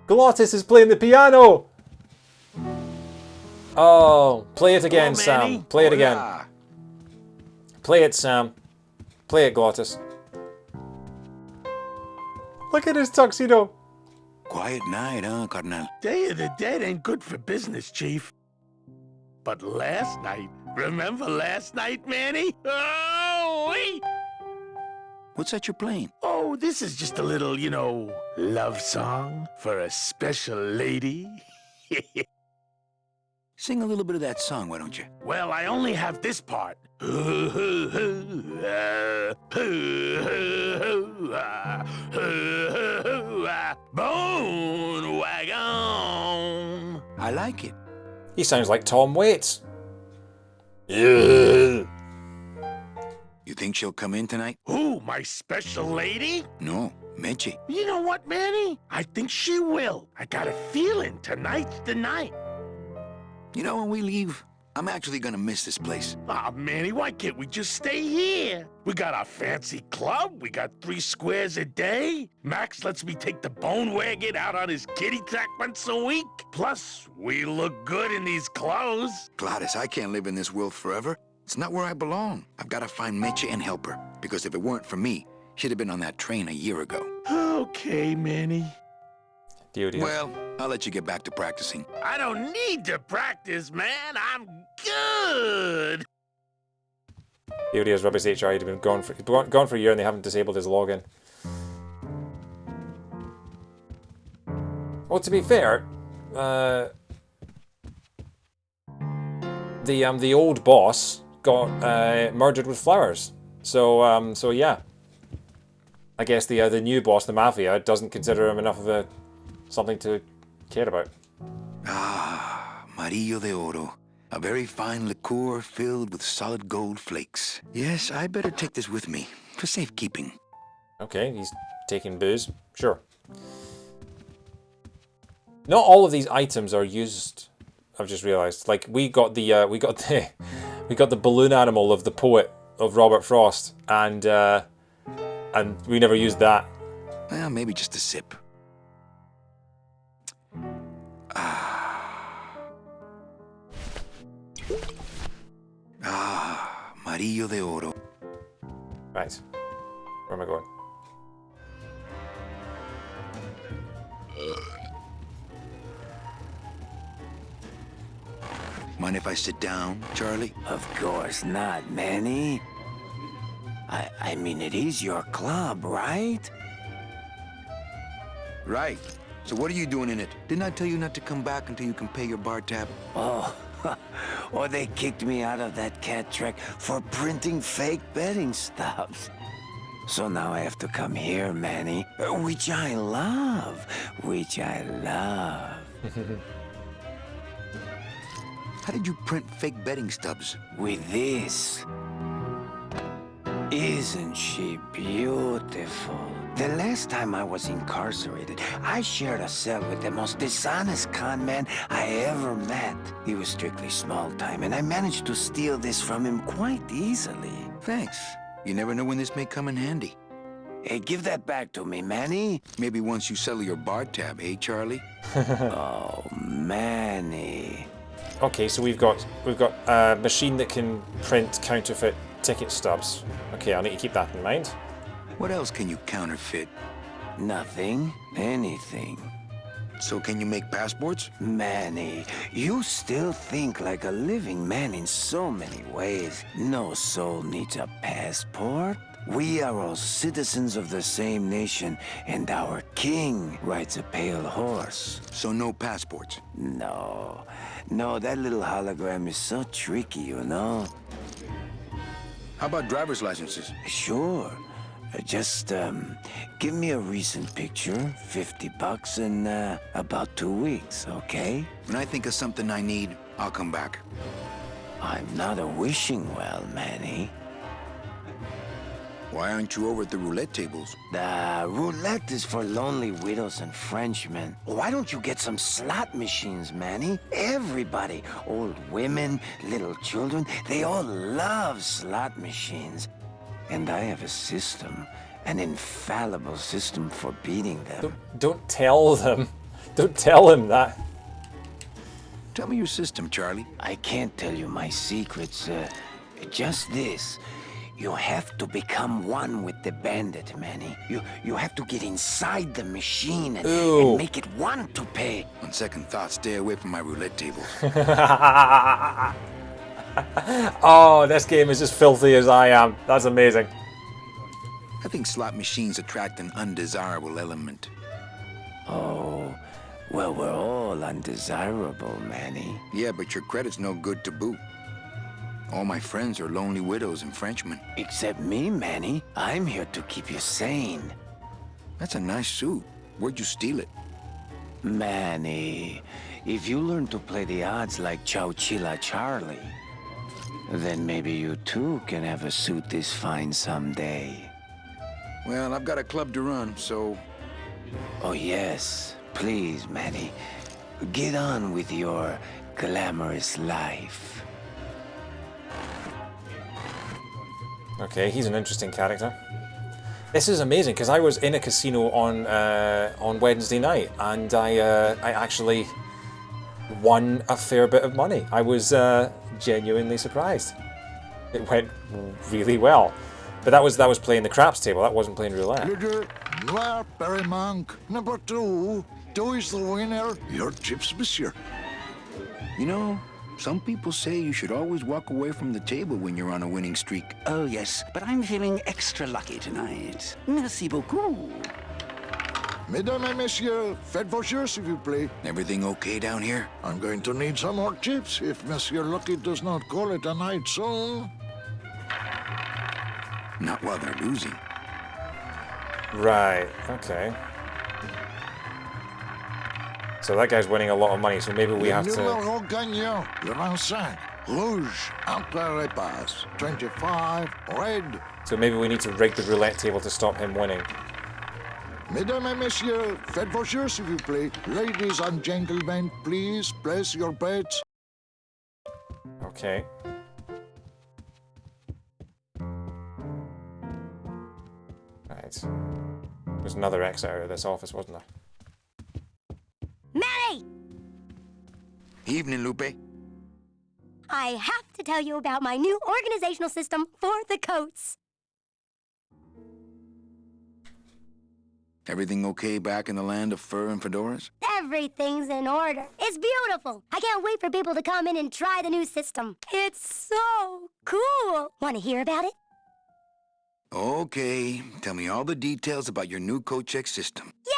Glottis is playing the piano! Oh, play it again, Sam. Play it again. Play it, Sam. Play it, Glottis. Look at his tuxedo. Quiet night, huh, carnal? Day of the Dead ain't good for business, Chief. But last night, remember last night, Manny? Oh, wait! What's that you're playing? Oh, this is just a little, you know, love song for a special lady. Sing a little bit of that song, why don't you? Well, I only have this part. Bone wagon. I like it. He sounds like Tom Waits. Yeah. You think she'll come in tonight? Who, my special lady? No, Meche. You know what, Manny? I think she will. I got a feeling tonight's the night. You know, when we leave, I'm actually gonna miss this place. Aw, Manny, why can't we just stay here? We got our fancy club, we got 3 squares a day. Max lets me take the bone wagon out on his kitty track once a week. Plus, we look good in these clothes. Glottis, I can't live in this world forever. It's not where I belong. I've gotta find Meche and help her. Because if it weren't for me, she'd have been on that train a year ago. Okay, Manny. Deal. Well, I'll let you get back to practicing. I don't need to practice, man. I'm good. Deal is Rubbish HR. He'd been gone for a year and they haven't disabled his login. Well, to be fair, the old boss got murdered with flowers. So yeah. I guess the new boss, the Mafia, doesn't consider him enough of something to care about. Ah, Marillo de Oro. A very fine liqueur filled with solid gold flakes. Yes, I better take this with me for safekeeping. Okay, he's taking booze. Sure. Not all of these items are used. I've just realised. Like we got the balloon animal of the poet of Robert Frost, and we never used that. Well, maybe just a sip. Marillo de Oro. Right. Where am I going? Mind if I sit down, Charlie? Of course not, Manny. I mean, it is your club, right? Right. So what are you doing in it? Didn't I tell you not to come back until you can pay your bar tab? Oh, or they kicked me out of that cat track for printing fake betting stubs. So now I have to come here, Manny, which I love. How did you print fake betting stubs? With this. Isn't she beautiful? The last time I was incarcerated, I shared a cell with the most dishonest con man I ever met. He was strictly small time, and I managed to steal this from him quite easily. Thanks. You never know when this may come in handy. Hey, give that back to me, Manny. Maybe once you settle your bar tab, eh, Charlie? Oh, Manny. Okay, so we've got a machine that can print counterfeit ticket stubs. Okay, I'll need to keep that in mind. What else can you counterfeit? Nothing. Anything. So can you make passports? Manny, you still think like a living man in so many ways. No soul needs a passport. We are all citizens of the same nation, and our king rides a pale horse. So no passports? No, that little hologram is so tricky, you know? How about driver's licenses? Sure. Just, give me a recent picture, $50 in, about 2 weeks, okay? When I think of something I need, I'll come back. I'm not a wishing well, Manny. Why aren't you over at the roulette tables? The roulette is for lonely widows and Frenchmen. Why don't you get some slot machines, Manny? Everybody, old women, little children, they all love slot machines. And I have a system, an infallible system for beating them. Don't tell them. Don't tell him that. Tell me your system, Charlie. I can't tell you my secrets. Just this. You have to become one with the bandit, Manny. You have to get inside the machine and make it want to pay. On second thought, stay away from my roulette tables. Oh, this game is as filthy as I am. That's amazing. I think slot machines attract an undesirable element. Oh, Well, we're all undesirable, Manny. Yeah, but your credit's no good to boot. All my friends are lonely widows and Frenchmen. Except me, Manny. I'm here to keep you sane. That's a nice suit. Where'd you steal it? Manny, if you learn to play the odds like Chowchilla Charlie, then maybe you too can have a suit this fine someday. Well, I've got a club to run, so... Oh yes, please, Manny. Get on with your glamorous life. Okay, he's an interesting character. This is amazing because I was in a casino on Wednesday night, and I actually won a fair bit of money. I was genuinely surprised. It went really well, but that was playing the craps table. That wasn't playing roulette. Leader, Noir Perrimanque, number 2. 2 is the winner. Your chips, monsieur. You know, some people say you should always walk away from the table when you're on a winning streak. Oh, yes, but I'm feeling extra lucky tonight. Merci beaucoup. Mesdames et messieurs, faites vos jeux, s'il vous plaît. Everything okay down here? I'm going to need some more chips if Monsieur Lucky does not call it a night soon. Not while they're losing. Right, okay. So that guy's winning a lot of money, so maybe we have to... Numéro gagnant, le 25. Rouge, entre les passes. 25, red. So maybe we need to rig the roulette table to stop him winning. Mesdames et messieurs, faites vos jeux, s'il vous plaît. Ladies and gentlemen, please place your bets. Okay. Right. There's another exit out of this office, wasn't there? Manny! Evening, Lupe. I have to tell you about my new organizational system for the coats. Everything okay back in the land of fur and fedoras? Everything's in order. It's beautiful. I can't wait for people to come in and try the new system. It's so cool. Want to hear about it? Okay, tell me all the details about your new coat check system. Yay!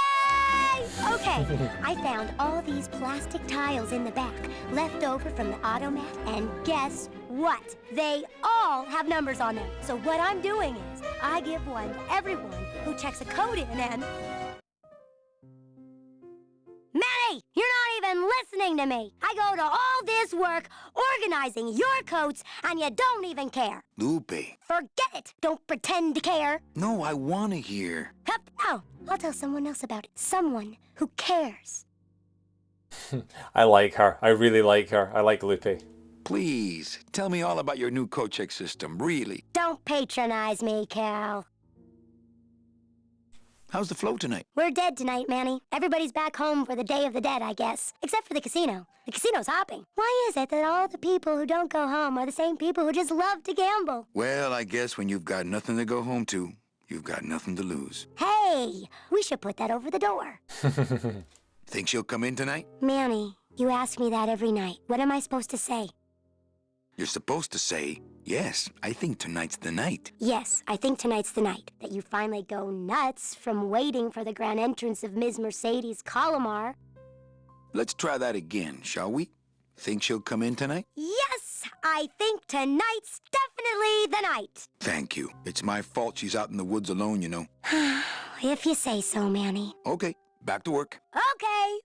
Okay, I found all these plastic tiles in the back, left over from the automat, and guess what? They all have numbers on them. So what I'm doing is, I give one to everyone who checks a code in and... Manny, you're not even listening to me. I go to all this work organizing your coats, and you don't even care. Lupe. Forget it. Don't pretend to care. No, I want to hear. Hup. Oh, I'll tell someone else about it. Someone who cares. I like her. I really like her. I like Lupe. Please, tell me all about your new coat check system, really. Don't patronize me, Cal. How's the flow tonight? We're dead tonight, Manny. Everybody's back home for the Day of the Dead, I guess. Except for the casino. The casino's hopping. Why is it that all the people who don't go home are the same people who just love to gamble? Well, I guess when you've got nothing to go home to, you've got nothing to lose. Hey, we should put that over the door. Think she'll come in tonight? Manny, you ask me that every night. What am I supposed to say? You're supposed to say, yes, I think tonight's the night. Yes, I think tonight's the night that you finally go nuts from waiting for the grand entrance of Ms. Mercedes Colomar. Let's try that again, shall we? Think she'll come in tonight? Yes, I think tonight's definitely the night. Thank you. It's my fault she's out in the woods alone, you know. If you say so, Manny. Okay, back to work. Okay.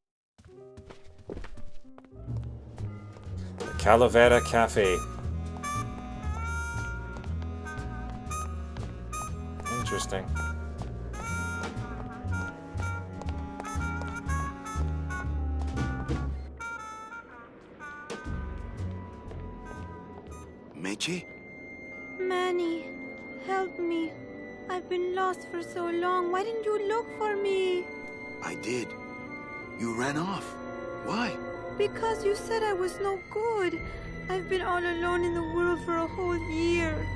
The Calavera Cafe. Interesting. Meche? Manny, help me. I've been lost for so long. Why didn't you look for me? I did. You ran off. Why? Because you said I was no good. I've been all alone in the world for a whole year.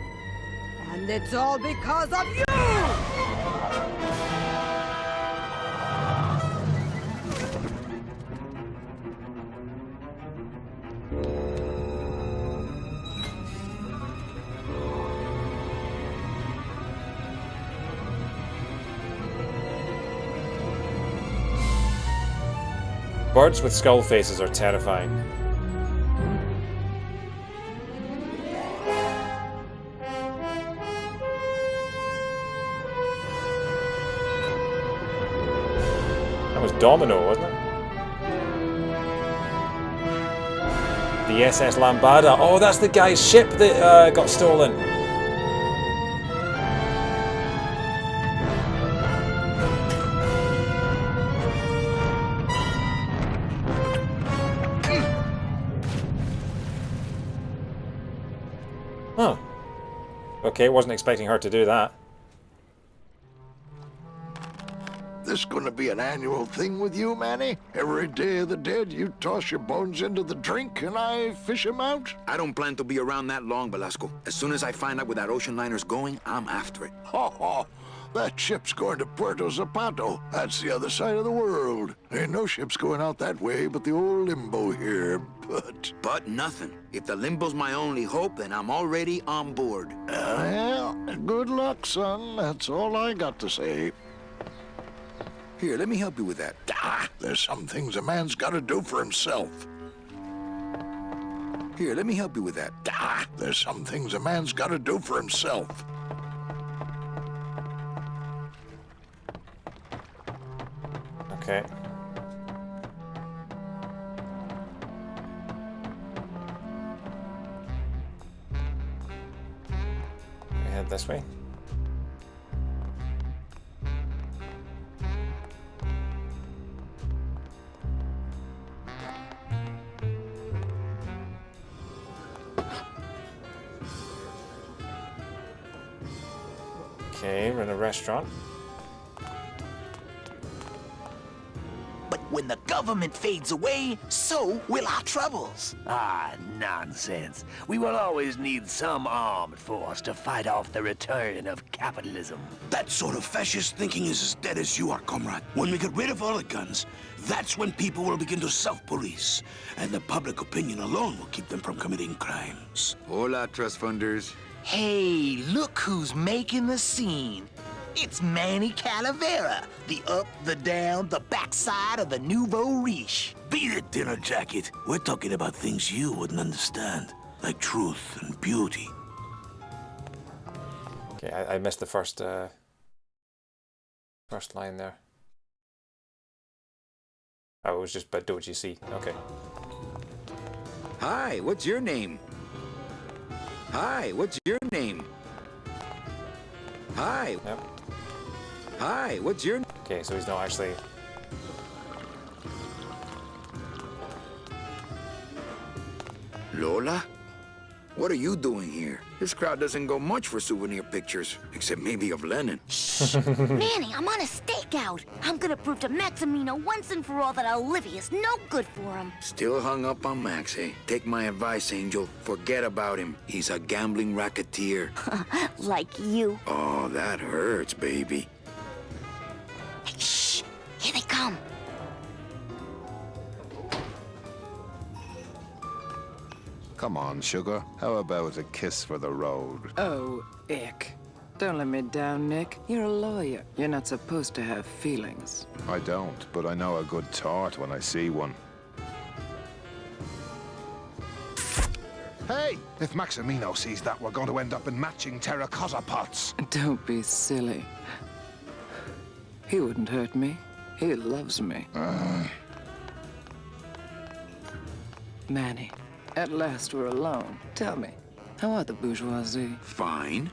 And it's all because of you! Birds with skull faces are terrifying. That was Domino, wasn't it? The SS Lambada. Oh, that's the guy's ship that got stolen. Huh. Okay, wasn't expecting her to do that. This gonna be an annual thing with you, Manny? Every Day of the Dead, you toss your bones into the drink and I fish 'em out? I don't plan to be around that long, Velasco. As soon as I find out where that ocean liner's going, I'm after it. Ho ho! That ship's going to Puerto Zapato. That's the other side of the world. Ain't no ships going out that way but the old Limbo here, but... But nothing. If the Limbo's my only hope, then I'm already on board. Well, good luck, son. That's all I got to say. Here, let me help you with that. There's some things a man's got to do for himself. Here, let me help you with that. There's some things a man's got to do for himself. Okay. We head this way. Okay, we're in a restaurant. But when the government fades away, so will our troubles. Ah, nonsense. We will always need some armed force to fight off the return of capitalism. That sort of fascist thinking is as dead as you are, comrade. When we get rid of all the guns, that's when people will begin to self-police. And the public opinion alone will keep them from committing crimes. Hola, trust funders. Hey, look who's making the scene. It's Manny Calavera, the up, the down, the backside of the nouveau riche. Beat it, dinner jacket. We're talking about things you wouldn't understand, like truth and beauty. Okay, I missed the first line there. Oh, it was just, but don't you see? Okay. Hi, what's your name? Hi, what's your name? Hi. Yep. Hi, what's your... Okay, so he's not actually... Lola? What are you doing here? This crowd doesn't go much for souvenir pictures, except maybe of Lenin. Manny, I'm on a stakeout. I'm gonna prove to Maximino once and for all that Olivia's no good for him. Still hung up on Max, eh? Take my advice, Angel. Forget about him. He's a gambling racketeer. Like you. Oh, that hurts, baby. Hey, shh! Here they come. Come on, sugar. How about a kiss for the road? Oh, ick. Don't let me down, Nick. You're a lawyer. You're not supposed to have feelings. I don't, but I know a good tart when I see one. Hey! If Maximino sees that, we're going to end up in matching terracotta pots. Don't be silly. He wouldn't hurt me. He loves me. Manny, at last we're alone. Tell me, how are the bourgeoisie? Fine.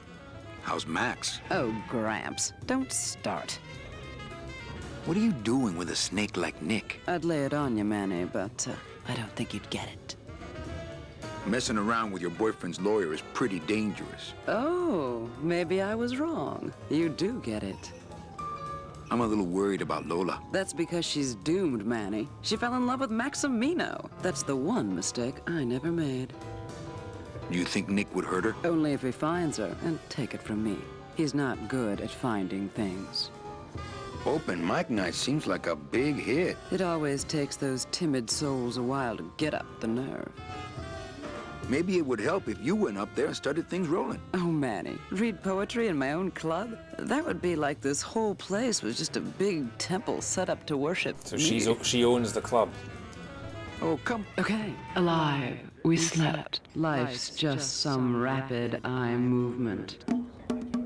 How's Max? Oh, Gramps, don't start. What are you doing with a snake like Nick? I'd lay it on you, Manny, but I don't think you'd get it. Messing around with your boyfriend's lawyer is pretty dangerous. Oh, maybe I was wrong. You do get it. I'm a little worried about Lola. That's because she's doomed, Manny. She fell in love with Maximino. That's the one mistake I never made. Do you think Nick would hurt her? Only if he finds her, and take it from me. He's not good at finding things. Open mic night seems like a big hit. It always takes those timid souls a while to get up the nerve. Maybe it would help if you went up there and started things rolling. Oh, Manny, read poetry in my own club? That would be like this whole place was just a big temple set up to worship So me. she owns the club. Oh, come. Okay. Alive. We slept. Life's just some rapid eye movement.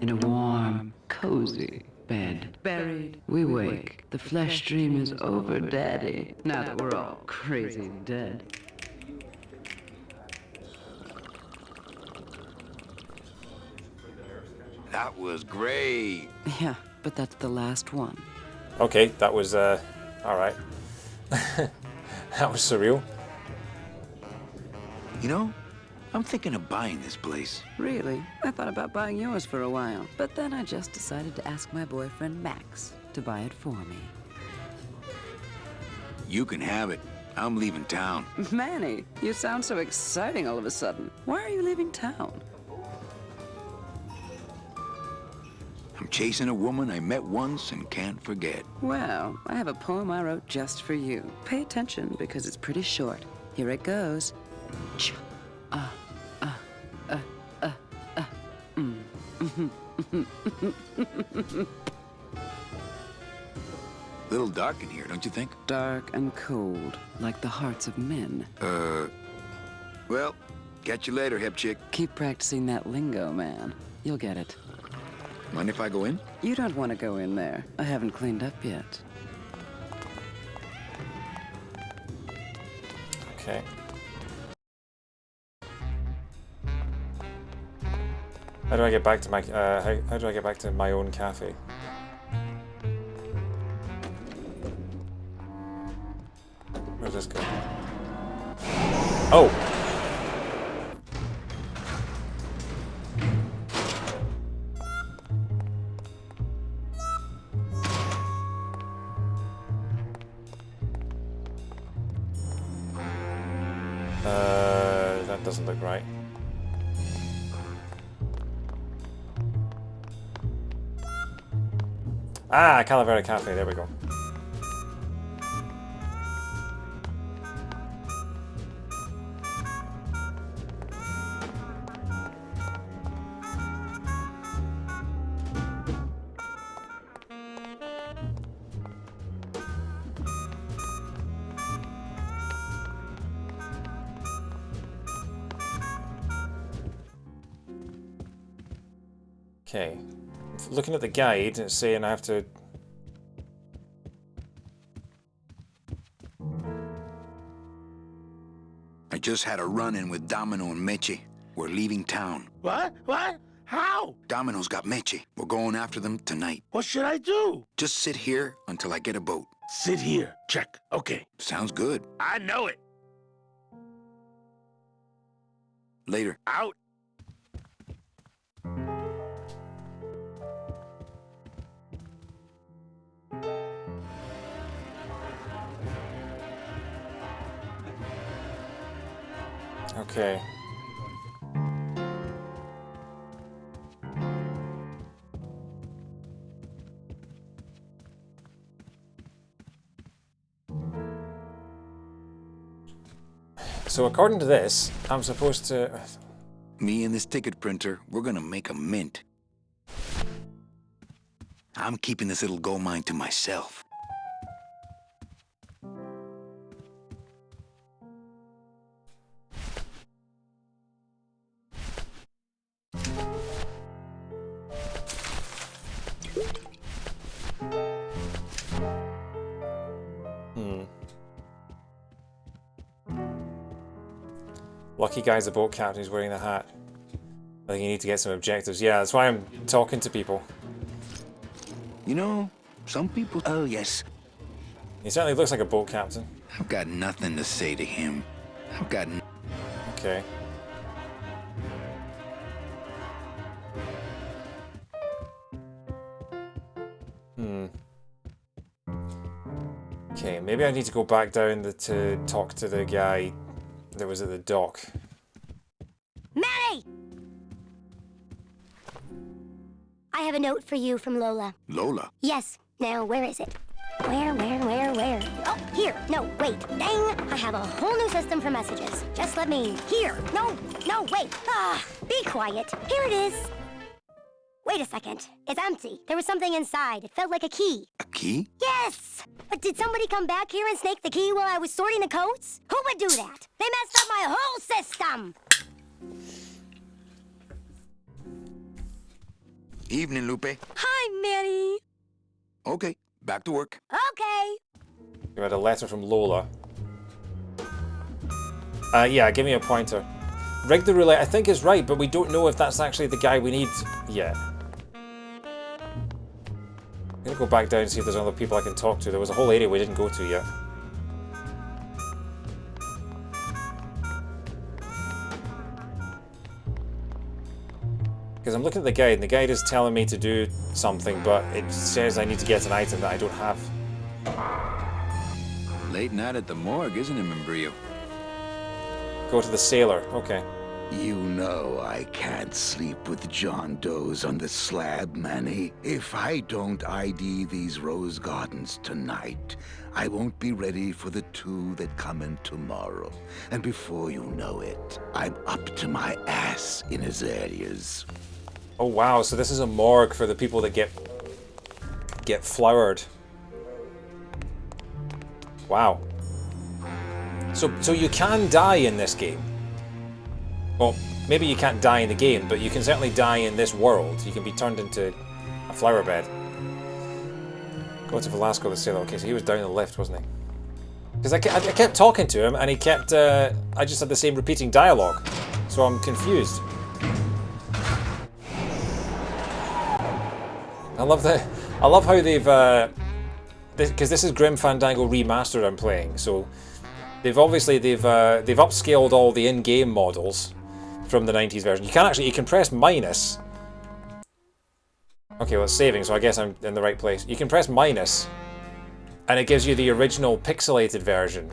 In a warm, cozy bed. Buried. We wake. The flesh dream is over, Daddy. Now that we're all crazy dead. That was great. Yeah, but that's the last one. Okay, that was alright. That was surreal. You know, I'm thinking of buying this place. Really? I thought about buying yours for a while, but then I just decided to ask my boyfriend Max to buy it for me. You can have it. I'm leaving town. Manny, you sound so exciting all of a sudden. Why are you leaving town? I'm chasing a woman I met once and can't forget. Well, I have a poem I wrote just for you. Pay attention because it's pretty short. Here it goes. Ch Little dark in here, don't you think? Dark and cold, like the hearts of men. Well, catch you later, hip chick. Keep practicing that lingo, man. You'll get it. Mind if I go in? You don't want to go in there. I haven't cleaned up yet. Okay. How do I get back to my how do I get back to my own cafe? Where's this go? Oh! That doesn't look right. Ah, Calavera Cafe, there we go. Okay, looking at the guide, it's saying I have to... I just had a run-in with Domino and Meche. We're leaving town. What? What? How? Domino's got Meche. We're going after them tonight. What should I do? Just sit here until I get a boat. Sit here. Check. Okay. Sounds good. I know it. Later. Out. Okay. So according to this, I'm supposed to... Me and this ticket printer, we're gonna make a mint. I'm keeping this little gold mine to myself. Lucky guy's the boat captain who's wearing the hat. I think you need to get some objectives. Yeah, that's why I'm talking to people. You know, some people... Oh, yes. He certainly looks like a boat captain. I've got nothing to say to him. I've got... Okay. Okay, maybe I need to go back down to talk to the guy that was at the dock. Manny! I have a note for you from Lola. Lola? Yes. Now, where is it? Where? Oh, here. No, wait. Dang! I have a whole new system for messages. Just let me... Here. No, wait. Ah, be quiet. Here it is. Wait a second. It's empty. There was something inside. It felt like a key. A key? Yes! But did somebody come back here and snake the key while I was sorting the coats? Who would do that? They messed up my whole system! Evening, Lupe. Hi, Manny. Okay, back to work. Okay. You had a letter from Lola. Yeah, give me a pointer. Rig the roulette, I think is right, but we don't know if that's actually the guy we need yet. I'm gonna go back down and see if there's other people I can talk to. There was a whole area we didn't go to yet. Because I'm looking at the guide, and the guide is telling me to do something, but it says I need to get an item that I don't have. Late night at the morgue, isn't it, Membrillo? Go to the sailor, okay. You know I can't sleep with John Doe's on the slab, Manny. If I don't ID these rose gardens tonight, I won't be ready for the 2 that come in tomorrow. And before you know it, I'm up to my ass in azaleas. Oh wow, so this is a morgue for the people that get flowered. Wow. So you can die in this game. Well, maybe you can't die in the game, but you can certainly die in this world. You can be turned into a flower bed. Go to Velasco the sailor. Okay, so he was down the lift, wasn't he? Because I kept talking to him, and he kept... I just had the same repeating dialogue. So I'm confused. I love how they've... because this is Grim Fandango Remastered I'm playing, so... They've upscaled all the in-game models from the 90s version. You can press minus. Okay, well it's saving, so I guess I'm in the right place. You can press minus, and it gives you the original pixelated version.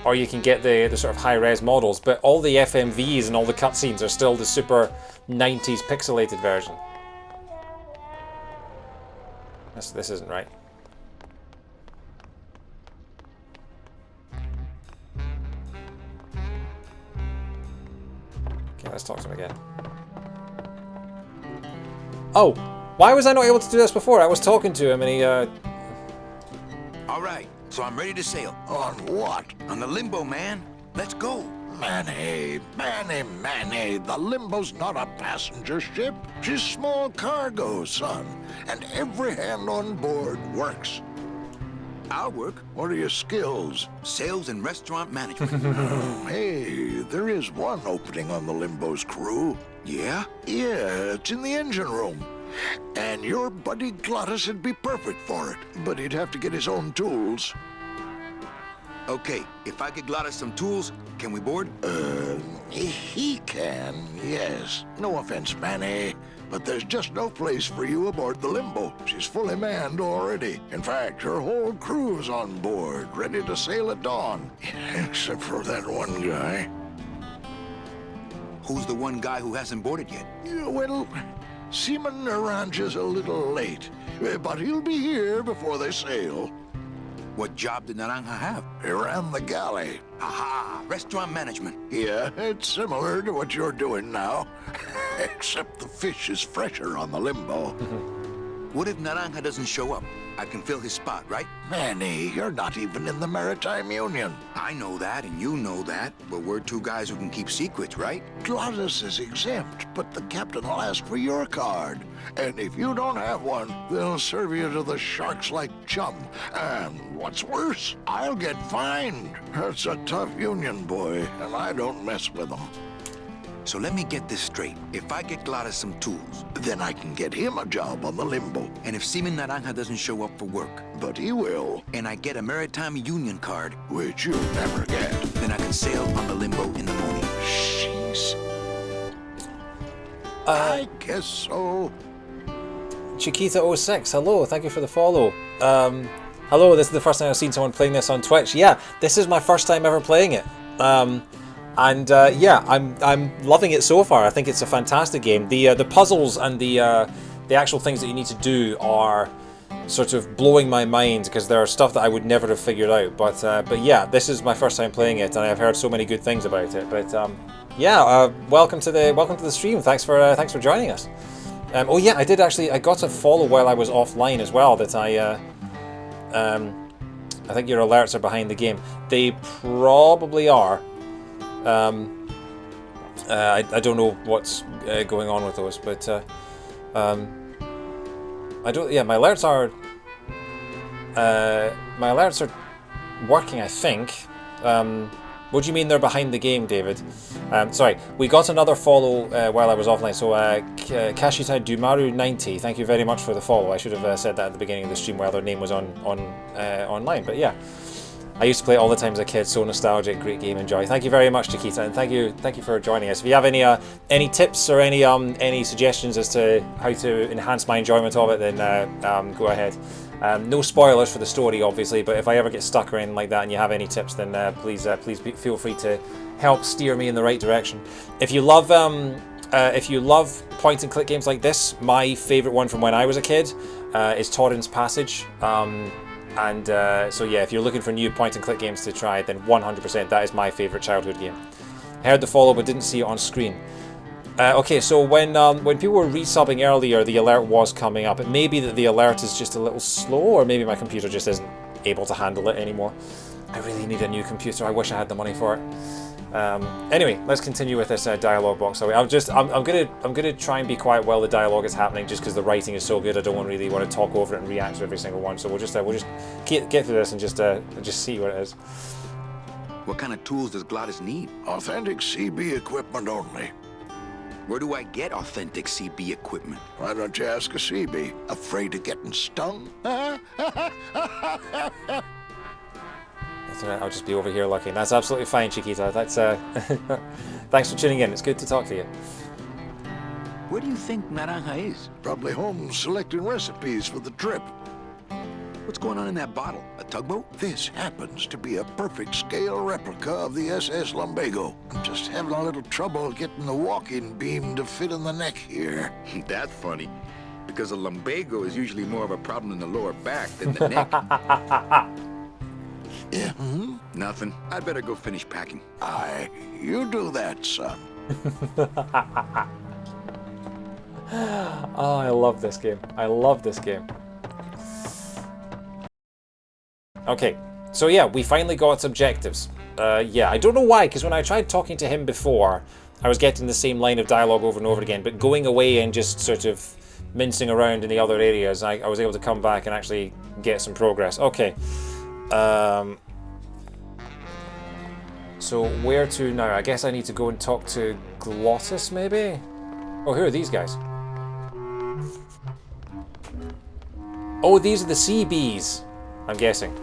Or you can get the sort of high-res models, but all the FMVs and all the cutscenes are still the super 90s pixelated version. This isn't right. Okay, let's talk to him again. Oh! Why was I not able to do this before? I was talking to him and he, All right, so I'm ready to sail. On what? On the Limbo, man. Let's go. Manny, the Limbo's not a passenger ship. She's small cargo, son. And every hand on board works. I'll work. What are your skills? Sales and restaurant management. Hey, there is one opening on the Limbo's crew. Yeah? Yeah, it's in the engine room. And your buddy Glottis would be perfect for it. But he'd have to get his own tools. Okay, if I get Glottis some tools, can we board? He can, yes. No offense, Manny, but there's just no place for you aboard the Limbo. She's fully manned already. In fact, her whole crew's on board, ready to sail at dawn. Except for that one guy. Who's the one guy who hasn't boarded yet? Yeah, well, Seaman Naranja's a little late, but he'll be here before they sail. What job did Naranja have? He ran the galley. Aha! Restaurant management. Yeah, it's similar to what you're doing now. Except the fish is fresher on the Limbo. What if Naranja doesn't show up? I can fill his spot, right? Manny, you're not even in the Maritime Union. I know that, and you know that, but we're 2 guys who can keep secrets, right? Glottis is exempt, but the captain will ask for your card. And if you don't have one, they'll serve you to the sharks like chum. And what's worse, I'll get fined. That's a tough union, boy, and I don't mess with them. So let me get this straight. If I get Glottis some tools, then I can get him a job on the Limbo. And if Seaman Naranja doesn't show up for work, but he will, and I get a Maritime Union card, which you'll never get, then I can sail on the Limbo in the morning. Jeez. I guess so. Chiquita06, hello, thank you for the follow. Hello, this is the first time I've seen someone playing this on Twitch. Yeah, this is my first time ever playing it. Yeah, I'm loving it so far. I think it's a fantastic game. The puzzles and the actual things that you need to do are sort of blowing my mind because there are stuff that I would never have figured out. But yeah, this is my first time playing it, and I've heard so many good things about it. But yeah, welcome to the stream. Thanks for joining us. Oh yeah, I did actually. I got a follow while I was offline as well. That I think your alerts are behind the game. They probably are. I don't know what's going on with those, but I don't. Yeah, my alerts are working, I think. What do you mean they're behind the game, David? Sorry, we got another follow while I was offline. So Kashitai Dumaru90, thank you very much for the follow. I should have said that at the beginning of the stream while their name was online. But yeah, I used to play it all the time as a kid. So nostalgic, great game, enjoy. Thank you very much, Chiquita, and thank you for joining us. If you have any tips or any suggestions as to how to enhance my enjoyment of it, then go ahead. No spoilers for the story, obviously, but if I ever get stuck or anything like that and you have any tips, then please feel free to help steer me in the right direction. If you love point and click games like this, my favourite one from when I was a kid is Torrens Passage. So yeah, if you're looking for new point and click games to try, then 100% that is my favourite childhood game. Heard the follow but didn't see it on screen. Okay, so when people were resubbing earlier, the alert was coming up. It may be that the alert is just a little slow, or maybe my computer just isn't able to handle it anymore. I really need a new computer. I wish I had the money for it. Anyway, let's continue with this dialogue box. So I'm gonna try and be quiet while the dialogue is happening, just because the writing is so good. I don't really want to talk over it and react to every single one. So we'll just get through this and just see what it is. What kind of tools does Glottis need? Authentic CB equipment only. Where do I get authentic CB equipment? Why don't you ask a CB? Afraid of getting stung? That's alright, I'll just be over here looking. That's absolutely fine, Chiquita. That's thanks for tuning in. It's good to talk to you. Where do you think Naranja is? Probably home selecting recipes for the trip. What's going on in that bottle? A tugboat? This happens to be a perfect scale replica of the SS Lumbago. I'm just having a little trouble getting the walking beam to fit in the neck here. That's funny, because a lumbago is usually more of a problem in the lower back than the neck. Yeah? Nothing. I'd better go finish packing. Aye, you do that, son. Oh, I love this game. I love this game. Okay, so yeah, we finally got objectives. Yeah, I don't know why, because when I tried talking to him before, I was getting the same line of dialogue over and over again, but going away and just sort of mincing around in the other areas, I was able to come back and actually get some progress. Okay. So where to now? I guess I need to go and talk to Glottis, maybe? Oh, who are these guys? Oh, these are the CBs, I'm guessing.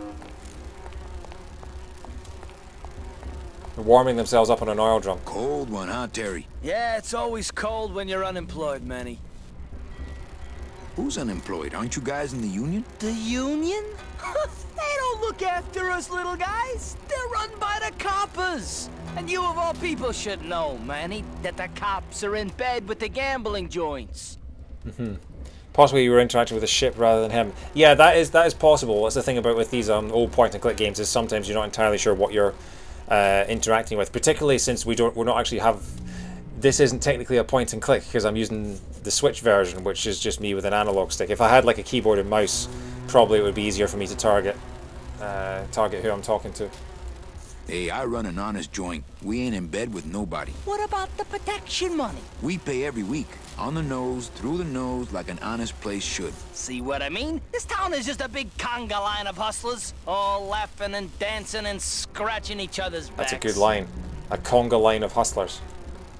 They're warming themselves up on an oil drum. Cold one, huh, Terry? Yeah, it's always cold when you're unemployed, Manny. Who's unemployed? Aren't you guys in the union? The union? They don't look after us little guys. They're run by the coppers. And you of all people should know, Manny, that the cops are in bed with the gambling joints. Possibly you were interacting with a ship rather than him. Yeah, that is possible. That's the thing about with these old point-and-click games, is sometimes you're not entirely sure what you're interacting with, particularly since we're not actually have. This isn't technically a point and click because I'm using the Switch version, which is just me with an analog stick. If I had like a keyboard and mouse, probably it would be easier for me to target who I'm talking to. Hey, I run an honest joint. We ain't in bed with nobody. What about the protection money? We pay every week. On the nose, through the nose, like an honest place should. See what I mean? This town is just a big conga line of hustlers, all laughing and dancing and scratching each other's backs. That's a good line. A conga line of hustlers.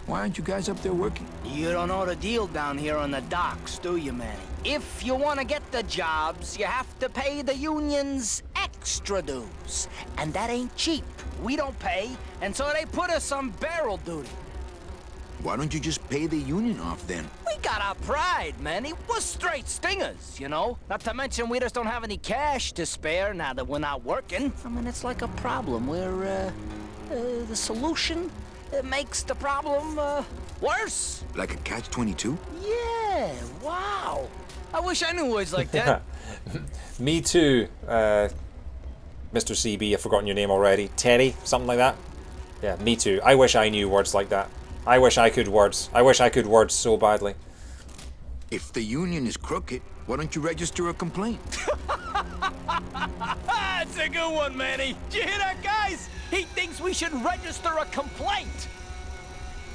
Why aren't you guys up there working? You don't know the deal down here on the docks, do you, Manny? If you want to get the jobs, you have to pay the unions extra dues. And that ain't cheap. We don't pay, and so they put us on barrel duty. Why don't you just pay the union off then? We got our pride, Manny. We're straight stingers, you know? Not to mention we just don't have any cash to spare now that we're not working. I mean, it's like a problem where, the solution makes the problem, worse. Like a catch-22? Yeah, wow. I wish I knew words like that. Me too, Mr. CB, I've forgotten your name already. Terry, something like that? Yeah, me too. I wish I knew words like that. I wish I could words. I wish I could words so badly. If the union is crooked, why don't you register a complaint? That's a good one, Manny. Did you hear that, guys? He thinks we should register a complaint.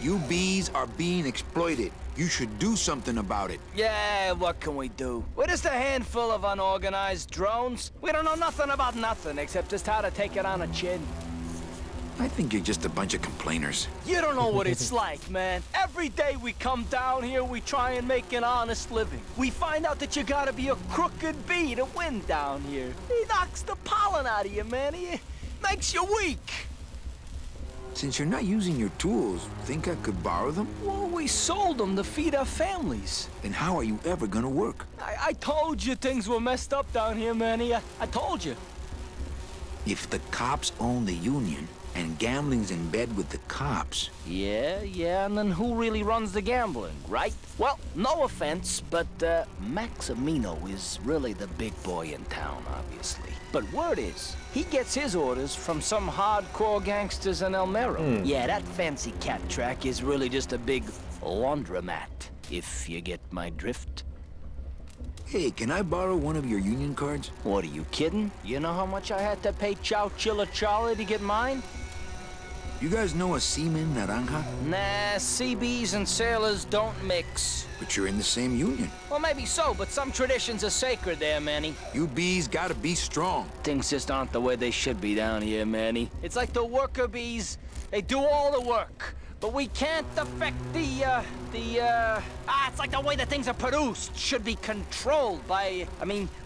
You bees are being exploited. You should do something about it. Yeah, what can we do? We're just a handful of unorganized drones. We don't know nothing about nothing except just how to take it on a chin. I think you're just a bunch of complainers. You don't know what it's like, man. Every day we come down here, we try and make an honest living. We find out that you gotta be a crooked bee to win down here. He knocks the pollen out of you, man. He makes you weak. Since you're not using your tools, think I could borrow them? Well, we sold them to feed our families. Then how are you ever gonna work? I told you things were messed up down here, Manny. I told you. If the cops own the union, and gambling's in bed with the cops. Yeah, and then who really runs the gambling, right? Well, no offense, but Maximino is really the big boy in town, obviously. But word is, he gets his orders from some hardcore gangsters in El Mero. Yeah, that fancy cat track is really just a big laundromat, if you get my drift. Hey, can I borrow one of your union cards? What, are you kidding? You know how much I had to pay Chow Chilla Charlie to get mine? You guys know a seaman naranja? Nah, CBs and sailors don't mix. But you're in the same union. Well, maybe so, but some traditions are sacred there, Manny. You bees gotta be strong. Things just aren't the way they should be down here, Manny. It's like the worker bees. They do all the work. But we can't affect it's like the way that things are produced should be controlled by,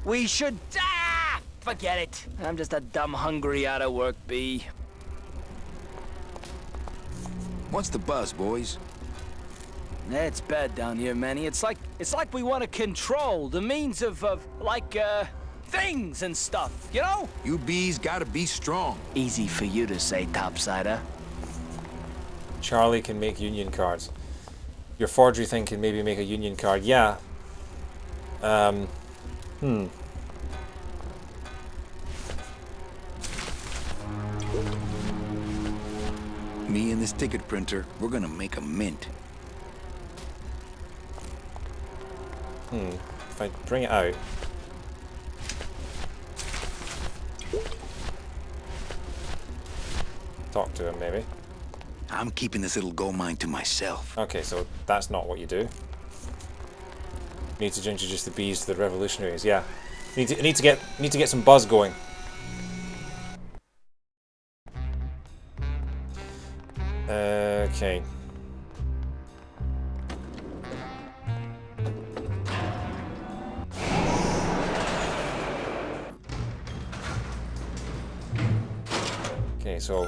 we should, forget it. I'm just a dumb, hungry, out-of-work bee. What's the buzz, boys? It's bad down here, Manny. It's like we want to control the means of things and stuff, you know? You bees gotta be strong. Easy for you to say, topsider. Charlie can make union cards. Your forgery thing can maybe make a union card. Yeah. Me and this ticket printer, we're gonna make a mint. If I bring it out. Talk to him, maybe. I'm keeping this little gold mine to myself. Okay, so that's not what you do. Need to introduce the bees to the revolutionaries. Yeah, need to get some buzz going. Okay. Okay, so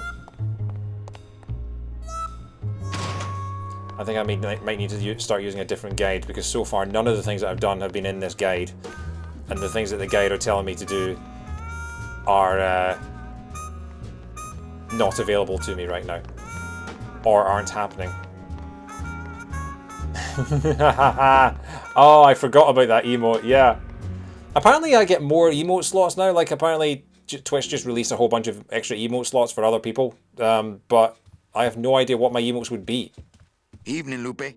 I think I might need to start using a different guide, because so far none of the things that I've done have been in this guide, and the things that the guide are telling me to do are not available to me right now, or aren't happening. Oh, I forgot about that emote. Yeah, apparently I get more emote slots now. Like, apparently Twitch just released a whole bunch of extra emote slots for other people, but I have no idea what my emotes would be. Evening, Lupe.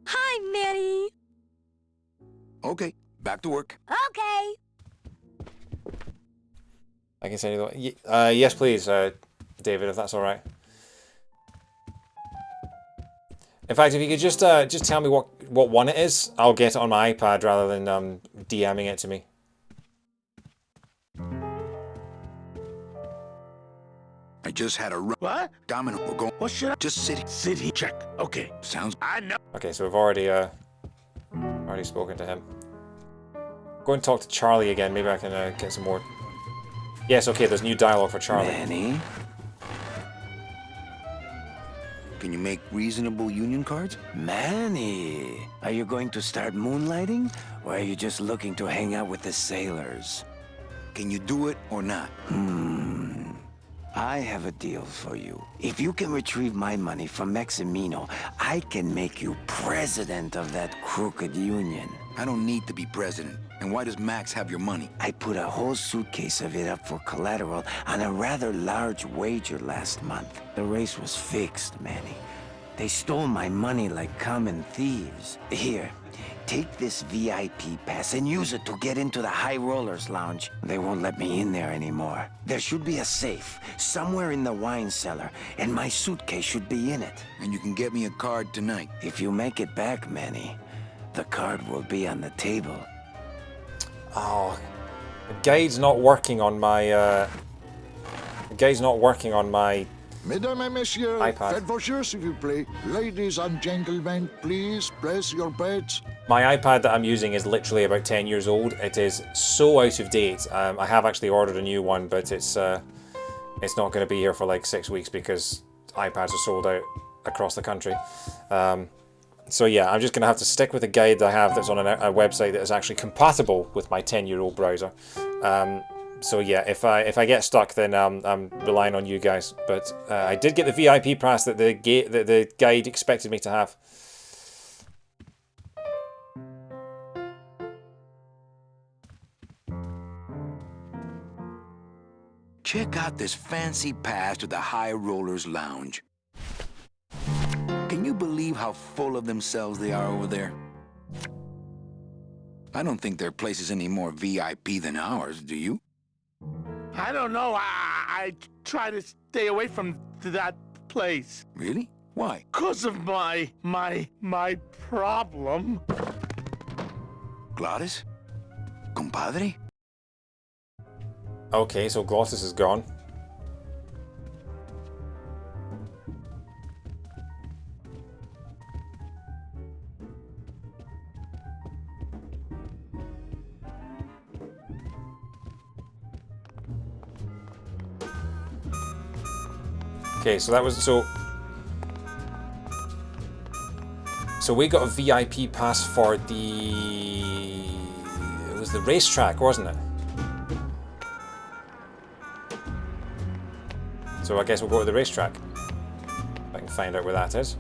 Hi, Manny. Okay, back to work. Okay. I can say anything. Yes, please, David, if that's all right. In fact, if you could just tell me what one it is, I'll get it on my iPad rather than DMing it to me. I just had a run. What? Domino, we're going. What should I? Just sit. Sit here. Check. Okay. Sounds. I know. Okay, so we've already spoken to him. Go and talk to Charlie again. Maybe I can get some more. Yes, okay. There's new dialogue for Charlie. Manny? Can you make reasonable union cards? Manny, are you going to start moonlighting, or are you just looking to hang out with the sailors? Can you do it or not? I have a deal for you. If you can retrieve my money from Maximino, I can make you president of that crooked union. I don't need to be president. And why does Max have your money? I put a whole suitcase of it up for collateral on a rather large wager last month. The race was fixed, Manny. They stole my money like common thieves. Here, Take this VIP pass and use it to get into the High Rollers Lounge. They won't let me in there anymore. There should be a safe somewhere in the wine cellar, and my suitcase should be in it. And you can get me a card tonight. If you make it back, Manny, the card will be on the table. Oh, the guide's not working on my. The guide's not working on my. Mesdames et messieurs, iPad. faites vos jeux s'il vous plaît. Ladies and gentlemen, please place your bets. My iPad that I'm using is literally about 10 years old. It is so out of date. I have actually ordered a new one, but it's not going to be here for like 6 weeks because iPads are sold out across the country. So yeah, I'm just going to have to stick with the guide that I have that's on a website that is actually compatible with my 10-year-old browser. So yeah, if I get stuck, then I'm relying on you guys. But I did get the VIP pass that the guide expected me to have. Check out this fancy pass to the High Rollers Lounge. Can you believe how full of themselves they are over there? I don't think their place is any more VIP than ours, do you? I don't know. I try to stay away from that place. Really? Why? 'Cause of my problem. Glottis? Compadre? Okay, so Glottis is gone. Okay, so that was so we got a VIP pass for it was the racetrack, wasn't it? So I guess we'll go to the racetrack. If I can find out where that is.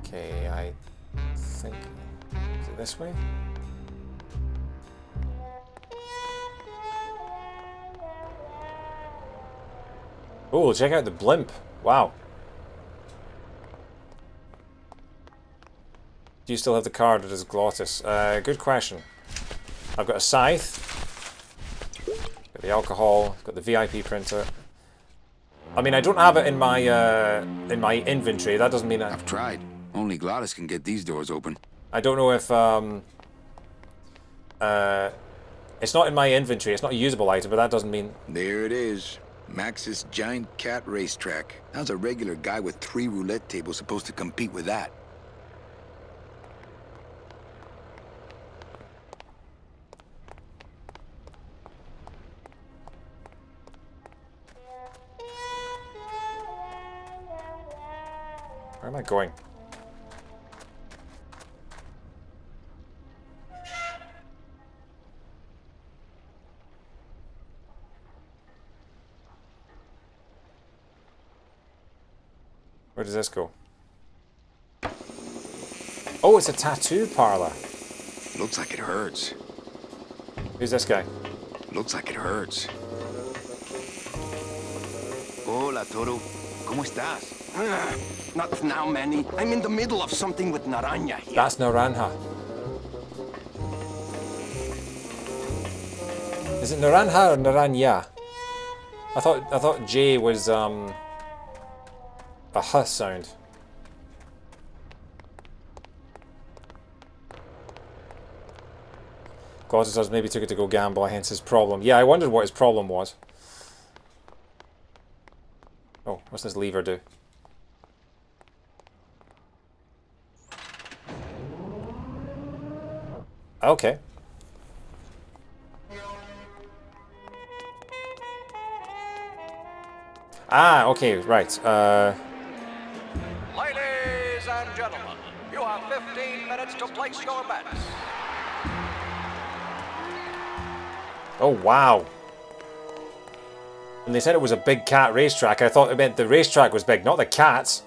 Okay, I think... Is it this way? Oh, check out the blimp. Wow. Do you still have the card or does Glottis? Good question. I've got a scythe. Got the alcohol. Got the VIP printer. I mean, I don't have it in my inventory. That doesn't mean I've tried. Only Glottis can get these doors open. I don't know if it's not in my inventory. It's not a usable item, but that doesn't mean. There it is. Max's giant cat racetrack. How's a regular guy with 3 roulette tables supposed to compete with that? Where am I going? Where does this go? Oh, it's a tattoo parlor. Looks like it hurts. Who's this guy? Looks like it hurts. Hola, Toro. ¿Cómo estás? Not now, Manny. I'm in the middle of something with Naranja here. That's Naranja. Is it Naranja or Naranja? I thought J was a H sound. Glottis maybe took it to go gamble, hence his problem. Yeah, I wondered what his problem was. Oh, what's this lever do? Okay. Ah, okay, right. Ladies and gentlemen, you have 15 minutes to place your bets. Oh, wow. When they said it was a big cat racetrack, I thought it meant the racetrack was big, not the cats.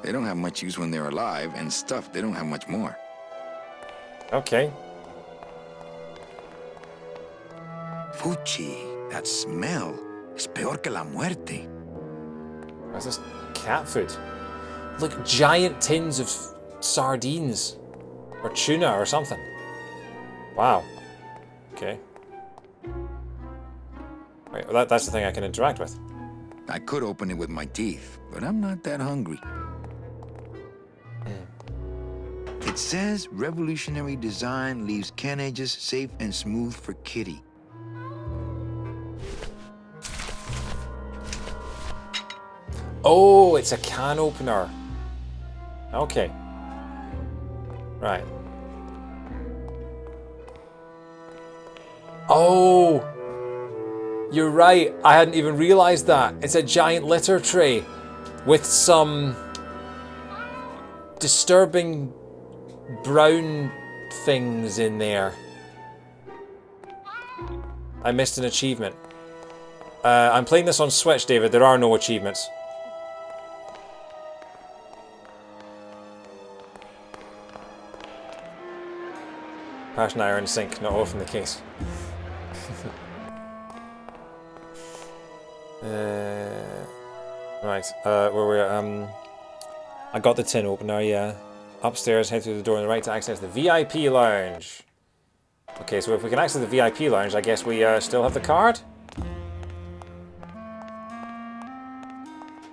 They don't have much use when they're alive, and stuff, they don't have much more. Okay. Fuchi, that smell is peor que la muerte. What's this? Cat food. Look, giant tins of sardines. Or tuna or something. Wow. Okay. Right, well that's the thing I can interact with. I could open it with my teeth, but I'm not that hungry. It says revolutionary design leaves can edges safe and smooth for Kitty. Oh, it's a can opener. Okay. Right. Oh! You're right, I hadn't even realized that. It's a giant litter tray with some disturbing brown things in there. I missed an achievement. I'm playing this on Switch, David. There are no achievements. Pash and I are in sync, not often the case. Right, where we're I got the tin opener, yeah. Upstairs, head through the door on the right to access the VIP lounge. Okay, so if we can access the VIP lounge, I guess we still have the card?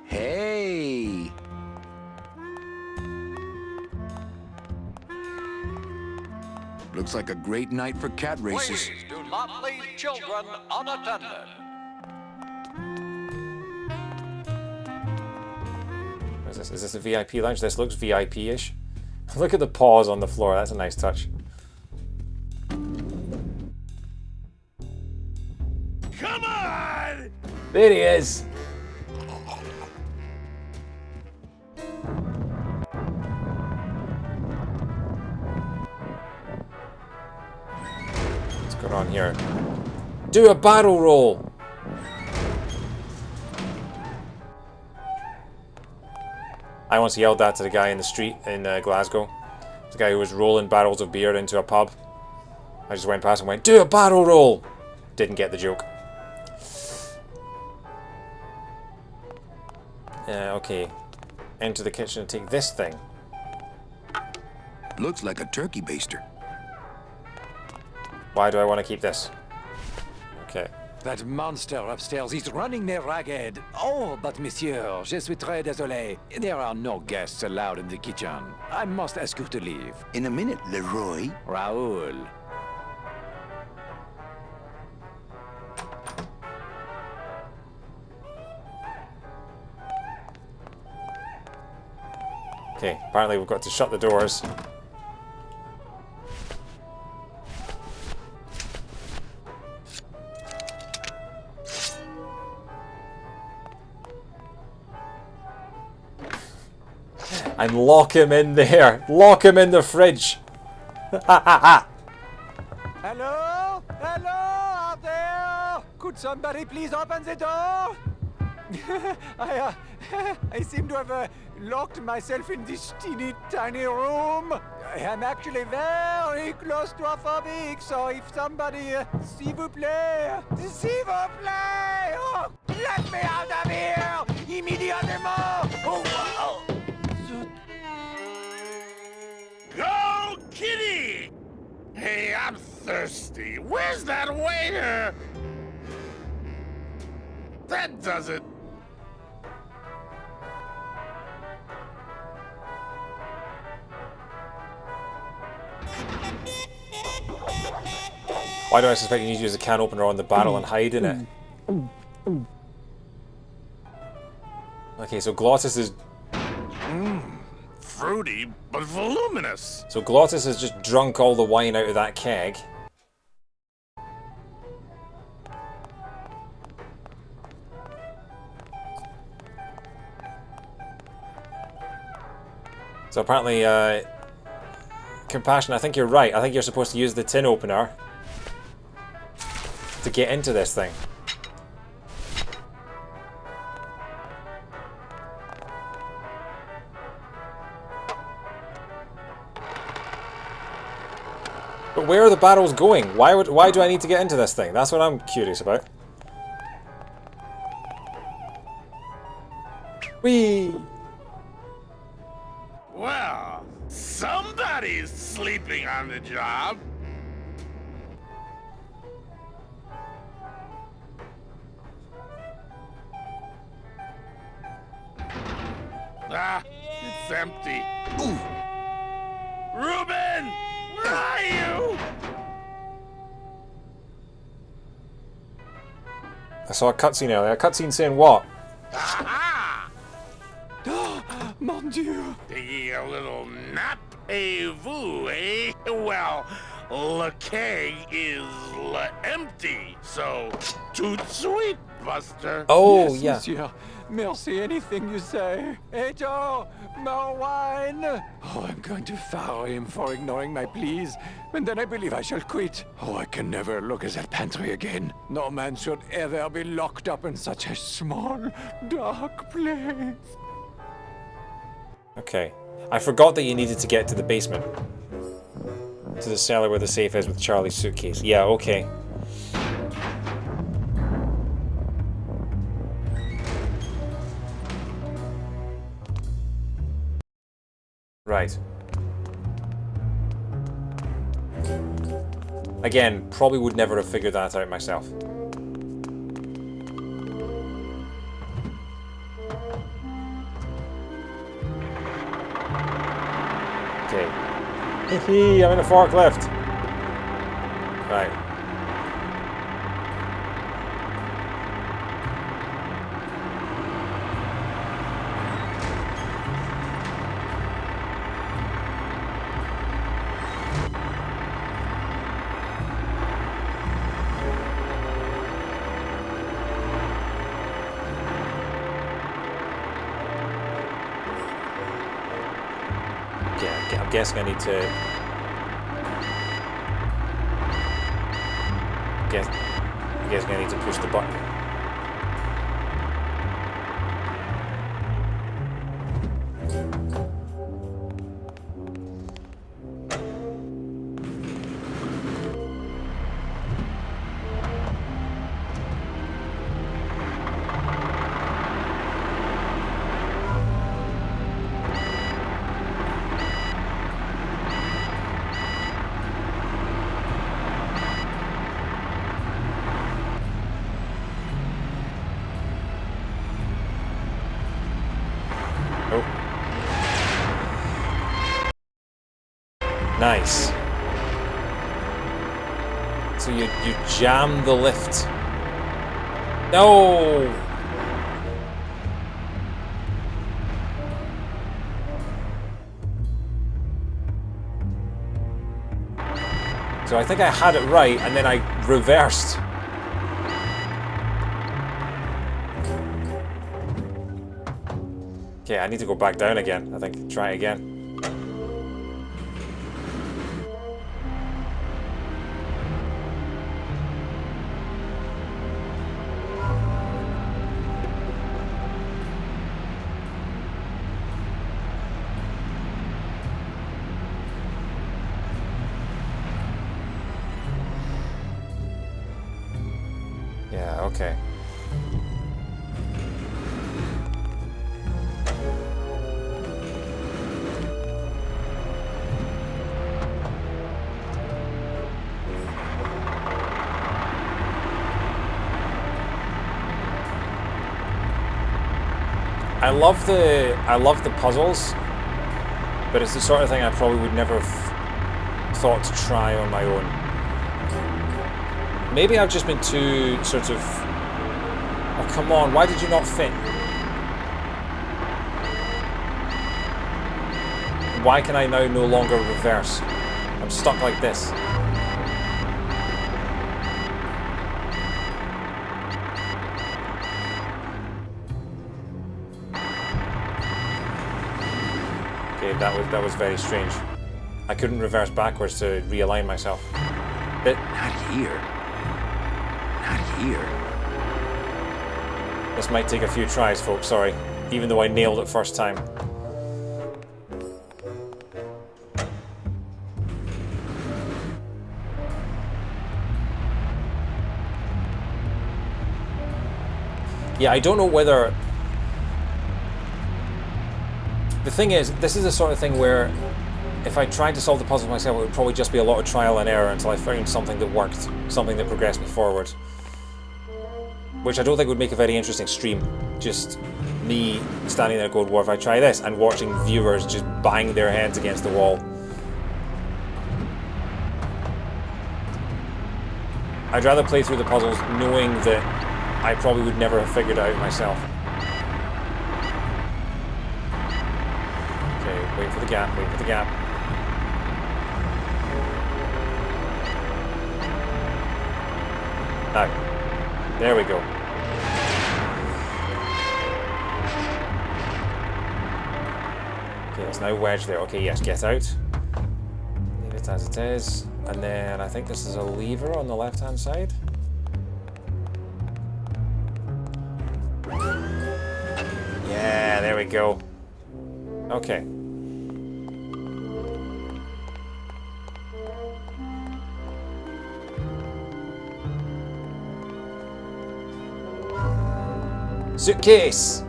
Hey! Looks like a great night for cat races. Please do not leave children unattended. What is this? Is this a VIP lounge? This looks VIP-ish. Look at the paws on the floor. That's a nice touch. Come on! There he is. What's going on here? Do a barrel roll. I once yelled that to the guy in the street in Glasgow. The guy who was rolling barrels of beer into a pub. I just went past and went, do a barrel roll! Didn't get the joke. Okay. Enter the kitchen and take this thing. Looks like a turkey baster. Why do I want to keep this? Okay. That monster upstairs is running me ragged. Oh, but monsieur, je suis très désolé. There are no guests allowed in the kitchen. I must ask you to leave. In a minute, Leroy. Raoul. Okay, apparently we've got to shut the doors. And lock him in there. Lock him in the fridge. Hello? Hello out there? Could somebody please open the door? I seem to have locked myself in this teeny tiny room. I am actually very claustrophobic, so if somebody, s'il vous plaît, oh, let me out of here, immédiatement. Oh. Go, Kitty! Hey, I'm thirsty. Where's that waiter? That does it. Why do I suspect you need to use a can opener on the barrel and hide in it? Okay, so Glottis is... Fruity, but voluminous. So Glottis has just drunk all the wine out of that keg. So apparently, Compassion, I think you're right. I think you're supposed to use the tin opener to get into this thing. But where are the barrels going? Why do I need to get into this thing? That's what I'm curious about. Whee! Well, somebody's sleeping on the job. Ah, it's empty. Ooh. Reuben! Where are you? I saw a cutscene earlier. A cutscene saying what? Mon Dieu! Taking a little nap, vous, eh? Well, le keg is empty, so tout sweet, Buster. Oh, yes, yeah. Monsieur. Merci, anything you say. Eto, more wine. Oh, I'm going to fire him for ignoring my pleas, and then I believe I shall quit. Oh, I can never look at that pantry again. No man should ever be locked up in such a small, dark place. Okay. I forgot that you needed to get to the basement. To the cellar where the safe is with Charlie's suitcase. Yeah, okay. Right. Again, probably would never have figured that out myself. Okay. Hee, I'm in a forklift. Right. I'm guessing I need to... I'm guessing I need to push the button. Nice. So you jam the lift. No! So I think I had it right and then I reversed. Okay, I need to go back down again. I think. Try it again. Yeah, okay. I love the puzzles, but it's the sort of thing I probably would never have thought to try on my own. Maybe I've just been too sort of... Oh, come on, why did you not fit? Why can I now no longer reverse? I'm stuck like this. Okay, that was very strange. I couldn't reverse backwards to realign myself. But not here. Not here. This might take a few tries, folks, sorry. Even though I nailed it first time. Yeah, I don't know whether... The thing is, this is the sort of thing where if I tried to solve the puzzle myself, it would probably just be a lot of trial and error until I found something that worked, something that progressed me forward. Which I don't think would make a very interesting stream. Just me standing there going, what if I try this? And watching viewers just bang their heads against the wall. I'd rather play through the puzzles knowing that I probably would never have figured it out myself. Okay, wait for the gap, wait for the gap. Now, there we go. Okay, it's now wedged there. Okay, yes, get out. Leave it as it is. And then I think this is a lever on the left-hand side. Yeah, there we go. Okay. Suitcase!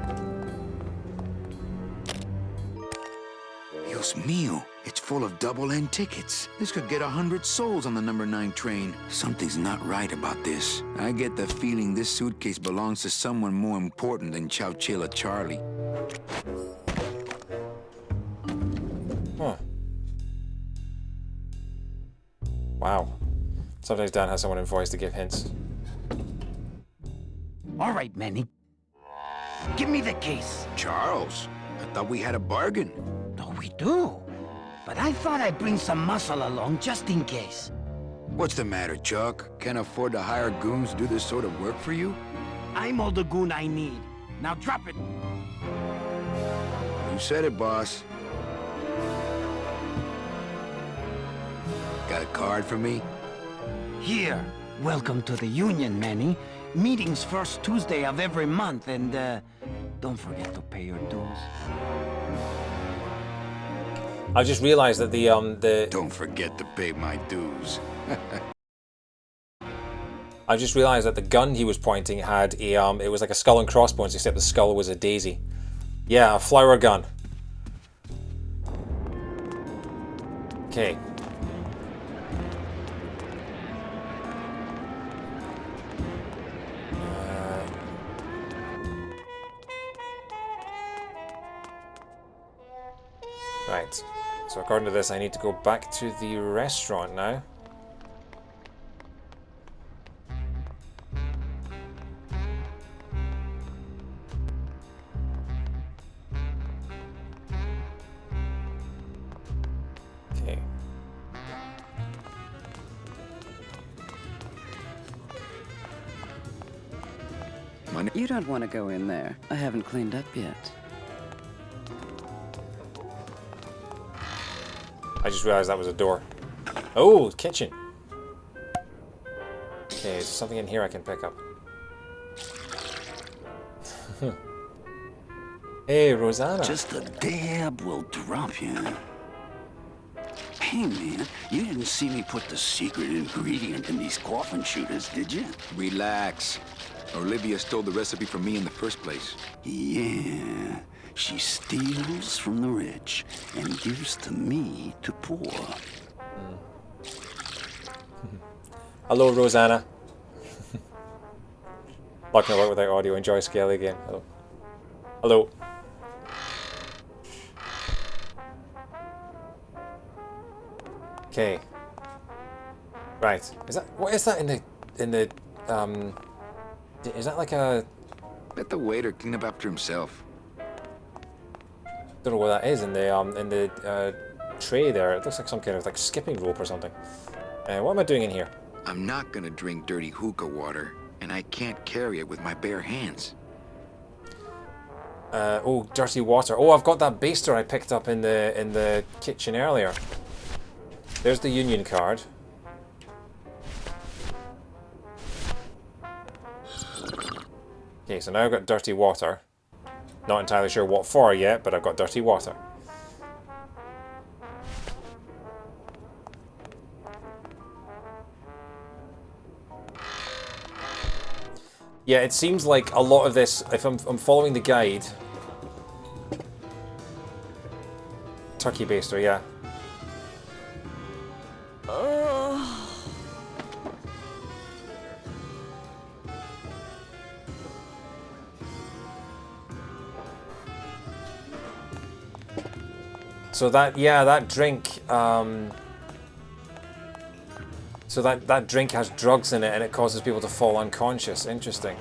Dios mío, it's full of double-end tickets. This could get 100 souls on the number 9 train. Something's not right about this. I get the feeling this suitcase belongs to someone more important than Chowchilla Charlie. Huh. Wow. Sometimes Dan has someone in voice to give hints. All right, Manny. Give me the case. Charles, I thought we had a bargain. No, we do. But I thought I'd bring some muscle along just in case. What's the matter, Chuck? Can't afford to hire goons to do this sort of work for you? I'm all the goon I need. Now drop it. You said it, boss. Got a card for me? Here. Welcome to the Union, Manny. Meetings first Tuesday of every month, and don't forget to pay your dues. I just realized that the Don't forget to pay my dues. I just realized that the gun he was pointing had a it was like a skull and crossbones, except the skull was a daisy. Yeah, a flower gun. Okay. Right. So according to this, I need to go back to the restaurant now. Okay. You don't want to go in there. I haven't cleaned up yet. I just realized that was a door. Oh, kitchen. Okay, is there something in here I can pick up? Hey, Rosanna. Just a dab will drop you. Hey, man, you didn't see me put the secret ingredient in these coffin shooters, did you? Relax. Olivia stole the recipe from me in the first place. Yeah. She steals from the rich and gives to me to poor. Hello, Rosanna. Not gonna work without audio. Enjoy Scaly again. Hello. Hello. Okay. Right. Is that what is that in the is that like a Let the waiter clean up after himself. don't know what that is in the tray there. It looks like some kind of like skipping rope or something. What am I doing in here? I'm not gonna drink dirty hookah water, and I can't carry it with my bare hands. Oh, dirty water. Oh, I've got that baster I picked up in the kitchen earlier. There's the union card. Okay, so now I've got dirty water. Not entirely sure what for yet, but I've got dirty water. Yeah, it seems like a lot of this, if I'm following the guide... Turkey baster, yeah. So that, yeah, that drink, so that drink has drugs in it and it causes people to fall unconscious. Interesting.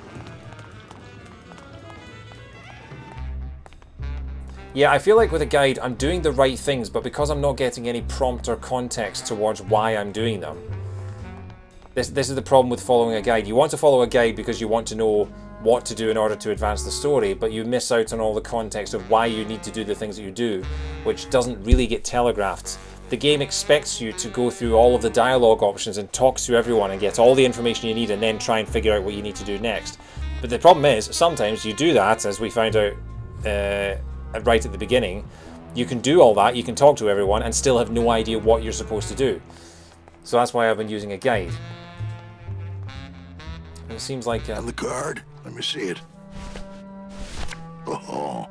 Yeah, I feel like with a guide, I'm doing the right things, but because I'm not getting any prompt or context towards why I'm doing them. This is the problem with following a guide. You want to follow a guide because you want to know what to do in order to advance the story, but you miss out on all the context of why you need to do the things that you do, which doesn't really get telegraphed. The game expects you to go through all of the dialogue options and talk to everyone and get all the information you need and then try and figure out what you need to do next. But the problem is, sometimes you do that, as we found out right at the beginning. You can do all that, you can talk to everyone and still have no idea what you're supposed to do. So that's why I've been using a guide. It seems like... And the card? Let me see it. Oh,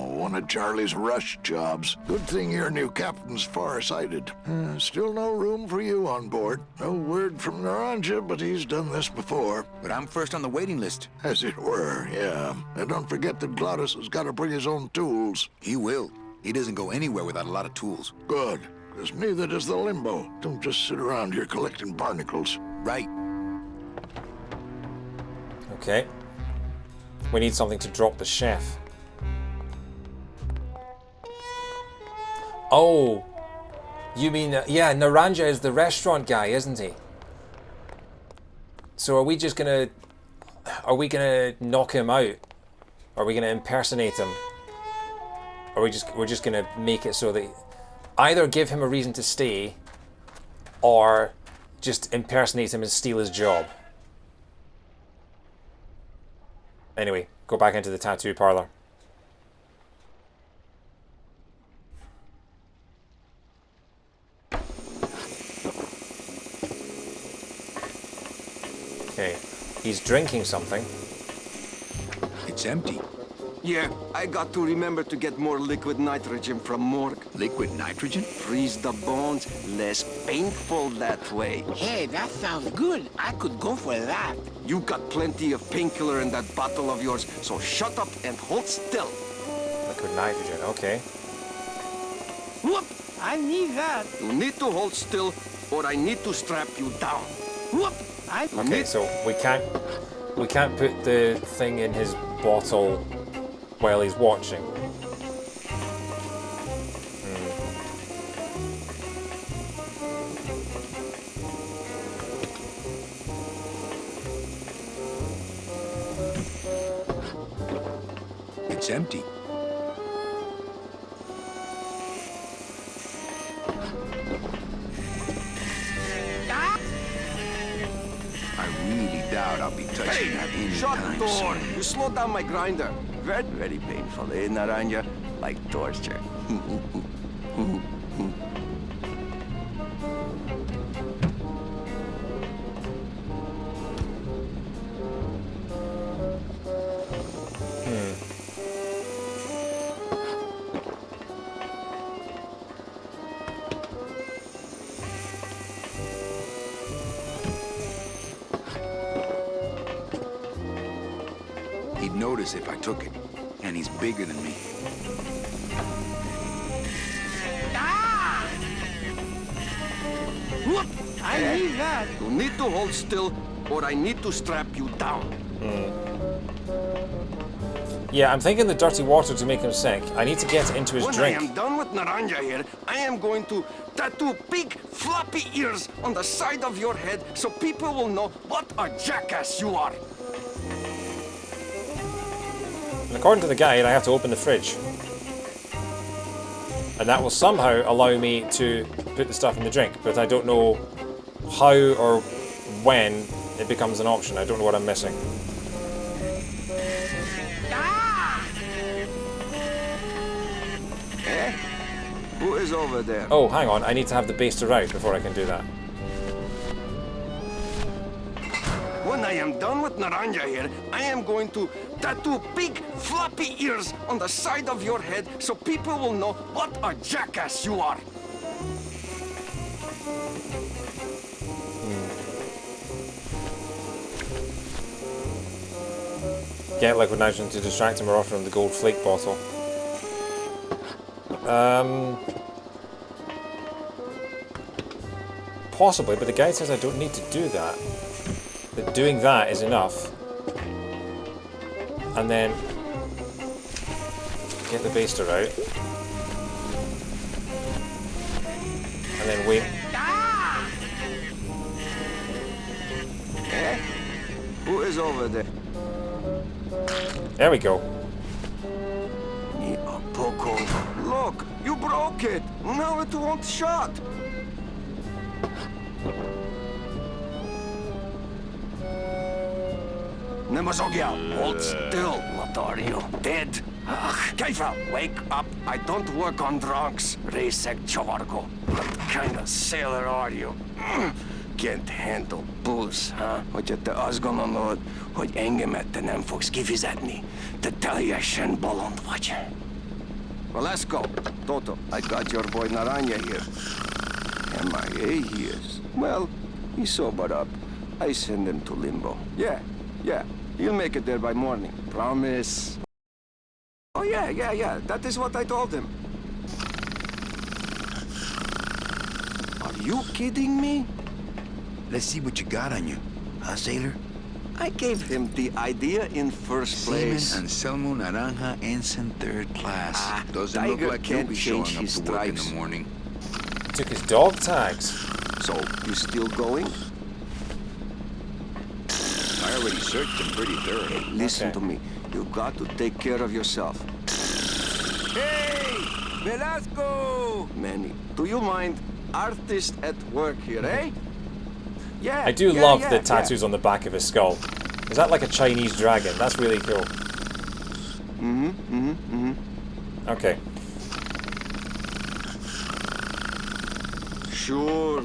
one of Charlie's rush jobs. Good thing your new captain's far-sighted. Still no room for you on board. No word from Naranja, but he's done this before. But I'm first on the waiting list. As it were, yeah. And don't forget that Glottis has got to bring his own tools. He will. He doesn't go anywhere without a lot of tools. Good, because neither does the Limbo. Don't just sit around here collecting barnacles. Right. Okay. We need something to drop the chef. Oh, you mean, yeah, Naranja is the restaurant guy, isn't he? So are we just gonna, knock him out? Are we gonna impersonate him? Or we're just gonna make it so that either give him a reason to stay, or just impersonate him and steal his job? Anyway, go back into the tattoo parlor. Okay, he's drinking something. It's empty. Yeah, I got to remember to get more liquid nitrogen from morgue. Liquid nitrogen? Freeze the bones, less painful that way. Hey, that sounds good. I could go for that. You got plenty of painkiller in that bottle of yours, so shut up and hold still. Liquid nitrogen, okay. Whoop! I need that. You need to hold still, or I need to strap you down. Whoop! Okay, so we can't put the thing in his bottle while he's watching. It's empty. I really doubt I'll be touching that anytime Shut the door! soon. You slowed down my grinder. Very, very painful, eh, Naranja? Like torture. He'd notice if I took it, and he's bigger than me. Whoop! I need that. You need to hold still, or I need to strap you down. Yeah, I'm thinking the dirty water to make him sick. I need to get into his When drink. I am done with Naranja here, I am going to tattoo big floppy ears on the side of your head so people will know what a jackass you are. And according to the guide, I have to open the fridge. And that will somehow allow me to put the stuff in the drink, but I don't know how or when it becomes an option. I don't know what I'm missing. Eh? Who is over there? Oh, hang on. I need to have the baster out before I can do that. When when I am done with Naranja here, I am going to tattoo big floppy ears on the side of your head so people will know what a jackass you are. Get liquid nitrogen to distract him or offer him the gold flake bottle. Possibly, but the guide says I don't need to do that. That doing that is enough. And then get the baster out. And then wait. Eh? Who is over there? There we go. Poco, look, you broke it. Now it won't shut. Nemazogia, hold still. What are you, dead? Kaifa, wake up. I don't work on drunks. Resek Chavargo. What kind of sailor are you? Can't handle booze, huh? Hogy te azt gondolod, hogy engemet te nem fogsz kifizetni? Te teljesen bolond vagy. Well, let's go. Toto, I got your boy Naranja here. MIA he is. Well, he sobered up. I send him to Limbo. Yeah. He'll make it there by morning. Promise. Oh, yeah. That is what I told him. Are you kidding me? Let's see what you got on you, huh, sailor? I gave him the idea in first place. Seaman Anselmo Naranja, ensign 3rd class. Doesn't Tiger look like he'll can't be showing change up his to work in stripes. the morning. He took his dog tags. So, you still going? I already searched him pretty thoroughly. Hey, listen to me. You got to take care of yourself. Hey! Velasco! Manny, do you mind artist at work here, eh? Yeah. I do love the tattoos on the back of his skull. Is that like a Chinese dragon? That's really cool. Okay. Sure.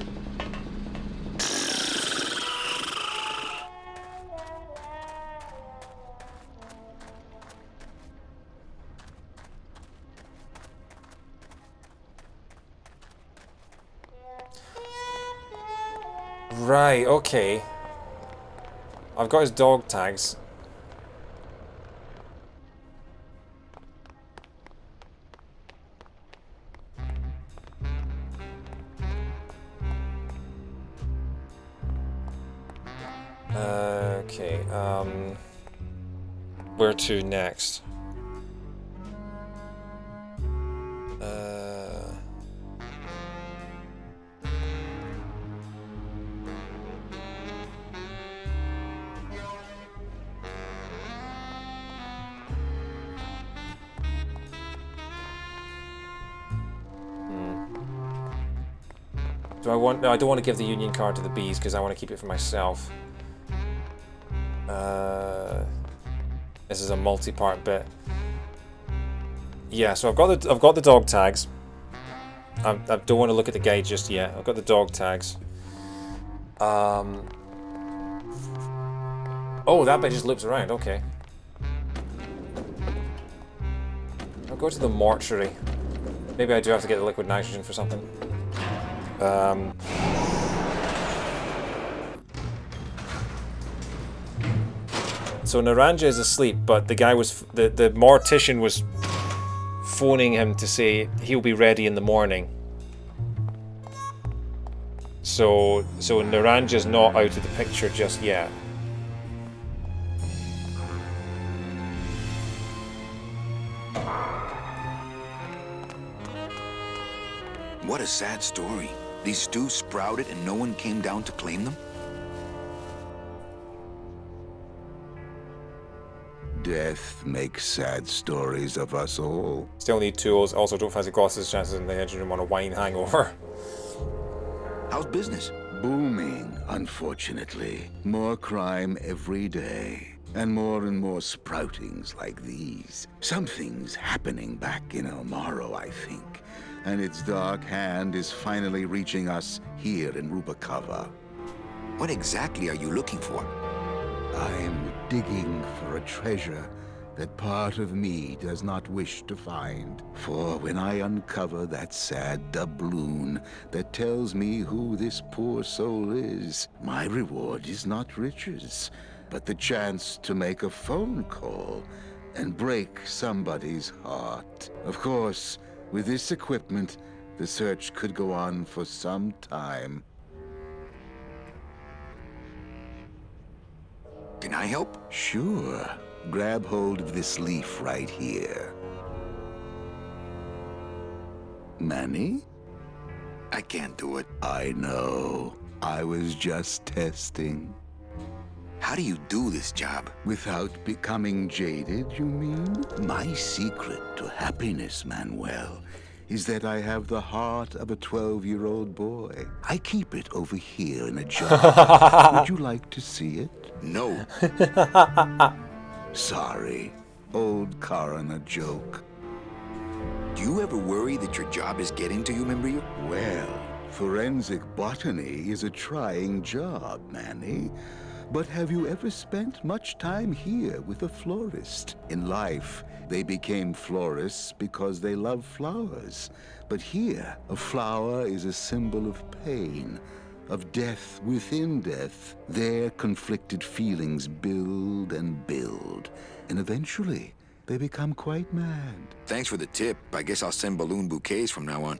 Right, okay. I've got his dog tags. Okay, where to next? Do I want? No, I don't want to give the Union card to the bees because I want to keep it for myself. This is a multi-part bit. Yeah, so I've got the dog tags. I don't want to look at the guide just yet. I've got the dog tags. Oh, that bit just loops around. Okay. I'll go to the mortuary. Maybe I do have to get the liquid nitrogen for something. So Naranja is asleep, but the guy was the mortician was phoning him to say he'll be ready in the morning. So Naranja's not out of the picture just yet. What a sad story. These stews sprouted and no one came down to claim them? Death makes sad stories of us all. Still need tools. Also, don't fancy Glottis' chances in the engine room on a wine hangover. How's business? Booming, unfortunately. More crime every day. And more sproutings like these. Something's happening back in El Morro, I think. And its dark hand is finally reaching us here in Rubacava. What exactly are you looking for? I'm digging for a treasure that part of me does not wish to find. For when I uncover that sad doubloon that tells me who this poor soul is, my reward is not riches, but the chance to make a phone call and break somebody's heart. Of course, with this equipment, the search could go on for some time. Can I help? Sure. Grab hold of this leaf right here. Manny? I can't do it. I know. I was just testing. How do you do this job? Without becoming jaded, you mean? My secret to happiness, Manuel, is that I have the heart of a 12-year-old boy. I keep it over here in a jar. Would you like to see it? No. Sorry. Old coroner joke. Do you ever worry that your job is getting to you, Membrio? Well, forensic botany is a trying job, Manny. But have you ever spent much time here with a florist? In life, they became florists because they love flowers. But here, a flower is a symbol of pain, of death within death. Their conflicted feelings build and build, and eventually, they become quite mad. Thanks for the tip. I guess I'll send balloon bouquets from now on.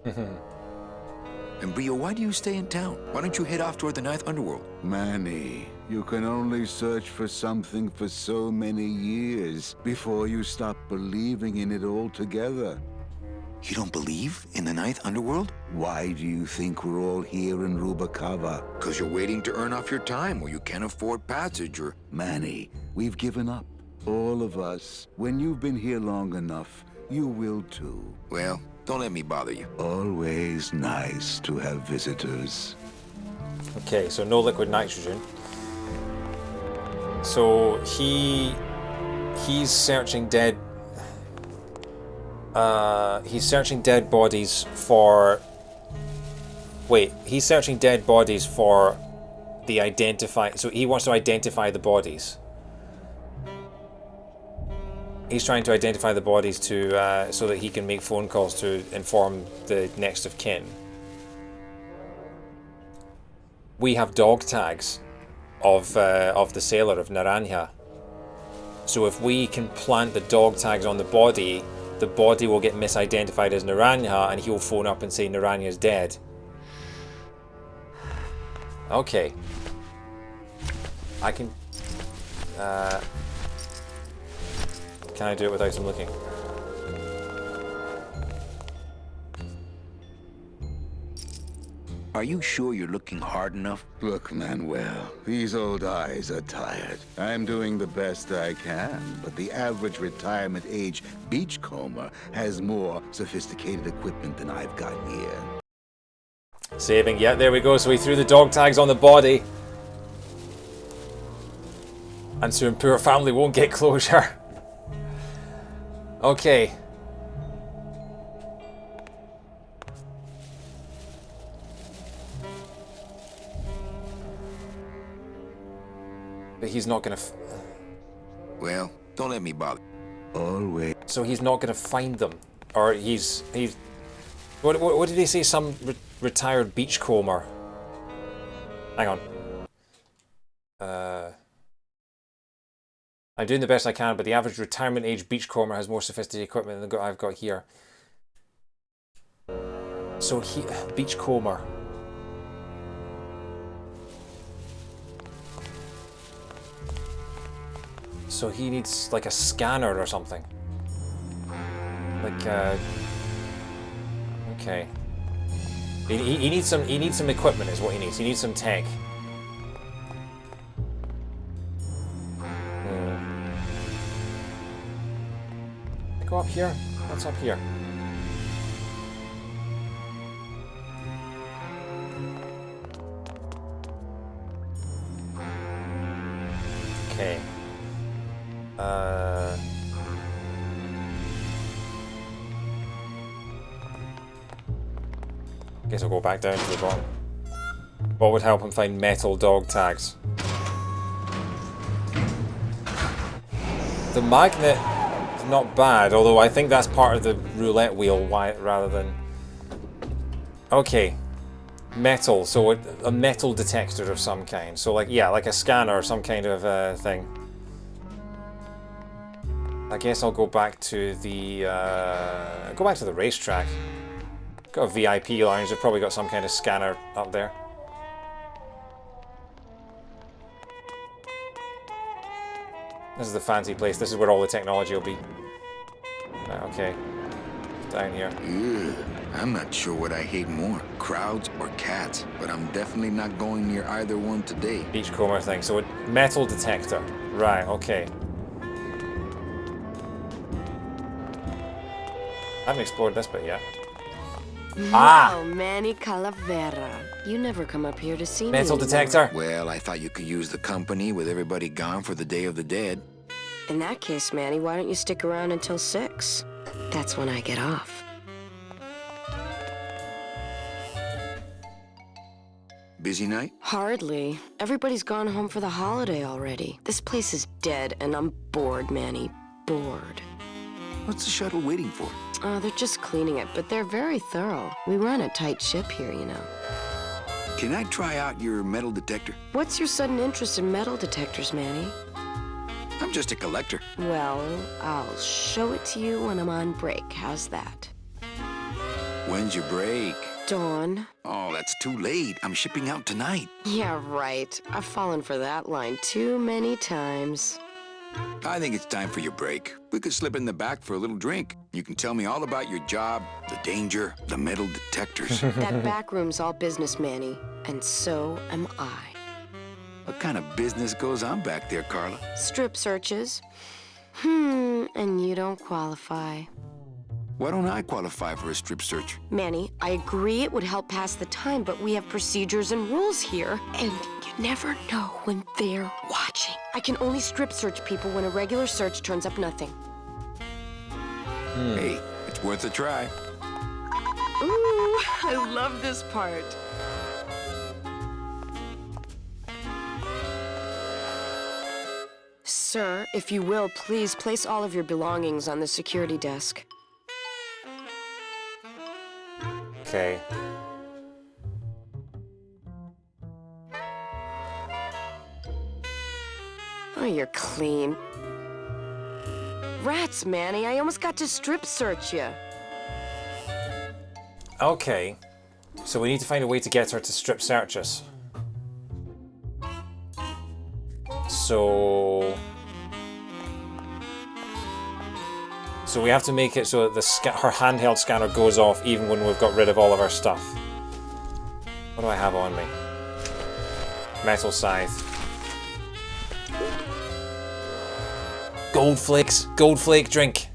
And Brio, why do you stay in town? Why don't you head off toward the Ninth Underworld? Manny, you can only search for something for so many years before you stop believing in it altogether. You don't believe in the Ninth Underworld? Why do you think we're all here in Rubacava? Because you're waiting to earn off your time or you can't afford passage or... Manny, we've given up. All of us. When you've been here long enough, you will too. Well, don't let me bother you. Always nice to have visitors. Okay, so no liquid nitrogen. So he's searching dead. He's searching dead bodies for. Wait, he's searching dead bodies for the identify. So he wants to identify the bodies. He's trying to identify the bodies to so that he can make phone calls to inform the next of kin. We have dog tags of the sailor of Naranja. So if we can plant the dog tags on the body will get misidentified as Naranja, and he'll phone up and say Naranja's dead. Okay. I can. Can I do it without him looking? Are you sure you're looking hard enough? Look, Manuel, these old eyes are tired. I'm doing the best I can, but the average retirement age beachcomber has more sophisticated equipment than I've got here. Saving, yeah, there we go. So he threw the dog tags on the body. And soon poor family won't get closure. Okay. But he's not gonna. Well, don't let me bother. Always. So he's not gonna find them, or he's. What did he say? Some retired beachcomber. Hang on. I'm doing the best I can, but the average retirement age beachcomber has more sophisticated equipment than I've got here. So he beachcomber. So he needs like a scanner or something. Like okay. He needs some equipment is what he needs. He needs some tech. Go up here. What's up here? Okay. Guess I'll go back down to the bottom. What would help him find metal dog tags? The magnet is not bad, although I think that's part of the roulette wheel rather than... Okay. Metal, so a metal detector of some kind. So like, yeah, like a scanner or some kind of thing. I guess I'll go back to the racetrack. Got a VIP lounge, they've probably got some kind of scanner up there. This is the fancy place, this is where all the technology will be. Right, okay. Down here. I'm not sure what I hate more, crowds or cats, but I'm definitely not going near either one today. Beachcomber thing, so a metal detector. Right, okay. I haven't explored this bit yet. Wow, Manny Calavera. You never come up here to see me. Metal detector. Well, I thought you could use the company with everybody gone for the Day of the Dead. In that case, Manny, why don't you stick around until 6? That's when I get off. Busy night? Hardly. Everybody's gone home for the holiday already. This place is dead, and I'm bored, Manny. Bored. What's the shuttle waiting for? They're just cleaning it, but they're very thorough. We run a tight ship here, you know. Can I try out your metal detector? What's your sudden interest in metal detectors, Manny? I'm just a collector. Well, I'll show it to you when I'm on break. How's that? When's your break? Dawn. Oh, that's too late. I'm shipping out tonight. Yeah, right. I've fallen for that line too many times. I think it's time for your break. We could slip in the back for a little drink. You can tell me all about your job, the danger, the metal detectors. That back room's all business, Manny. And so am I. What kind of business goes on back there, Carla? Strip searches. And you don't qualify. Why don't I qualify for a strip search? Manny, I agree it would help pass the time, but we have procedures and rules here, and you never know when they're watching. I can only strip search people when a regular search turns up nothing. Hey, it's worth a try. Ooh, I love this part. Sir, if you will, please place all of your belongings on the security desk. Okay. Oh, you're clean. Rats, Manny, I almost got to strip search you. Okay. So we need to find a way to get her to strip search us. So we have to make it so that her handheld scanner goes off even when we've got rid of all of our stuff. What do I have on me? Metal scythe. Gold flakes. Gold flake drink.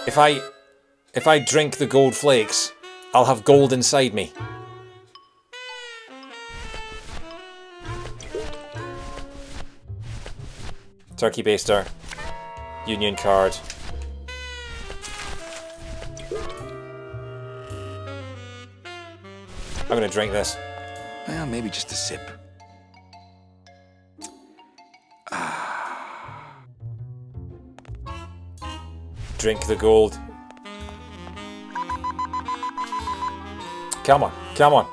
If I drink the gold flakes, I'll have gold inside me. Turkey baster. Union card. I'm gonna drink this. Well, maybe just a sip. Drink the gold. Come on, come on.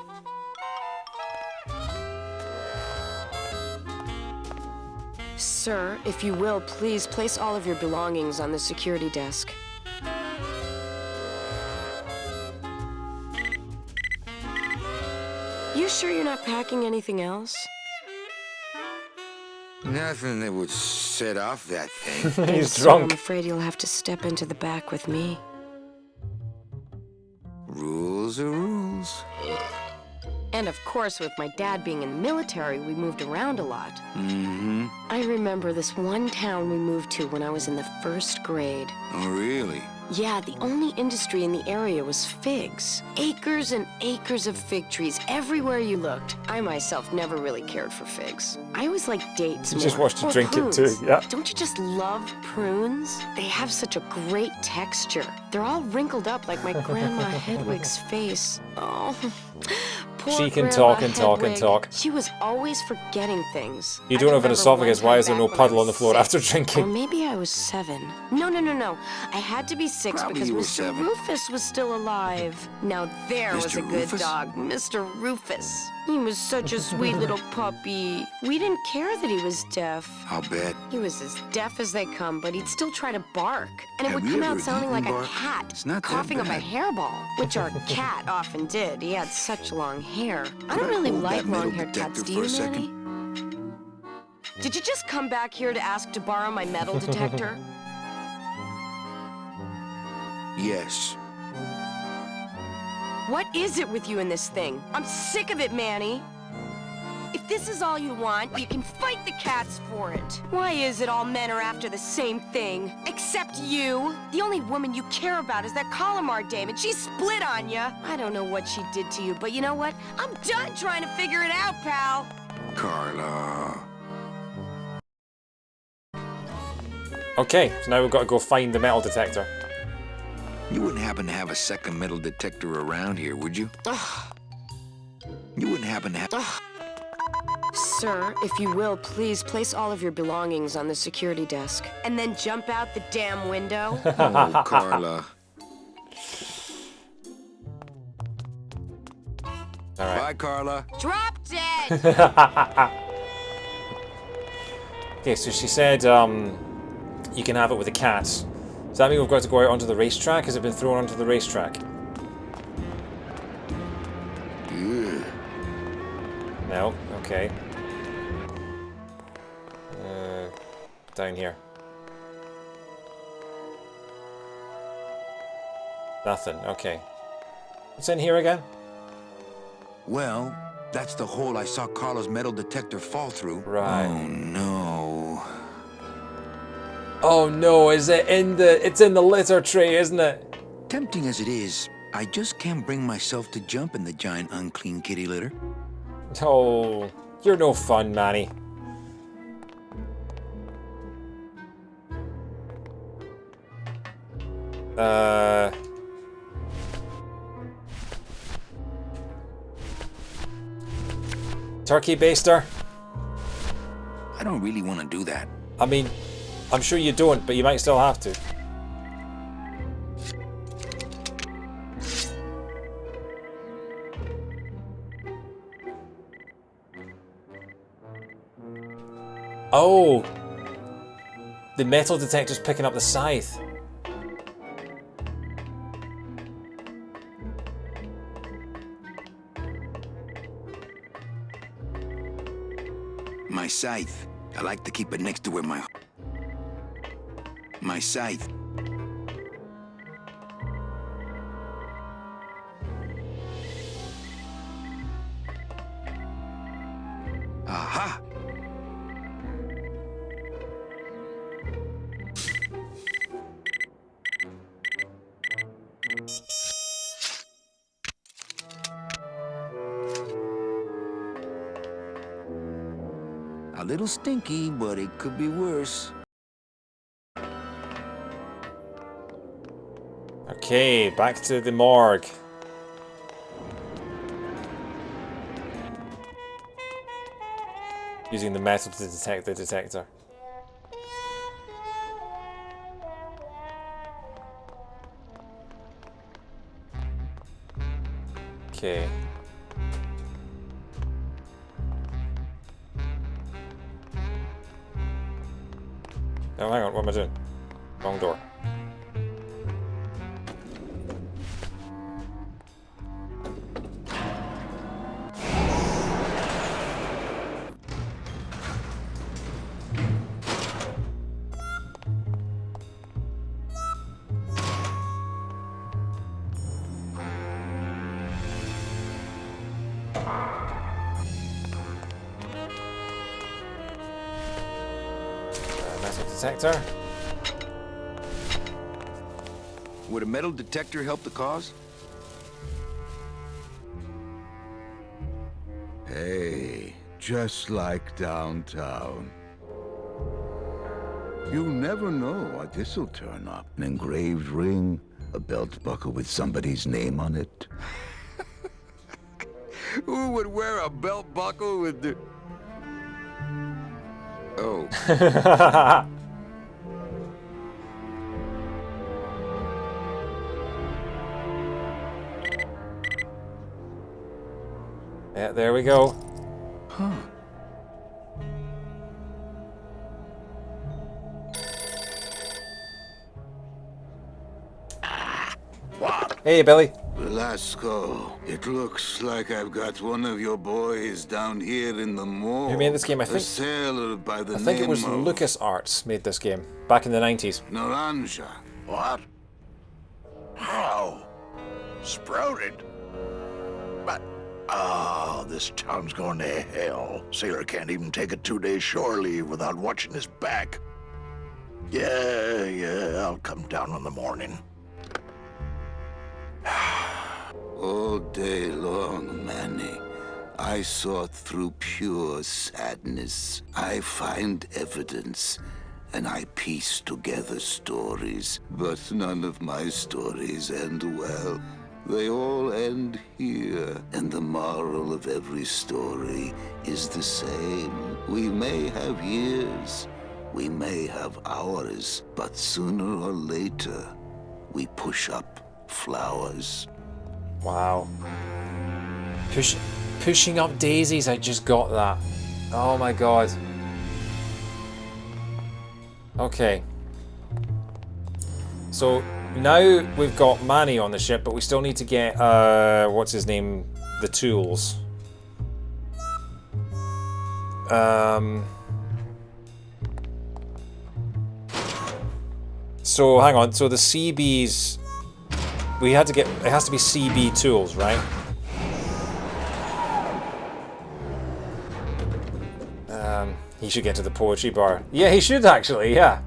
Sir, if you will, please place all of your belongings on the security desk. You sure you're not packing anything else? Nothing that would set off that thing. He's So drunk. I'm afraid you'll have to step into the back with me. Rules are rules. And of course, with my dad being in the military, we moved around a lot. Mm-hmm. I remember this one town we moved to when I was in the 1st grade. Oh, really? Yeah, the only industry in the area was figs. Acres and acres of fig trees everywhere you looked. I myself never really cared for figs. I always liked dates You more. just watched you Or drink prunes. it too, yeah. Don't you just love prunes? They have such a great texture. They're all wrinkled up like my grandma Hedwig's face. Oh, She can Grandma talk and talk and Hedwig. talk. She was always forgetting things. You I don't have an remember esophagus. one Why time is there no back when I puddle on the was floor 6. after Or drinking? maybe I was 7. No. I had to be 6 Probably because you were Mr. 7. Rufus was still alive. Now there was Mr. a good Rufus? dog, Mr. Rufus. He was such a sweet little puppy. We didn't care that he was deaf. I'll bet. He was as deaf as they come, but he'd still try to bark. And it Have would you come ever out sounding eaten like bark? a cat, It's not that coughing up a bad. hairball, which our cat often did. He had such long hair. I Could don't really hold like that metal long-haired cats, detector do for you, a second? Manny? Did you just come back here to ask to borrow my metal detector? Yes. What is it with you in this thing? I'm sick of it, Manny. If this is all you want, you can fight the cats for it. Why is it all men are after the same thing? Except you. The only woman you care about is that Calamar dame, and she split on you. I don't know what she did to you, but you know what? I'm done trying to figure it out, pal. Carla. Okay, so now we've got to go find the metal detector. You wouldn't happen to have a second metal detector around here, would you? You wouldn't happen to have... Sir, if you will, please place all of your belongings on the security desk. And then jump out the damn window. Oh, Carla. All right. Bye, Carla. Drop dead! Okay, so she said you can have it with the cats. Does that mean we've got to go out onto the racetrack? Has it been thrown onto the racetrack? Yeah. No? Okay. Down here. Nothing. Okay. What's in here again? Well, that's the hole I saw Carla's metal detector fall through. Right. Oh, no. Oh no, is it in the... It's in the litter tray, isn't it? Tempting as it is, I just can't bring myself to jump in the giant unclean kitty litter. Oh, you're no fun, Manny. Turkey baster? I don't really want to do that. I mean, I'm sure you don't, but you might still have to. Oh! The metal detector's picking up the scythe. My scythe. I like to keep it next to where my scythe. Aha! A little stinky, but it could be worse. Okay, back to the morgue. Using the metal to detect the detector. Okay. Oh, hang on, what am I doing? Wrong door. Metal detector. Would a metal detector help the cause? Hey, just like downtown. You never know what this'll turn up. An engraved ring, a belt buckle with somebody's name on it. Who would wear a belt buckle with the... Oh. Yeah, there we go. Huh. Hey, Billy. Velasco, it looks like I've got one of your boys down here in the mall. Who made this game? I think. A sailor by the I think name it was of LucasArts made this game back in the 90s. Naranja. What? How? Sprouted? But, oh, this town's going to hell. Sailor can't even take a 2-day shore leave without watching his back. Yeah, I'll come down in the morning. All day long, Manny, I sought through pure sadness. I find evidence, and I piece together stories. But none of my stories end well. They all end here, and the moral of every story is the same. We may have years, we may have hours, but sooner or later, we push up flowers. Wow. Pushing up daisies, I just got that. Oh my god. Okay. So now we've got Manny on the ship, but we still need to get what's his name? The tools. So hang on, so the CBs, we had to get, it has to be CB tools, right? He should get to the poetry bar. Yeah, he should actually, yeah.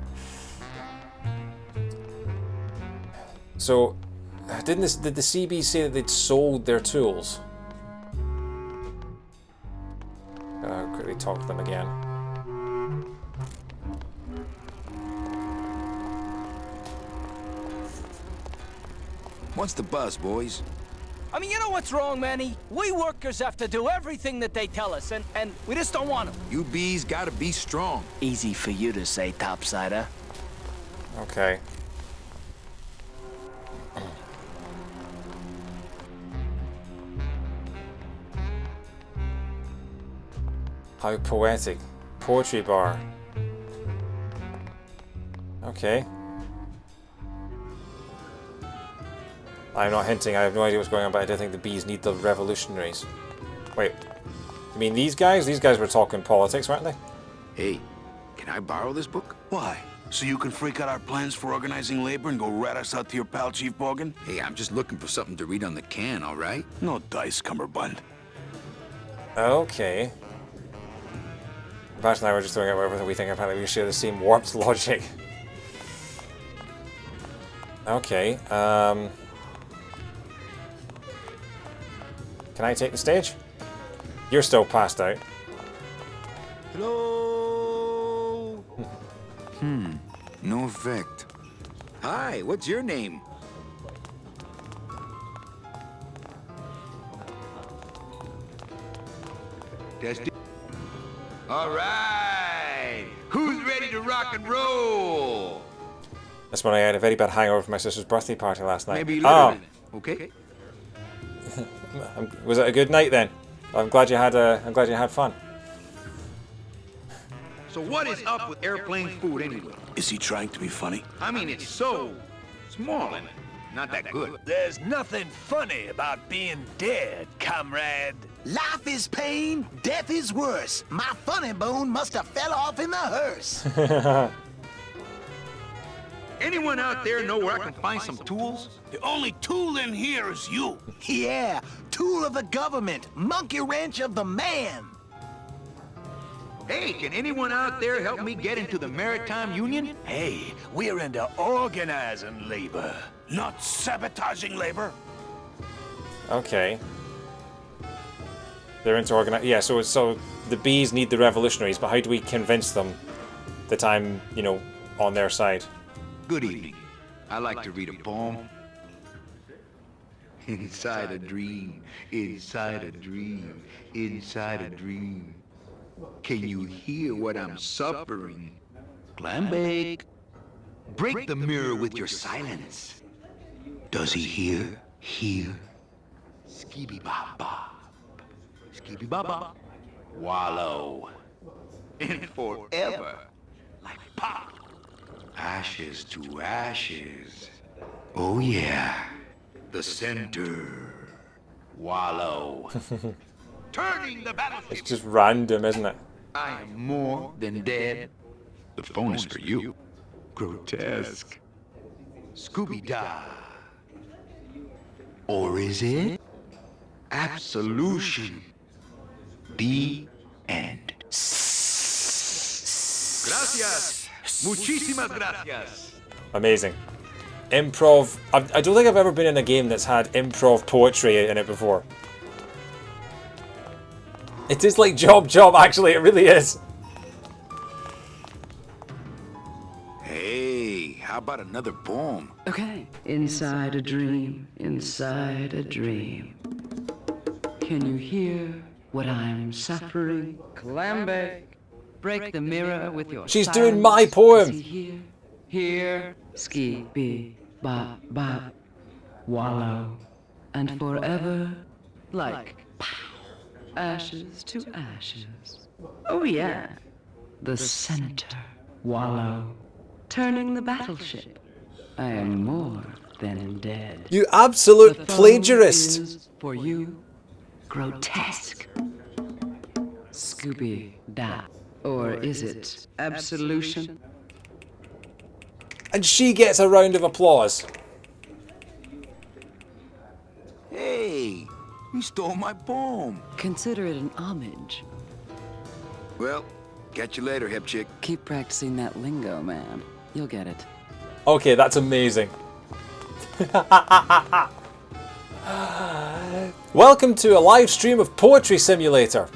So, did the CB say that they'd sold their tools? I'll quickly talk to them again. What's the buzz, boys? I mean, you know what's wrong, Manny? We workers have to do everything that they tell us, and we just don't want to. You bees gotta be strong. Easy for you to say, topsider. Okay. How poetic. Poetry bar. Okay. I'm not hinting, I have no idea what's going on, but I don't think the bees need the revolutionaries. Wait. You mean these guys? These guys were talking politics, weren't they? Hey, can I borrow this book? Why? So you can freak out our plans for organizing labor and go rat us out to your pal, Chief Bogan? Hey, I'm just looking for something to read on the can, all right? No dice, Cumberbund. Okay. Bash and I were just throwing out whatever we think. Apparently we share the same warped logic. Okay, can I take the stage? You're still passed out. Hello? No effect. Hi, what's your name? Testing. All right. Who's ready to rock and roll? That's when I had a very bad hangover from my sister's birthday party last night. Maybe later. Okay. Was it a good night then? I'm glad you had fun. So what is up with airplane food anyway? Is he trying to be funny? I mean, it's so small and not that good. There's nothing funny about being dead, comrade. Life is pain, death is worse. My funny bone must have fell off in the hearse. Anyone out there know where I can find some tools? The only tool in here is you. Yeah, tool of the government, monkey wrench of the man. Hey, can anyone out there help me get into the Maritime Union? Hey, we're into organizing labor, not sabotaging labor. Okay. They're into organize. Yeah, so the bees need the revolutionaries, but how do we convince them that I'm, on their side? Good evening. I like to read a poem. Inside a dream, inside a dream, inside a dream. Can you hear what I'm suffering? Clambake, break the mirror with your silence. Does he hear? Hear? Skibby-bop-bop. Skibby-bop-bop. Wallow. And forever. Like pop. Ashes to ashes. Oh yeah. The center. Wallow. Turning the battlefield. It's just random, isn't it? I am more than dead. The phone is for you. Grotesque. Scooby-Doo. Or is it? Absolution. The end. Gracias. Muchísimas gracias. Amazing. Improv. I don't think I've ever been in a game that's had improv poetry in it before. It is like Job, actually. It really is. Hey, how about another poem? Okay. Inside a dream, inside a dream. Can you hear what I'm suffering? Clambake, break the mirror with your She's silence. doing my poem. Does he hear, ski, be, bop, bop, wallow, and forever, like, pow, ashes to ashes. Oh yeah, the center, wallow, turning the battleship. I am more than dead. You absolute The phone plagiarist. is for you, grotesque. Scooby-Doo. Or is it absolution? And she gets a round of applause. Hey, you stole my poem. Consider it an homage. Well, catch you later, hip chick. Keep practicing that lingo, man. You'll get it. Okay, that's amazing. Welcome to a live stream of Poetry Simulator.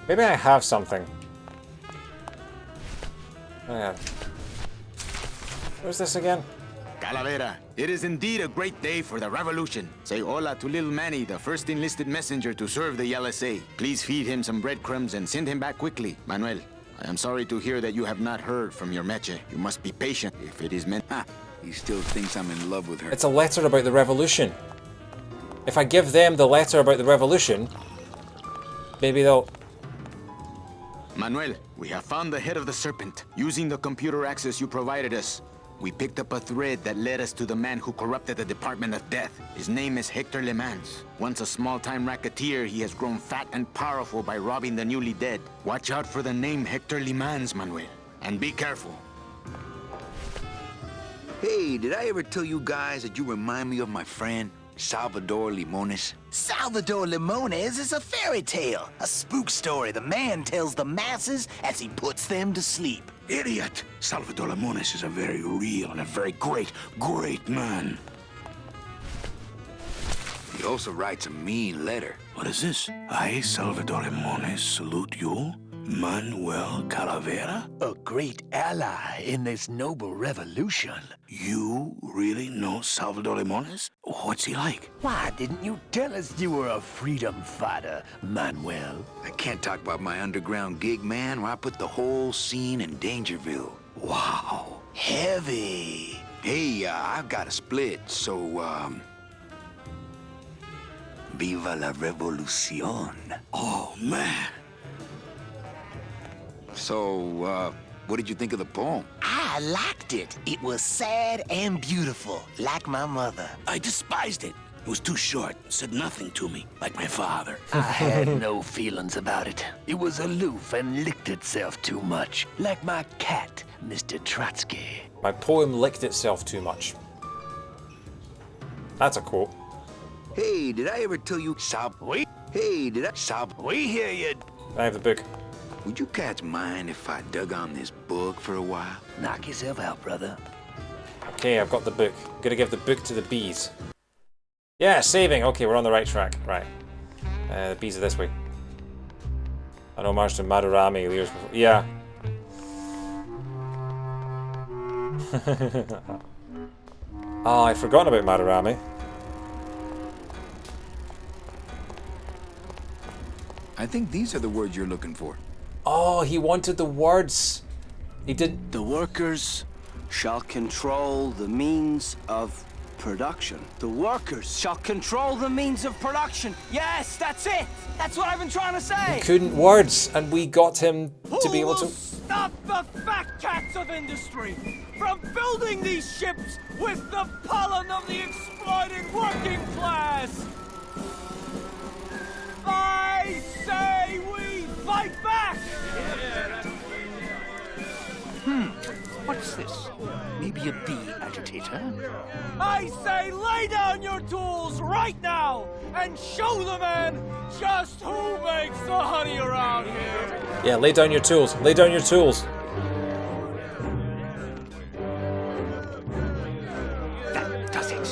Maybe I have something. Oh, yeah. Where's this again? Calavera, it is indeed a great day for the revolution. Say hola to little Manny, the first enlisted messenger to serve the LSA. Please feed him some breadcrumbs and send him back quickly. Manuel, I am sorry to hear that you have not heard from your meche. You must be patient if it is meant. He still thinks I'm in love with her. It's a letter about the revolution. If I give them the letter about the revolution, maybe they'll... Manuel, we have found the head of the serpent. Using the computer access you provided us, we picked up a thread that led us to the man who corrupted the Department of Death. His name is Hector Le Mans. Once a small-time racketeer, he has grown fat and powerful by robbing the newly dead. Watch out for the name Hector Le Mans, Manuel. And be careful. Hey, did I ever tell you guys that you remind me of my friend, Salvador Limones? Salvador Limones is a fairy tale, a spook story the man tells the masses as he puts them to sleep. Idiot! Salvador Limones is a very real and a very great man. He also writes a mean letter. What is this? I, Salvador Limones, salute you, Manuel Calavera? A great ally in this noble revolution. You really know Salvador Limones? What's he like? Why didn't you tell us you were a freedom fighter, Manuel? I can't talk about my underground gig, man, where I put the whole scene in Dangerville. Wow, heavy. Hey, I've got a split, so, Viva la revolución. Oh, man. So, what did you think of the poem? I liked it. It was sad and beautiful, like my mother. I despised it. It was too short, said nothing to me, like my father. I had no feelings about it. It was aloof and licked itself too much, like my cat, Mr. Trotsky. My poem licked itself too much. That's a quote. Hey, did I ever tell you We hear you. I have the book. Would you cats mind if I dug on this book for a while? Knock yourself out, brother. Okay, I've got the book. I'm gonna give the book to the bees. Yeah, saving. Okay, we're on the right track. Right. The bees are this way. An homage to Madurami years before. Yeah. Oh, I'd forgotten about Madarame. I think these are the words you're looking for. Oh, he wanted the words. He didn't. The workers shall control the means of production. The workers shall control the means of production. Yes, that's it. That's what I've been trying to say. He couldn't words, and we got him to be able to. Stop the fat cats of industry from building these ships with the pollen of the exploited working class! I say we fight back! What's this? Maybe a bee agitator? I say lay down your tools right now and show the man just who makes the honey around here! Yeah, lay down your tools. Lay down your tools. That does it.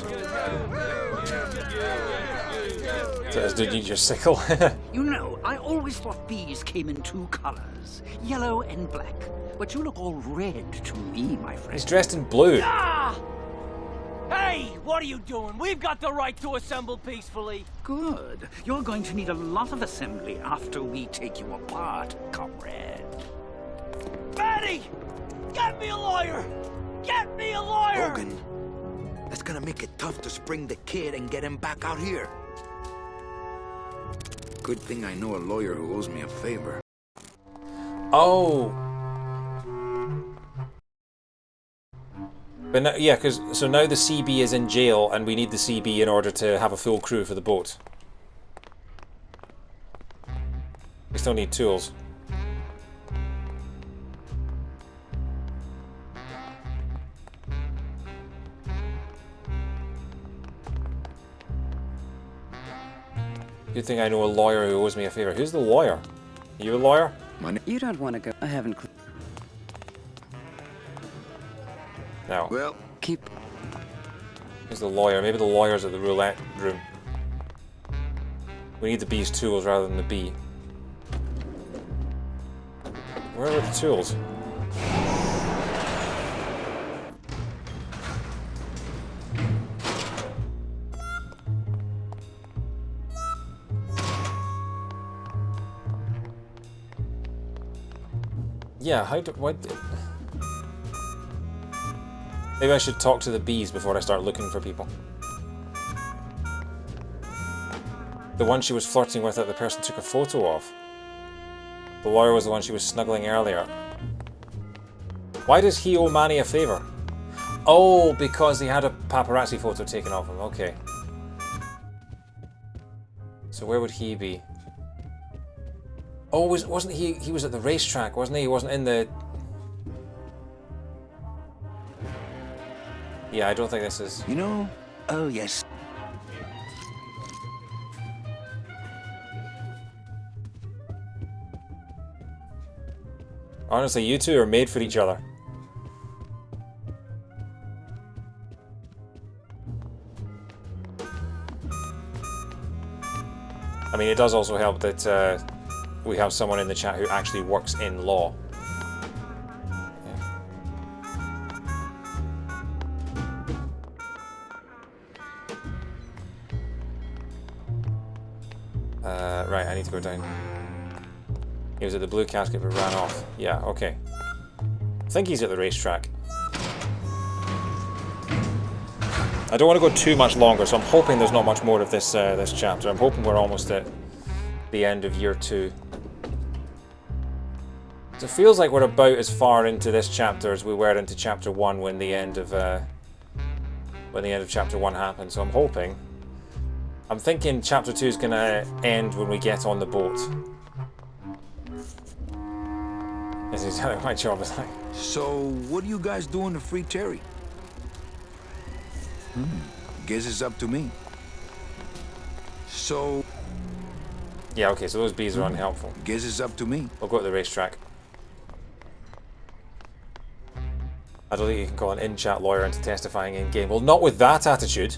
Says, did you need your sickle? You know, I always thought bees came in two colors, yellow and black. But you look all red to me, my friend. He's dressed in blue. Ah! Hey, what are you doing? We've got the right to assemble peacefully. Good. You're going to need a lot of assembly after we take you apart, comrade. Manny! Get me a lawyer! Get me a lawyer! Logan, that's gonna make it tough to spring the kid and get him back out here. Good thing I know a lawyer who owes me a favor. Oh. But now, yeah, because so now the CB is in jail, and we need the CB in order to have a full crew for the boat. We still need tools. Good thing I know a lawyer who owes me a favor. Who's the lawyer? Are you a lawyer? You don't want to go. I haven't. No. Well, keep. Who's the lawyer? Maybe the lawyer's at the roulette room. We need the bee's tools rather than the bee. Where are the tools? Yeah, how do... What... Maybe I should talk to the bees before I start looking for people. The one she was flirting with that the person took a photo of. The lawyer was the one she was snuggling earlier. Why does he owe Manny a favor? Oh, because he had a paparazzi photo taken of him. Okay. So where would he be? Oh, wasn't he? He was at the racetrack, wasn't he? He wasn't in the... Yeah, I don't think this is... You know? Oh, yes. Honestly, you two are made for each other. I mean, it does also help that we have someone in the chat who actually works in law. Right, I need to go down. He was at the blue casket but ran off. Yeah, okay. I think he's at the racetrack. I don't want to go too much longer, so I'm hoping there's not much more of this this chapter. I'm hoping we're almost at the end of year 2. So it feels like we're about as far into this chapter as we were into chapter 1 when the end of chapter 1 happened. So I'm hoping. I'm thinking chapter 2 is gonna end when we get on the boat. This is exactly what my job is like. So, what are you guys doing to free Terry? Guess it's up to me. So... Yeah, okay, so those bees are unhelpful. Guess it's up to me. We'll go to the racetrack. I don't think you can call an in-chat lawyer into testifying in-game. Well, not with that attitude.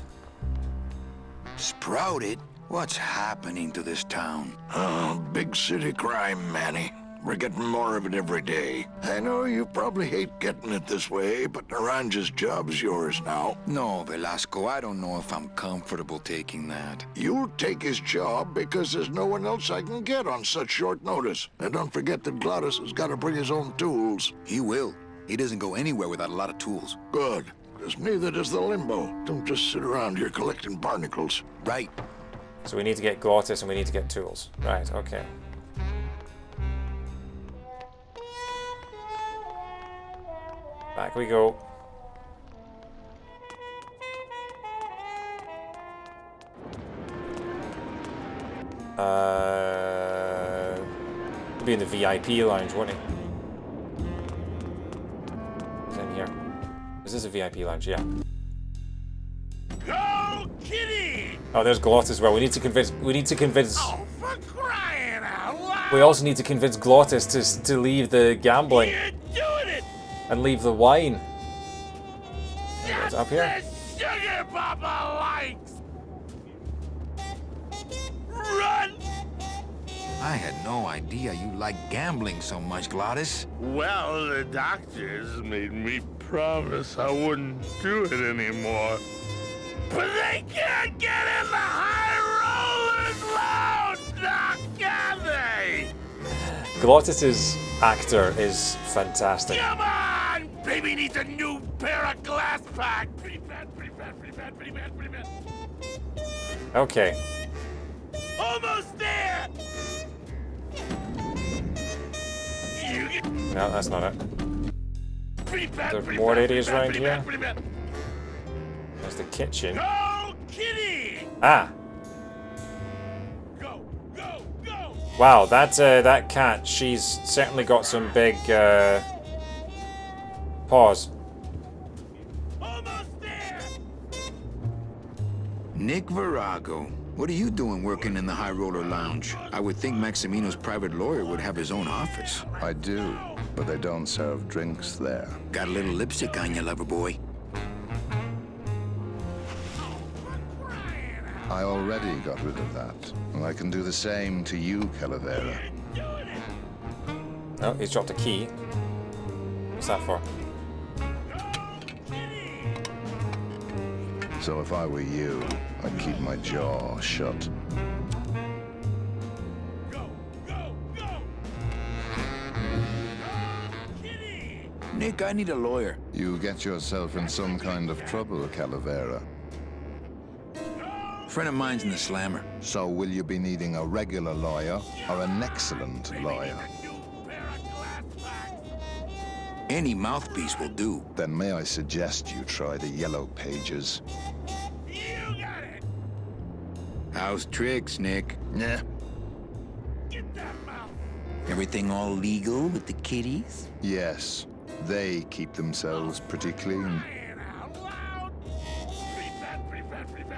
Sprouted? What's happening to this town? Oh, big city crime, Manny. We're getting more of it every day. I know you probably hate getting it this way, but Naranja's job's yours now. No, Velasco, I don't know if I'm comfortable taking that. You'll take his job because there's no one else I can get on such short notice. And don't forget that Glottis has got to bring his own tools. He will. He doesn't go anywhere without a lot of tools. Good, because neither does the Limbo. Don't just sit around here collecting barnacles. Right. So we need to get Glottis and we need to get tools. Right, okay. Back we go. He'll be in the VIP lounge, won't he? He's in here. Is this a VIP lounge? Yeah. Go, kitty! Oh, there's Glottis as well. We need to convince. Oh, for crying out loud! We also need to convince Glottis to leave the gambling. You're doing it! And leave the wine. It's up here. The sugar Papa likes! Run! I had no idea you liked gambling so much, Glottis. Well, the doctors made me promise I wouldn't do it anymore. But they can't get in the high rollers lounge, now can they? Glottis's actor is fantastic. Come on! Baby needs a new pair of glass pack. Pretty bad, pretty bad, pretty bad, pretty bad, pretty bad. Okay. Almost there! No, that's not it. Pretty bad, There are pretty more bad, ladies pretty bad, around pretty here. bad, pretty bad. There's the kitchen. Go, kitty! Ah. Go, go, go! Wow, that cat. She's certainly got some big paws. Nick Virago, what are you doing working in the High Roller Lounge? I would think Maximino's private lawyer would have his own office. I do, but they don't serve drinks there. Got a little lipstick on you, lover boy. I already got rid of that, and I can do the same to you, Calavera. Oh, he's dropped a key. What's that for? So if I were you, I'd keep my jaw shut. Nick, I need a lawyer. You get yourself in some kind of trouble, Calavera. Friend of mine's in the slammer. So will you be needing a regular lawyer or an excellent lawyer? Any mouthpiece will do. Then may I suggest you try the Yellow Pages? How's tricks, Nick? Nah. Everything all legal with the kiddies? Yes. They keep themselves pretty clean.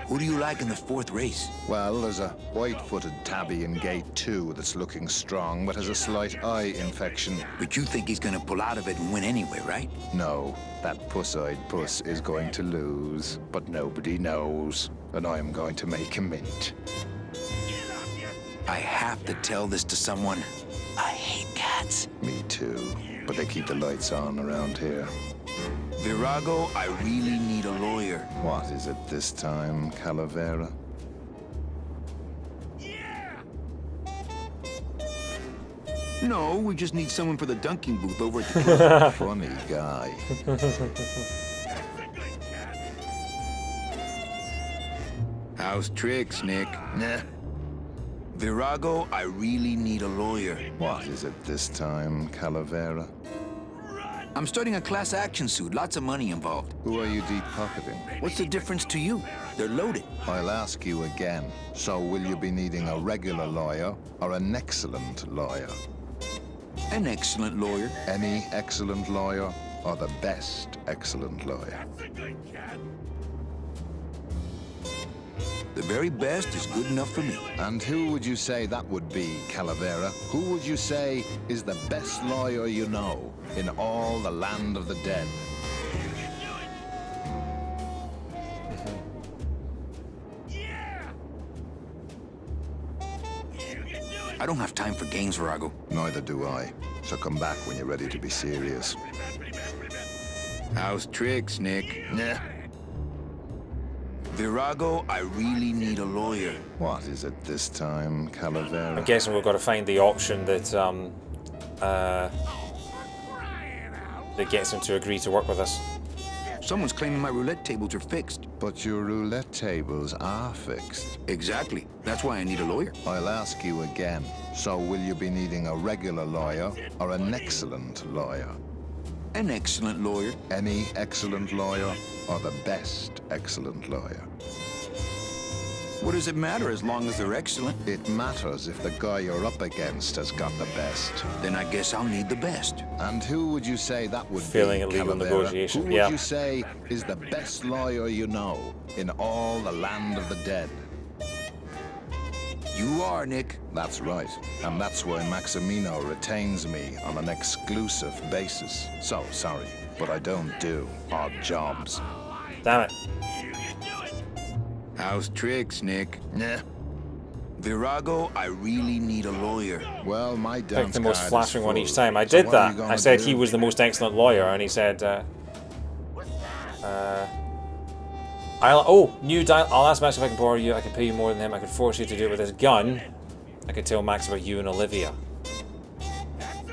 Who do you like in the fourth race? Well, there's a white-footed tabby in gate 2 that's looking strong, but has a slight eye infection. But you think he's gonna pull out of it and win anyway, right? No, that puss-eyed puss is going to lose, but nobody knows, and I am going to make a mint. I have to tell this to someone. I hate cats. Me too, but they keep the lights on around here. Virago, I really need a lawyer. What is it this time, Calavera? No, we just need someone for the dunking booth over at the club. Funny guy. How's tricks, Nick? Nah. Virago, I really need a lawyer. What is it this time, Calavera? I'm starting a class action suit, lots of money involved. Who are you deep-pocketing? What's the difference to you? They're loaded. I'll ask you again. So will you be needing a regular lawyer or an excellent lawyer? An excellent lawyer. Any excellent lawyer or the best excellent lawyer? The very best is good enough for me. And who would you say that would be, Calavera? Who would you say is the best lawyer you know in all the land of the dead? I don't have time for games, Virago. Neither do I. So come back when you're ready to be serious. How's tricks, Nick? Nah. Virago, I really need a lawyer. What is it this time, Calavera? I'm guessing we've got to find the option that that gets him to agree to work with us. Someone's claiming my roulette tables are fixed. But your roulette tables are fixed. Exactly. That's why I need a lawyer. I'll ask you again. So will you be needing a regular lawyer or an excellent lawyer? An excellent lawyer. Any excellent lawyer or the best excellent lawyer? What does it matter as long as they're excellent? It matters if the guy you're up against has got the best. Then I guess I'll need the best. And who would you say that would Failing be, at legal Calavera? negotiation, Who would you say is the best lawyer you know in all the land of the dead? You are, Nick. That's right. And that's why Maximino retains me on an exclusive basis. So, sorry, but I don't do odd jobs. Damn it. How's tricks, Nick? Nah. Virago, I really need a lawyer. Well, my dance Pick the most card flattering is one full. each time. I So did what are that. you gonna I said do? he was the most excellent lawyer, and he said, I'll ask Max if I can borrow you. I can pay you more than him. I could force you to do it with his gun. I could tell Max about you and Olivia.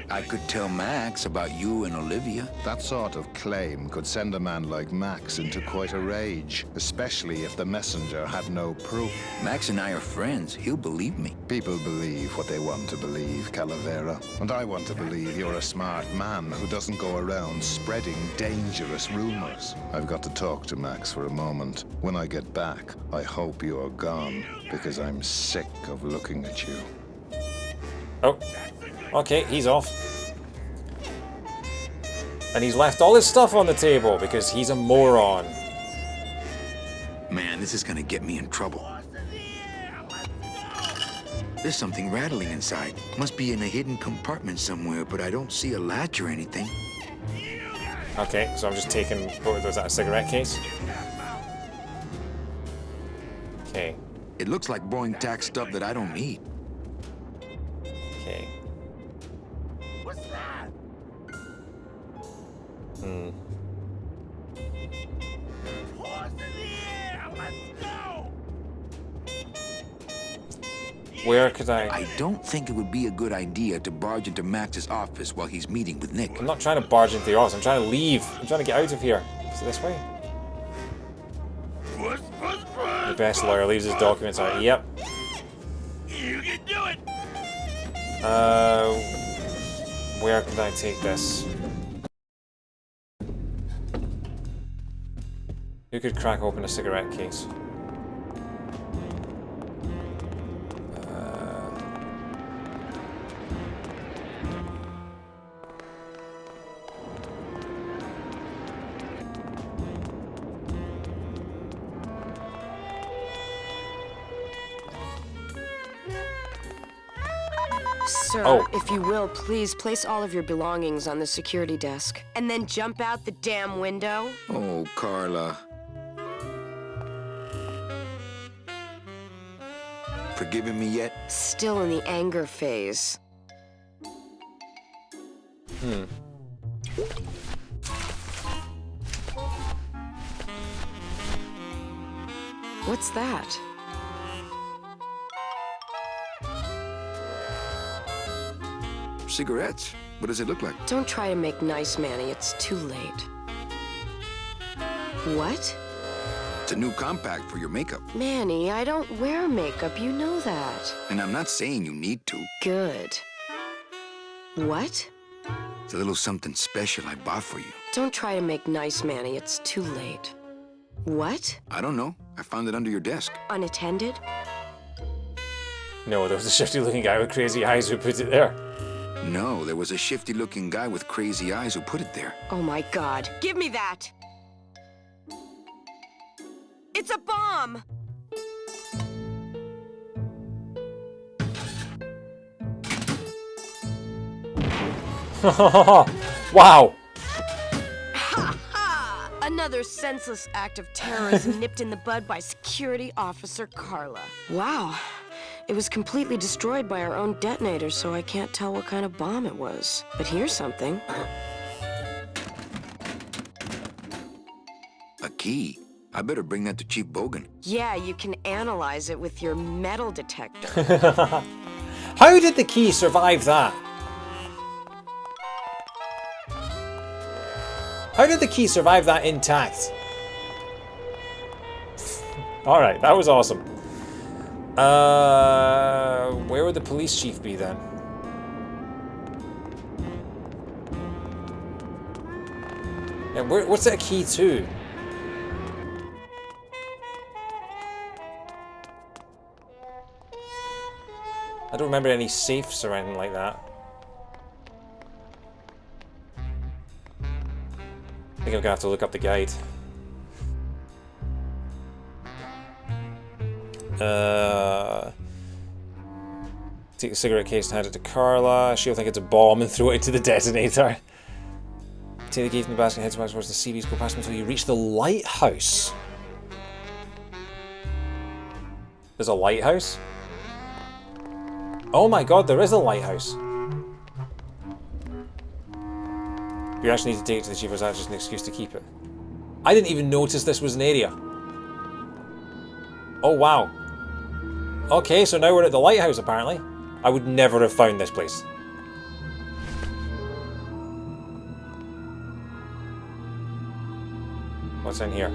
I could tell Max about you and Olivia. That sort of claim could send a man like Max into quite a rage, especially if the messenger had no proof. Max and I are friends. He'll believe me. People believe what they want to believe, Calavera. And I want to believe you're a smart man who doesn't go around spreading dangerous rumors. I've got to talk to Max for a moment. When I get back, I hope you're gone, because I'm sick of looking at you. Oh. Okay, he's off. And he's left all his stuff on the table because he's a moron. Man, this is gonna get me in trouble. There's something rattling inside. Must be in a hidden compartment somewhere, but I don't see a latch or anything. Okay, so I'm just taking... What was that, a cigarette case? Okay. It looks like boring tax stuff that I don't need. Okay. Hmm. Where could I don't think it would be a good idea to barge into Max's office while he's meeting with Nick. I'm not trying to barge into the office. I'm trying to leave. I'm trying to get out of here. Is it this way? The best lawyer leaves his documents out. Yep. You can do it. Where could I take this? Who could crack open a cigarette case? Sir, if you will, please place all of your belongings on the security desk. And then jump out the damn window. Oh, Carla. Forgiving me yet? Still in the anger phase. What's that? Cigarettes. What does it look like? Don't try to make nice, Manny. It's too late. What? It's a new compact for your makeup. Manny, I don't wear makeup. You know that. And I'm not saying you need to. Good. What? It's a little something special I bought for you. Don't try to make nice, Manny. It's too late. What? I don't know. I found it under your desk. Unattended? No, there was a shifty-looking guy with crazy eyes who put it there. No, there was a shifty-looking guy with crazy eyes who put it there. Oh my God. Give me that! It's a bomb! Wow! Ha ha! Another senseless act of terrorism nipped in the bud by Security Officer Carla. Wow. It was completely destroyed by our own detonator, so I can't tell what kind of bomb it was. But here's something. A key? I better bring that to Chief Bogan. Yeah, you can analyze it with your metal detector. How did the key survive that? How did the key survive that intact? Alright, that was awesome. Where would the police chief be then? And what's that key to? I don't remember any safes or anything like that. I think I'm gonna have to look up the guide. Take the cigarette case and hand it to Carla. She'll think it's a bomb and throw it into the detonator. Take the key from the basket and head towards the series. Go past them until you reach the lighthouse. There's a lighthouse? Oh my god, there is a lighthouse. You actually need to take it to the chief, or is that just an excuse to keep it? I didn't even notice this was an area. Oh wow. Okay, so now we're at the lighthouse apparently. I would never have found this place. What's in here?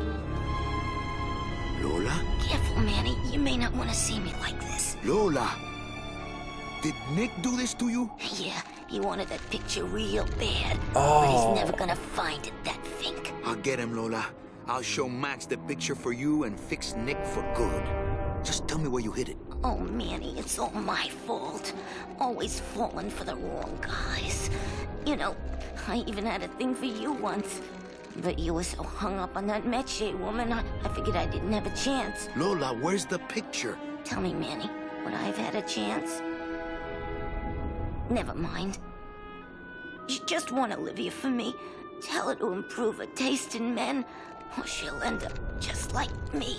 Lola? Careful, Manny. You may not want to see me like this. Lola! Did Nick do this to you? Yeah, he wanted that picture real bad. Oh. But he's never gonna find it, that fink. I'll get him, Lola. I'll show Max the picture for you and fix Nick for good. Just tell me where you hid it. Oh, Manny, it's all my fault. Always falling for the wrong guys. You know, I even had a thing for you once. But you were so hung up on that Meche woman, I figured I didn't have a chance. Lola, where's the picture? Tell me, Manny, would I have had a chance? Never mind. You just want Olivia for me. Tell her to improve her taste in men, or she'll end up just like me.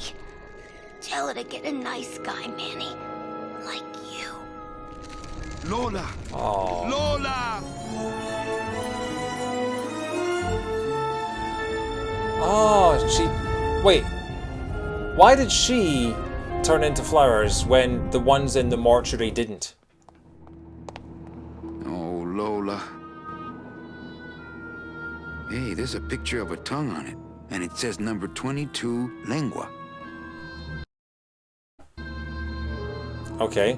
Tell her to get a nice guy, Manny. Like you. Lola! Oh. Lola! Oh, she... Wait. Why did she turn into flowers when the ones in the mortuary didn't? Oh, Lola. Hey, there's a picture of a tongue on it. And it says number 22, lengua. Okay.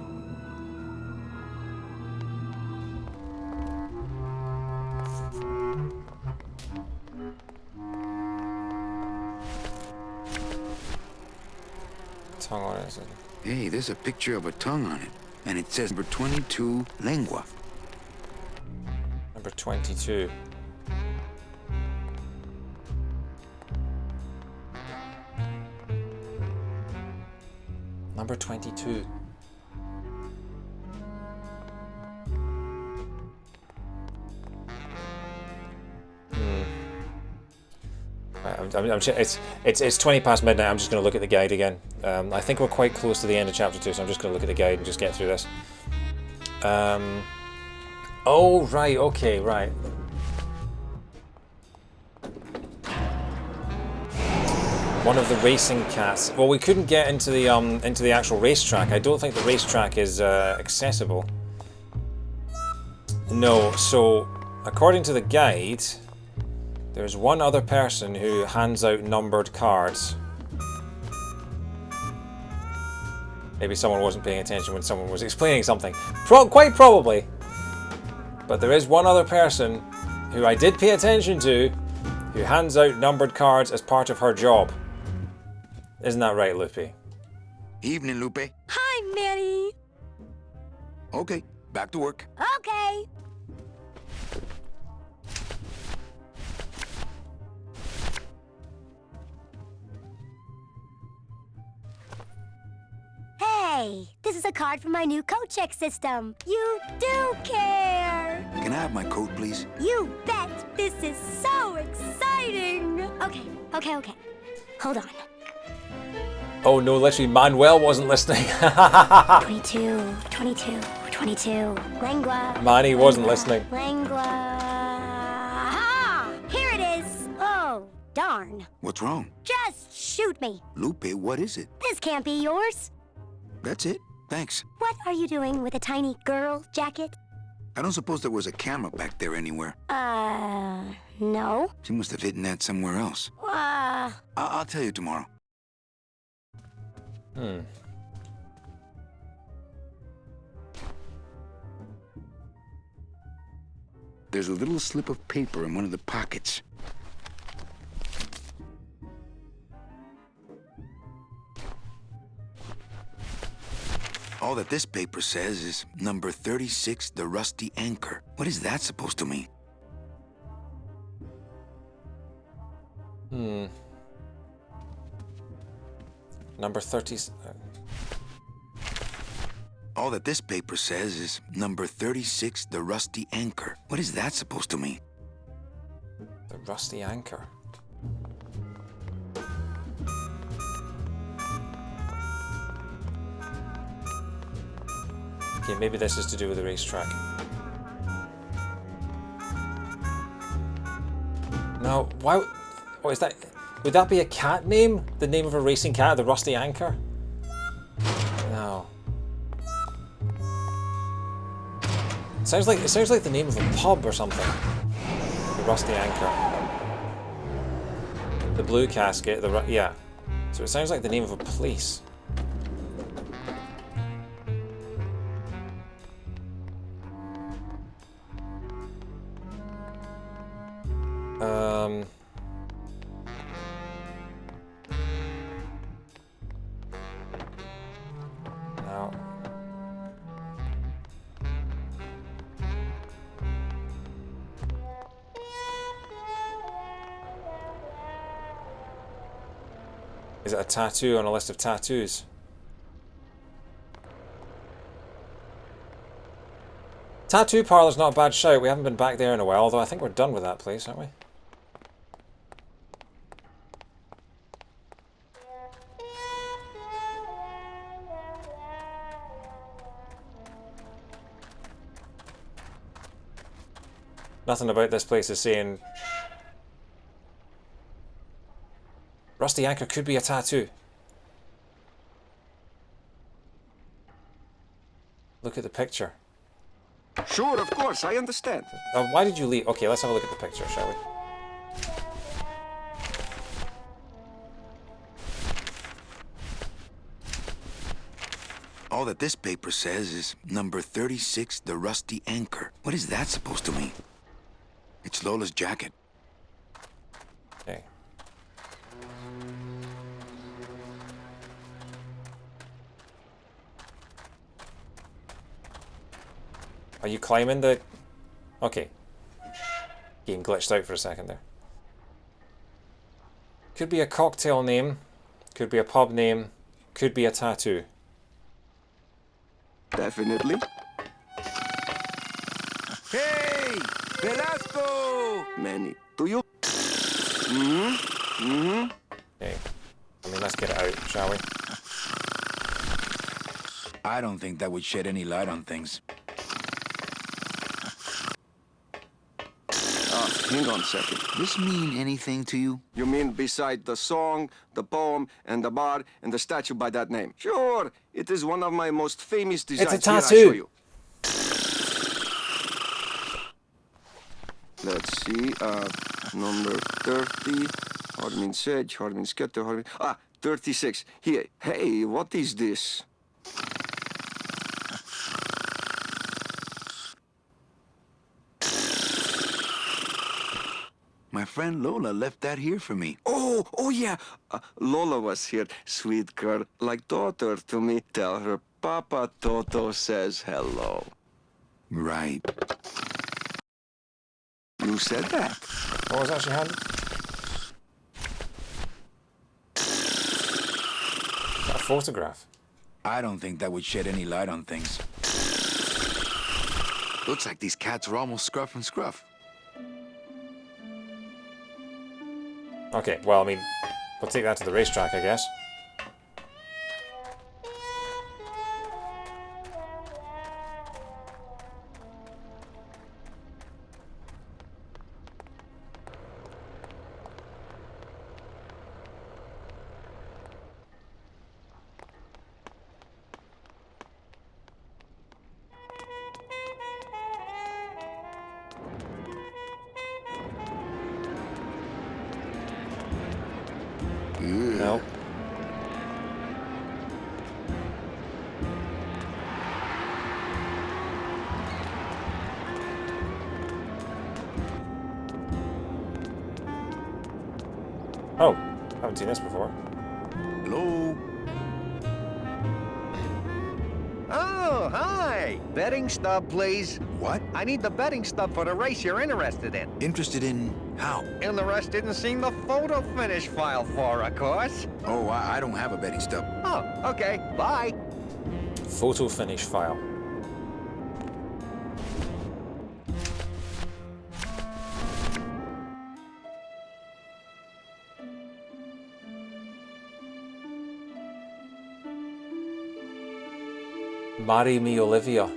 Tongue on it. Hey, there's a picture of a tongue on it. And it says number 22, lengua. Number 22. Number 22. It's 20 past midnight. I'm just going to look at the guide again. I think we're quite close to the end of chapter 2, so I'm just going to look at the guide and just get through this. Oh, right, okay, right. One of the racing cats. Well, we couldn't get into the actual racetrack. I don't think the racetrack is accessible. No, so according to the guide, there's one other person who hands out numbered cards. Maybe someone wasn't paying attention when someone was explaining something. Quite probably. But there is one other person who I did pay attention to who hands out numbered cards as part of her job. Isn't that right, Lupe? Evening, Lupe. Hi, Manny. Okay, back to work. Okay. Hey, this is a card from my new coat check system. You do care. Can I have my coat, please? You bet. This is so exciting. Okay. Hold on. Oh no, literally Manuel wasn't listening. 22, 22, 22. Langua. Manny wasn't listening. Langua. Ha! Here it is. Oh, darn. What's wrong? Just shoot me. Lupe, what is it? This can't be yours. That's it. Thanks. What are you doing with a tiny girl jacket? I don't suppose there was a camera back there anywhere. No. She must have hidden that somewhere else. I'll tell you tomorrow. There's a little slip of paper in one of the pockets. All that this paper says is number 36, the rusty anchor. What is that supposed to mean? Number 30. All that this paper says is number 36, the rusty anchor. What is that supposed to mean? The rusty anchor. Okay, maybe this is to do with the racetrack. No, why? Oh, is that? Would that be a cat name? The name of a racing cat, the Rusty Anchor? No. It sounds like the name of a pub or something. The Rusty Anchor. The Blue Casket. Yeah. So it sounds like the name of a place. No. Is it a tattoo on a list of tattoos? Tattoo parlor's not a bad shout. We haven't been back there in a while, although I think we're done with that place, aren't we? Nothing about this place is saying Rusty Anchor could be a tattoo. Look at the picture. Sure, of course, I understand. Why did you leave? Okay, let's have a look at the picture, shall we? All that this paper says is number 36, the rusty anchor. What is that supposed to mean? It's Lola's jacket. Okay. Are you climbing the... Okay. Game glitched out for a second there. Could be a cocktail name. Could be a pub name. Could be a tattoo. Definitely. Hey! Velasco! Manny, do you? Okay. I mean, let's get it out, shall we? I don't think that would shed any light on things. Hang on a second. This mean anything to you? You mean beside the song, the poem, and the bar, and the statue by that name? Sure, it is one of my most famous designs. It's a Here, I tattoo. show you. Let's see, number 30, Harmin Sedge, Harmin Sketter, Harmin... 36. Here, hey, what is this? My friend Lola left that here for me. Oh yeah. Lola was here. Sweet girl, like daughter to me. Tell her Papa Toto says hello. Right. You said that. What was that she had? Is that a photograph? I don't think that would shed any light on things. Looks like these cats are almost scruff and scruff. Okay, well, I mean, we'll take that to the racetrack, I guess. No. Oh, haven't seen this before. Hello? Oh, hi! Betting stub, please. What? I need the betting stub for the race you're interested in. Interested in how? Interested in seeing the photo finish file for, of course. Oh, I don't have a betting stub. Oh, okay. Bye. Photo finish file. Marry me, Olivia.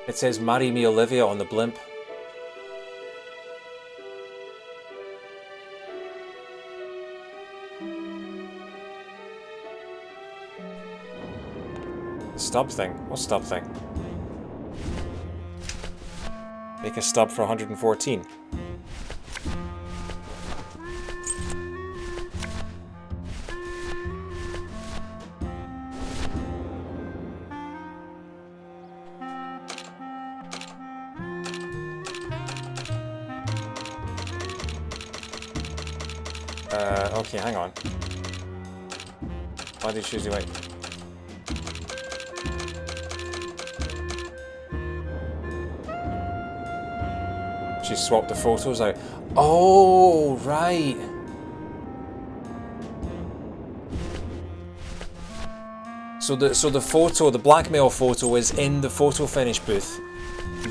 It says marry me, Olivia on the blimp. Stub thing? What stub thing? Make a stub for 114. Okay, hang on. Monday, Tuesday, wait. She swapped the photos out. Oh, right. So the photo, the blackmail photo, is in the photo finish booth.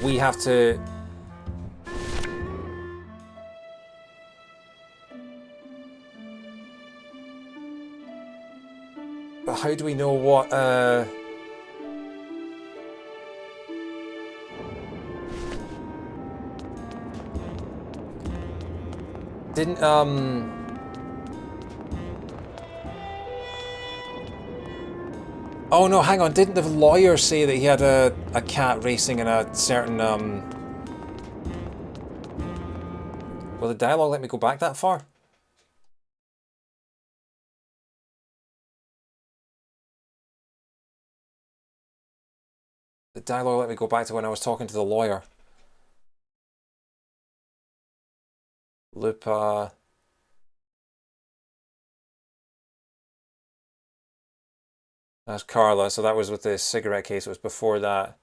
We have to. But how do we know what? Didn't Oh no, hang on, didn't the lawyer say that he had a cat racing in a certain Will the dialogue let me go back that far? The dialogue let me go back to when I was talking to the lawyer. Lupa. That's Carla, so that was with the cigarette case, it was before that.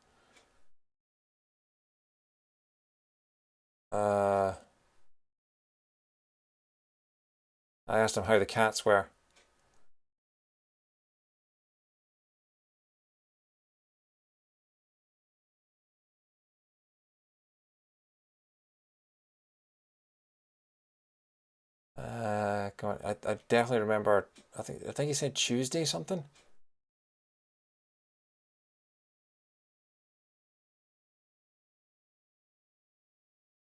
I asked him how the cats were. God, I definitely remember. I think he said Tuesday something.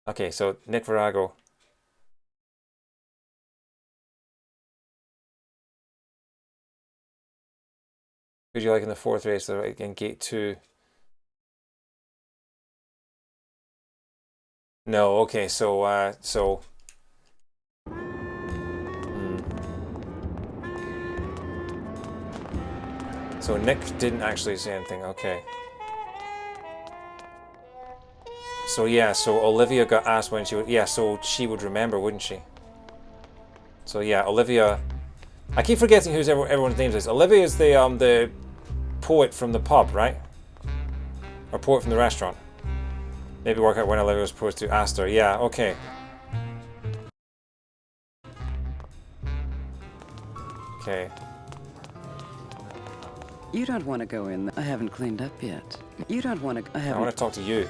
Okay, so Nick Virago. Who'd you like in the fourth race? In gate 2. No, okay, so So Nick didn't actually say anything, okay. So yeah, so Olivia got asked when she would, yeah, so she would remember, wouldn't she? So yeah, Olivia, I keep forgetting who's everyone's names is. Olivia is the poet from the pub, right? Or poet from the restaurant. Maybe work out when Olivia was supposed to ask her. Yeah, okay. Okay. You don't want to go in. I haven't cleaned up yet. You don't want to. I want to talk to you.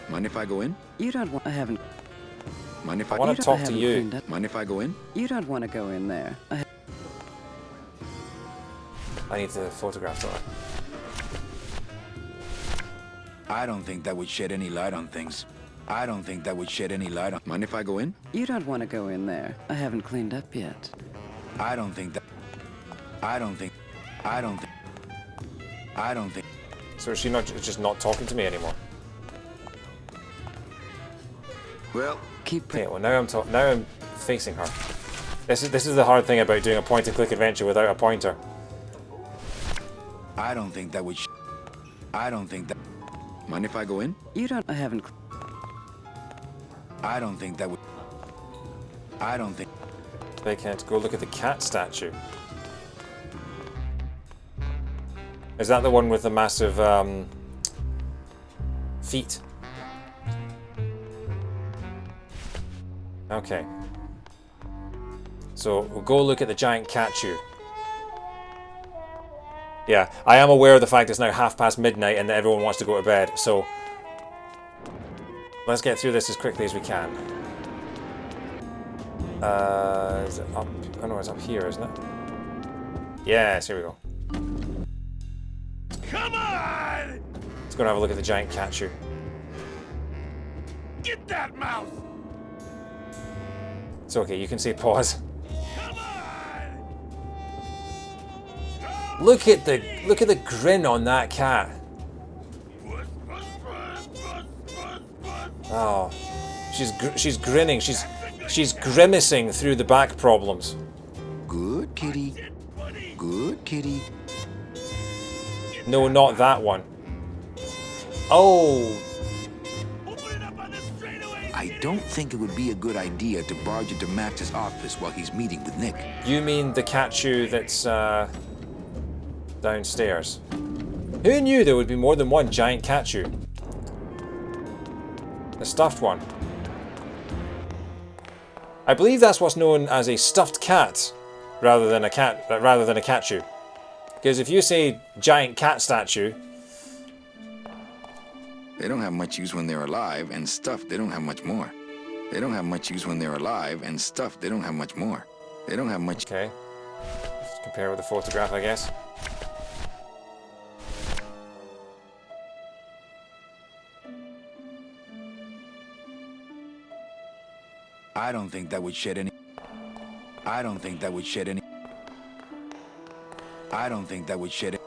Mind if I go in? You don't want. I haven't. Mind if I want to talk to you. Mind if I go in? You don't want to go in there. I need to photograph that. I don't think that would shed any light on things. I don't think that would shed any light on. Mind if I go in? You don't want to go in there. I haven't cleaned up yet. I don't think that. I don't think. I don't think. I don't think. So is she just not talking to me anymore? Well, okay. Well, now I'm facing her. This is the hard thing about doing a point-and-click adventure without a pointer. I don't think that would... I don't think that... Mind if I go in? You don't... I haven't... I don't think that would... I don't think... They can't go look at the cat statue. Is that the one with the massive feet? Okay. So we'll go look at the giant statue. Yeah, I am aware of the fact it's now midnight and that everyone wants to go to bed, so let's get through this as quickly as we can. Is it up? Oh no, it's up here, isn't it? Yes, here we go. Come on! Let's go and have a look at the giant statue. Get that mouse! It's okay, you can say pause. Look at the grin on that cat. Oh, she's grinning. She's grimacing through the back problems. Good kitty. Good kitty. No, not that one. Oh. I don't think it would be a good idea to barge into Max's office while he's meeting with Nick. You mean the statue that's downstairs? Who knew there would be more than one giant statue? The stuffed one. I believe that's what's known as a stuffed cat, rather than a statue. Because if you say giant cat statue, they don't have much use when they're alive, and stuffed, they don't have much more. They don't have much use when they're alive, and stuffed, they don't have much more. They don't have much... Okay. Let's compare with the photograph, I guess. I don't think that would shed any... I don't think that would shed any... I don't think that would shed...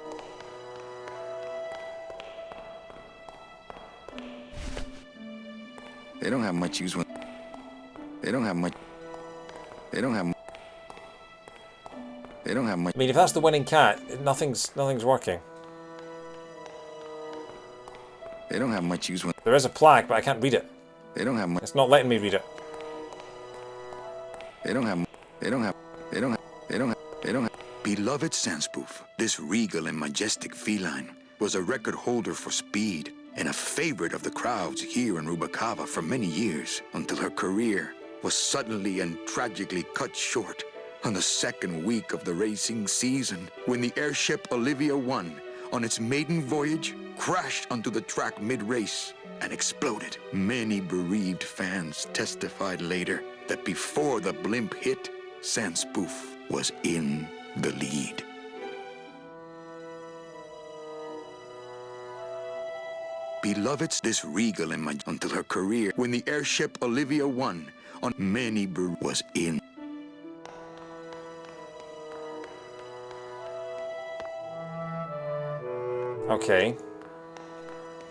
They don't have much use when... They don't have much... They don't have... They don't have much... I mean, if that's the winning cat, nothing's working. They don't have much use when... There is a plaque, but I can't read it. They don't have much... It's not letting me read it. They don't have... They don't have... They don't have... They don't have... They don't have... Beloved Sandspoof, this regal and majestic feline was a record holder for speed and a favorite of the crowds here in Rubacava for many years, until her career was suddenly and tragically cut short on the second week of the racing season, when the airship Olivia 1, on its maiden voyage, crashed onto the track mid-race and exploded. Many bereaved fans testified later that before the blimp hit, Sandspoof was in the lead. Beloveds, this regal and until her career, when the airship Olivia 1 on many was in. Okay.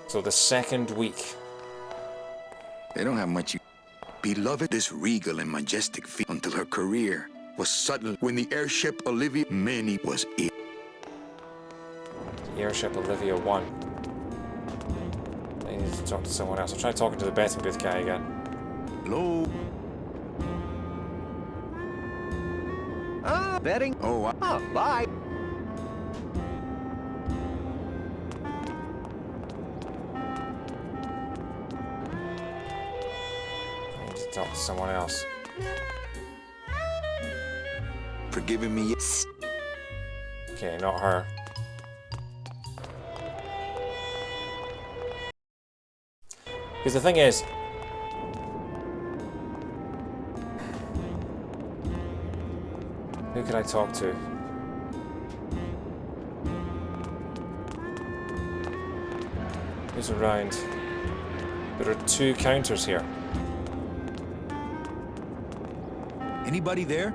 So the second week. They don't have much. Beloved, this regal and majestic until her career was suddenly when the airship Olivia many was in. The airship Olivia 1. I need to talk to someone else. I'll try talking to the betting booth guy again. Hello. Betting? Oh, bye. I need to talk to someone else. Forgiving me. Okay, not her. Because the thing is, who could I talk to? Who's around? There are 2 counters here. Anybody there?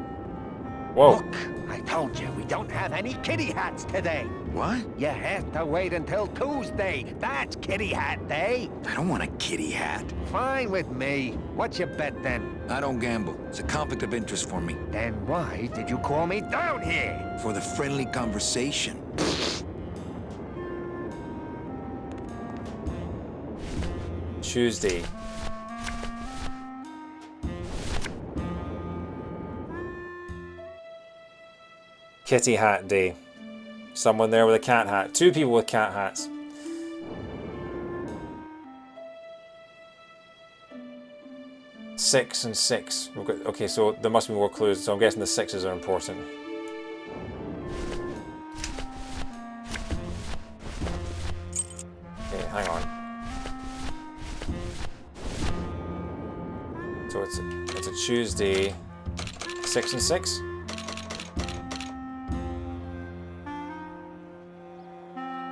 Whoa. Look, I told you we don't have any kitty hats today. What? You have to wait until Tuesday. That's kitty hat day. I don't want a kitty hat. Fine with me. What's your bet then? I don't gamble. It's a conflict of interest for me. Then why did you call me down here? For the friendly conversation. Tuesday. Kitty hat day. Someone there with a cat hat. 2 people with cat hats. Six and 6. We've got, okay, so there must be more clues, so I'm guessing the 6s are important. Okay, hang on. So it's a Tuesday. 6 and 6?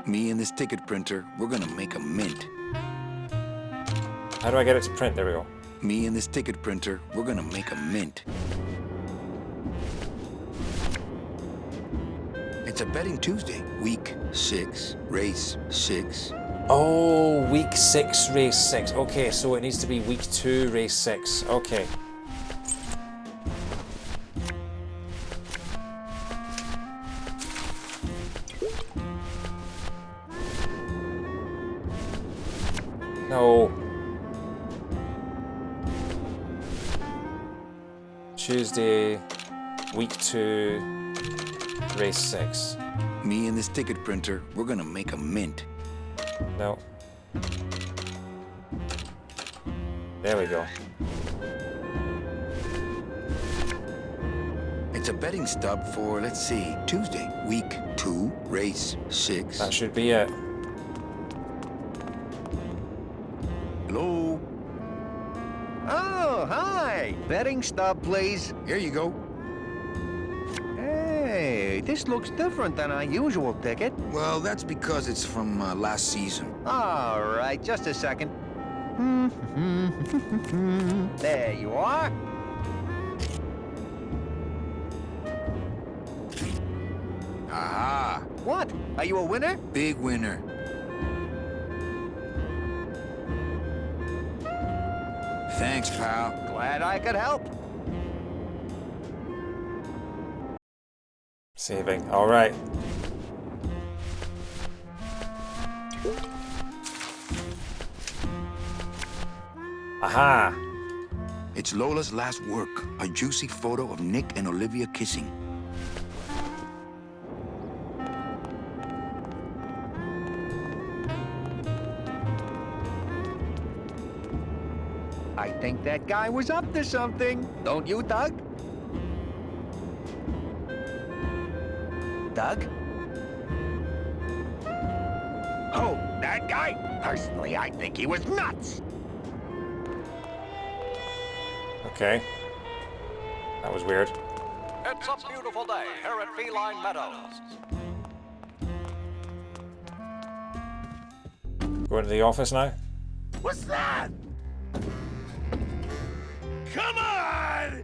Me and this ticket printer, we're gonna make a mint. How do I get it to print? There we go. Me and this ticket printer, we're gonna make a mint. It's a betting Tuesday. Week 6, race 6. Oh, week 6, race 6. Okay, so it needs to be week 2, race 6. Okay. No. Tuesday, week 2, race 6. Me and this ticket printer, we're gonna make a mint. No. There we go. It's a betting stub for, let's see, Tuesday, week 2, race 6. That should be it. Hello? Oh, hi. Betting stub, please. Here you go. Hey, this looks different than our usual ticket. Well, that's because it's from last season. All right, just a second. There you are. Aha! What? Are you a winner? Big winner. Thanks, pal. Glad I could help. Saving. All right. Aha! It's Lola's last work, a juicy photo of Nick and Olivia kissing. I think that guy was up to something. Don't you, Doug? Doug? Oh, that guy? Personally, I think he was nuts. Okay. That was weird. It's a beautiful day here at Feline Meadows. Going to the office now? What's that? Come on!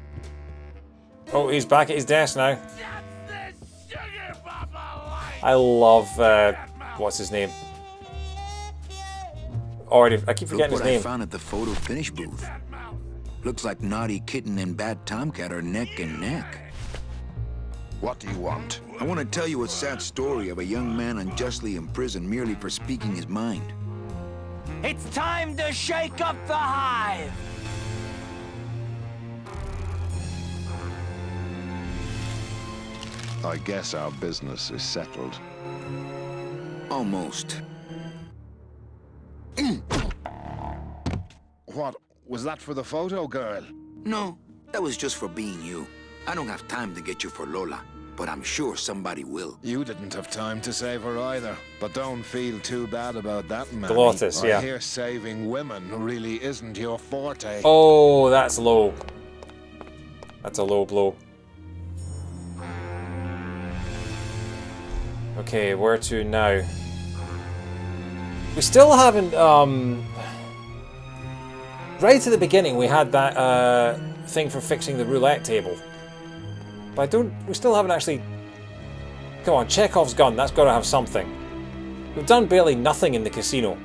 Oh, he's back at his desk now. I love, what's his name? Already, I keep forgetting his Look what name. I found at the photo finish booth. Looks like Naughty Kitten and Bad Tomcat are neck and neck. What do you want? I want to tell you a sad story of a young man unjustly imprisoned merely for speaking his mind. It's time to shake up the hive! I guess our business is settled. Almost. What? Was that for the photo girl? No, that was just for being you. I don't have time to get you for Lola, but I'm sure somebody will. You didn't have time to save her either. But don't feel too bad about that, man. Glottis, yeah. I hear saving women really isn't your forte. Oh, that's low. That's a low blow. Okay, where to now? We still haven't, right at the beginning we had that thing for fixing the roulette table. But we still haven't actually... Come on, Chekhov's gun, that's got to have something. We've done barely nothing in the casino.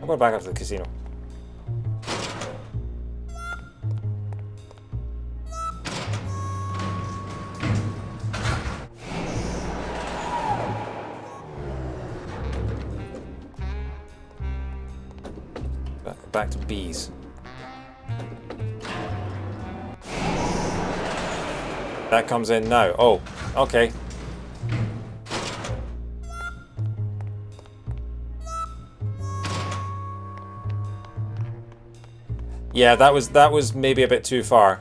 I'm going back up to the casino. Back to bees. That comes in now. Oh, okay. Yeah, that was maybe a bit too far.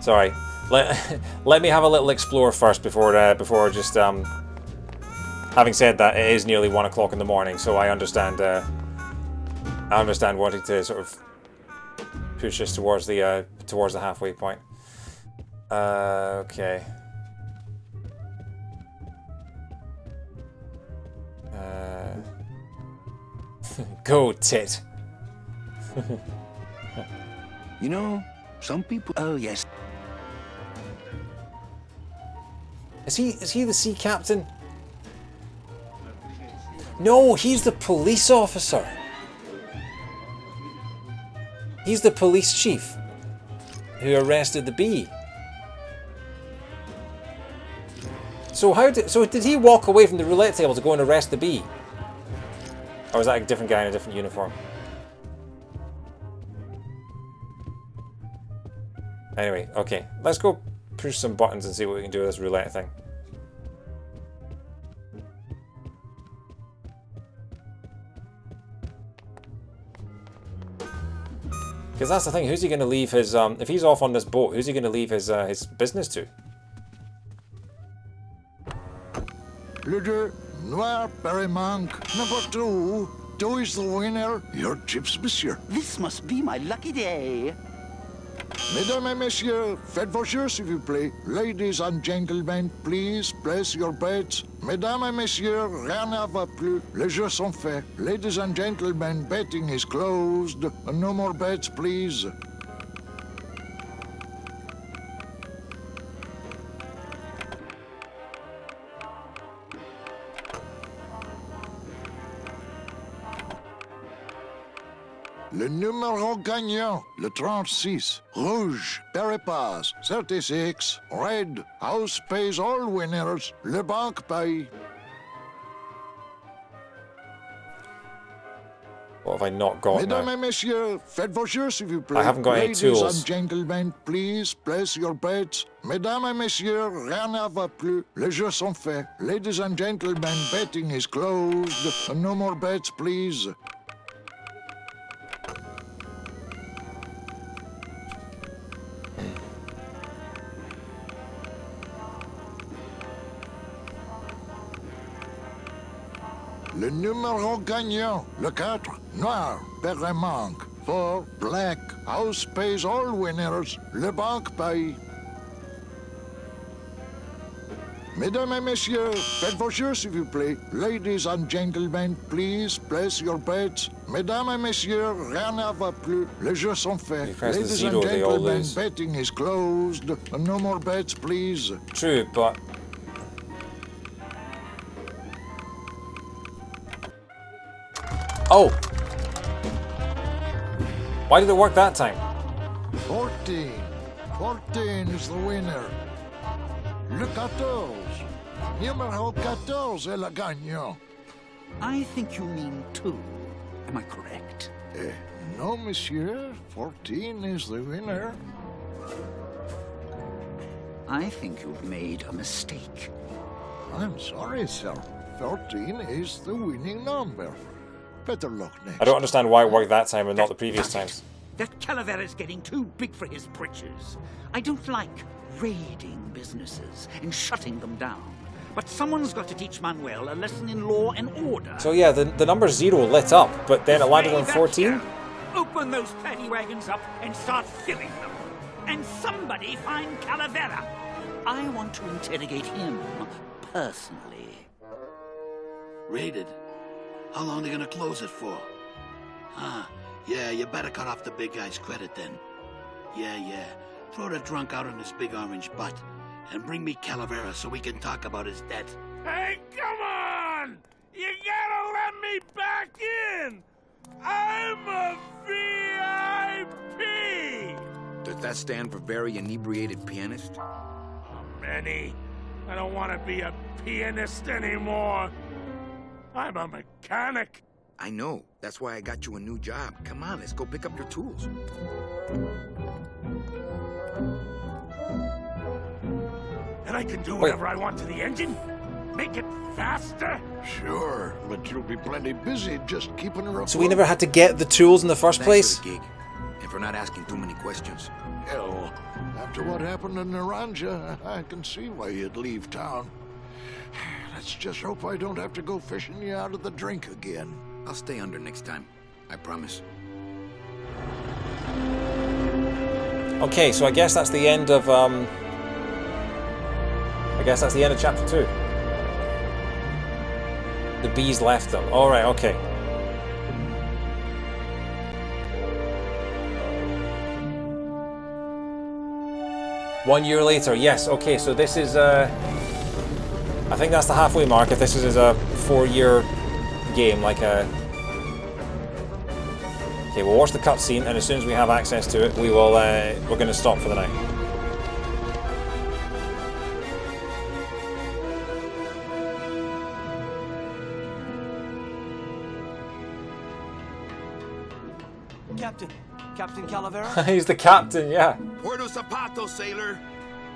Sorry. Let me have a little explore first before just having said that, it is nearly 1 o'clock in the morning, so I understand wanting to sort of push us towards the halfway point. Okay. Go, tit. You know, some people... Oh, yes. Is he the sea captain? No, he's the police officer. He's the police chief who arrested the bee. So did he walk away from the roulette table to go and arrest the bee? Or was that a different guy in a different uniform? Anyway, okay. Let's go push some buttons and see what we can do with this roulette thing. Because that's the thing, who's he going to leave his, if he's off on this boat, who's he going to leave his business to? Le deux, noir, Paris-Manque, number 2. 2 is the winner. Your chips, monsieur. This must be my lucky day. Mesdames et messieurs, faites vos jeux, s'il vous plaît. Ladies and gentlemen, please place your bets. Mesdames et messieurs, rien ne va plus. Les jeux sont faits. Ladies and gentlemen, betting is closed. No more bets, please. Le numéro gagnant, le 36. Rouge, Peripass, 36. Red, house pays all winners. Le banque paye. What have I not got Mesdames now? et messieurs, faites vos jeux, s'il vous plaît. I haven't got any Ladies tools. and gentlemen, please place your bets. Mesdames et messieurs, rien ne va plus. Les jeux sont faits. Ladies and gentlemen, betting is closed. No more bets, please. Le numéro gagnant, le 4, noir, Paris-Manque. 4, black, house pays all winners. Le banque paye. Mesdames et messieurs, faites vos jeux, s'il vous plaît. Ladies and gentlemen, please place your bets. Mesdames et messieurs, rien ne va plus. Les jeux sont faits. Ladies and gentlemen, betting is closed. No more bets, please. True, but... Oh! Why did it work that time? 14. 14 is the winner. Le 14. Numéro 14 est le gagnant. I think you mean 2. Am I correct? No, monsieur. 14 is the winner. I think you've made a mistake. I'm sorry, sir. 14 is the winning number. Better luck next. I don't understand why it worked that time and not the previous times. That Calavera's getting too big for his britches. I don't like raiding businesses and shutting them down. But someone's got to teach Manuel a lesson in law and order. So yeah, the number 0 lit up, but then it landed on 14? Open those paddy wagons up and start filling them. And somebody find Calavera. I want to interrogate him personally. Raided? How long are they gonna close it for? Yeah, you better cut off the big guy's credit then. Yeah. Throw the drunk out on his big orange butt. And bring me Calavera so we can talk about his debt. Hey, come on! You gotta let me back in! I'm a VIP! Does that stand for very inebriated pianist? Manny, I don't want to be a pianist anymore. I'm a mechanic. I know. That's why I got you a new job. Come on, let's go pick up your tools. And I can do whatever I want to the engine? Make it faster? Sure, but you'll be plenty busy just keeping her afloat. So we never had to get the tools in the first place? Thanks for the gig, and for not asking too many questions. Hell, after what happened in Naranja, I can see why you'd leave town. Let's just hope I don't have to go fishing you out of the drink again. I'll stay under next time. I promise. Okay, so I guess that's the end of chapter 2. The bees left them. Alright, okay. One year later, yes, okay, so this is I think that's the halfway mark if this is a 4-year game, like a... Okay, we'll watch the cutscene, and as soon as we have access to it, we will, we're going to stop for the night. Captain Calavera? He's the captain, yeah. Puerto Zapato, sailor.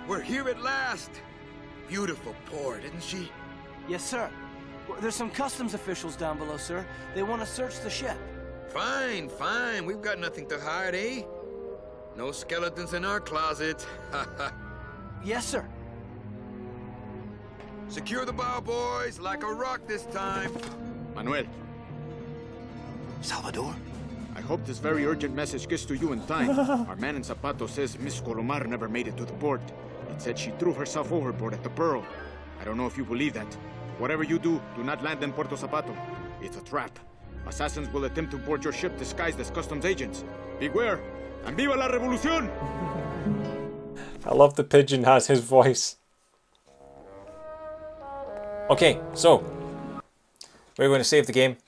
We're here at last. Beautiful port, isn't she? Yes, sir. There's some customs officials down below, sir. They want to search the ship. Fine, fine. We've got nothing to hide, eh? No skeletons in our closet. Yes, sir. Secure the bow, boys, like a rock this time. Manuel. Salvador? I hope this very urgent message gets to you in time. Our man in Zapato says Miss Colomar never made it to the port. It said she threw herself overboard at the Pearl. I don't know if you believe that. Whatever you do, do not land in Puerto Zapato. It's a trap. Assassins will attempt to board your ship disguised as customs agents. Beware, and viva la revolución! I love the pigeon has his voice. Okay, so we're going to save the game.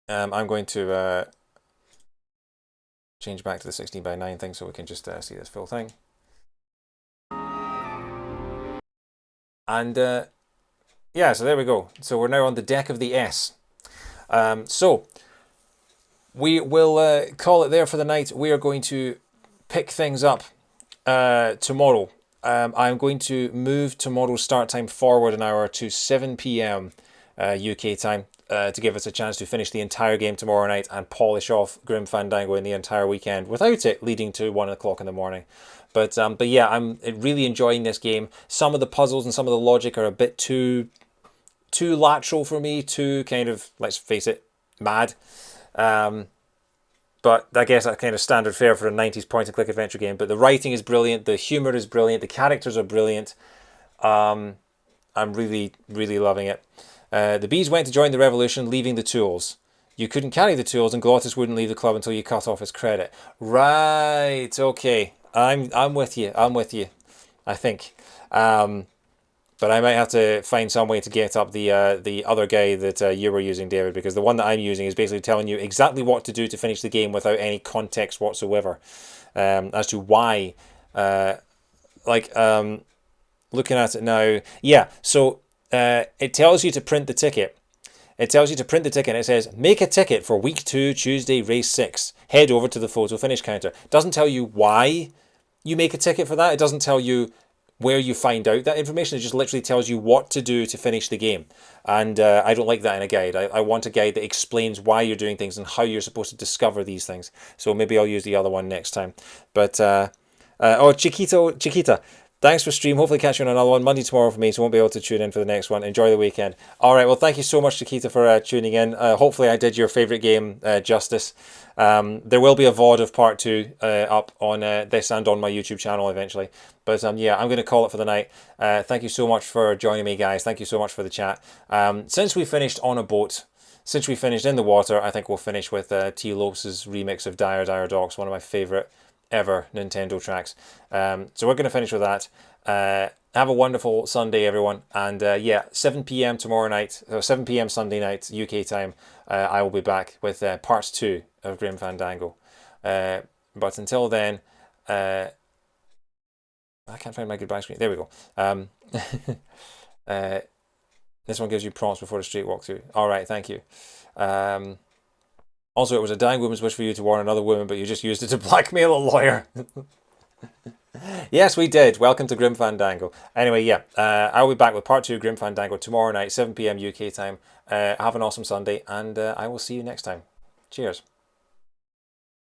I'm going to change back to the 16:9 thing so we can just see this full thing. And yeah, so there we go. So we're now on the deck of the S. So we will call it there for the night. We are going to pick things up tomorrow. I'm going to move tomorrow's start time forward an hour to 7 p.m. UK time to give us a chance to finish the entire game tomorrow night and polish off Grim Fandango in the entire weekend without it leading to 1 o'clock in the morning. But yeah, I'm really enjoying this game. Some of the puzzles and some of the logic are a bit too lateral for me, too kind of, let's face it, mad. But I guess that's kind of standard fare for a 90s point-and-click adventure game. But the writing is brilliant, the humor is brilliant, the characters are brilliant. I'm really, really loving it. The bees went to join the revolution, leaving the tools. You couldn't carry the tools, and Glottis wouldn't leave the club until you cut off his credit. Right, okay. I'm with you. I'm with you, I think. But I might have to find some way to get up the other guy that you were using, David, because the one that I'm using is basically telling you exactly what to do to finish the game without any context whatsoever as to why. Looking at it now, yeah. So it tells you to print the ticket. It tells you to print the ticket, and it says, make a ticket for week 2, Tuesday, race 6. Head over to the photo finish counter. It doesn't tell you why you make a ticket for that. It doesn't tell you where you find out that information. It just literally tells you what to do to finish the game. And I don't like that in a guide. I want a guide that explains why you're doing things and how you're supposed to discover these things. So maybe I'll use the other one next time. But, Chiquita. Thanks for stream. Hopefully catch you on another one. Monday tomorrow for me, so won't be able to tune in for the next one. Enjoy the weekend. All right, well, thank you so much, Chiquita, for tuning in. Hopefully I did your favourite game justice. There will be a VOD of part 2 up on this and on my YouTube channel eventually. But yeah, I'm going to call it for the night. Thank you so much for joining me, guys. Thank you so much for the chat. Since we finished on a boat, since we finished in the water, I think we'll finish with T. Lopes' remix of Dire Dire Docks, one of my favourite ever Nintendo tracks. So we're going to finish with that. Have a wonderful Sunday, everyone. And yeah, 7 p.m. tomorrow night, or 7 p.m. Sunday night, UK time, I will be back with part 2 of Grim Fandango. But until then, I can't find my goodbye screen. There we go. This one gives you prompts before the street walkthrough. All right, thank you. Also, it was a dying woman's wish for you to warn another woman, but you just used it to blackmail a lawyer. Yes, we did. Welcome to Grim Fandango. Anyway, yeah, I'll be back with part 2 of Grim Fandango tomorrow night, 7 p.m. UK time. Have an awesome Sunday, and I will see you next time. Cheers.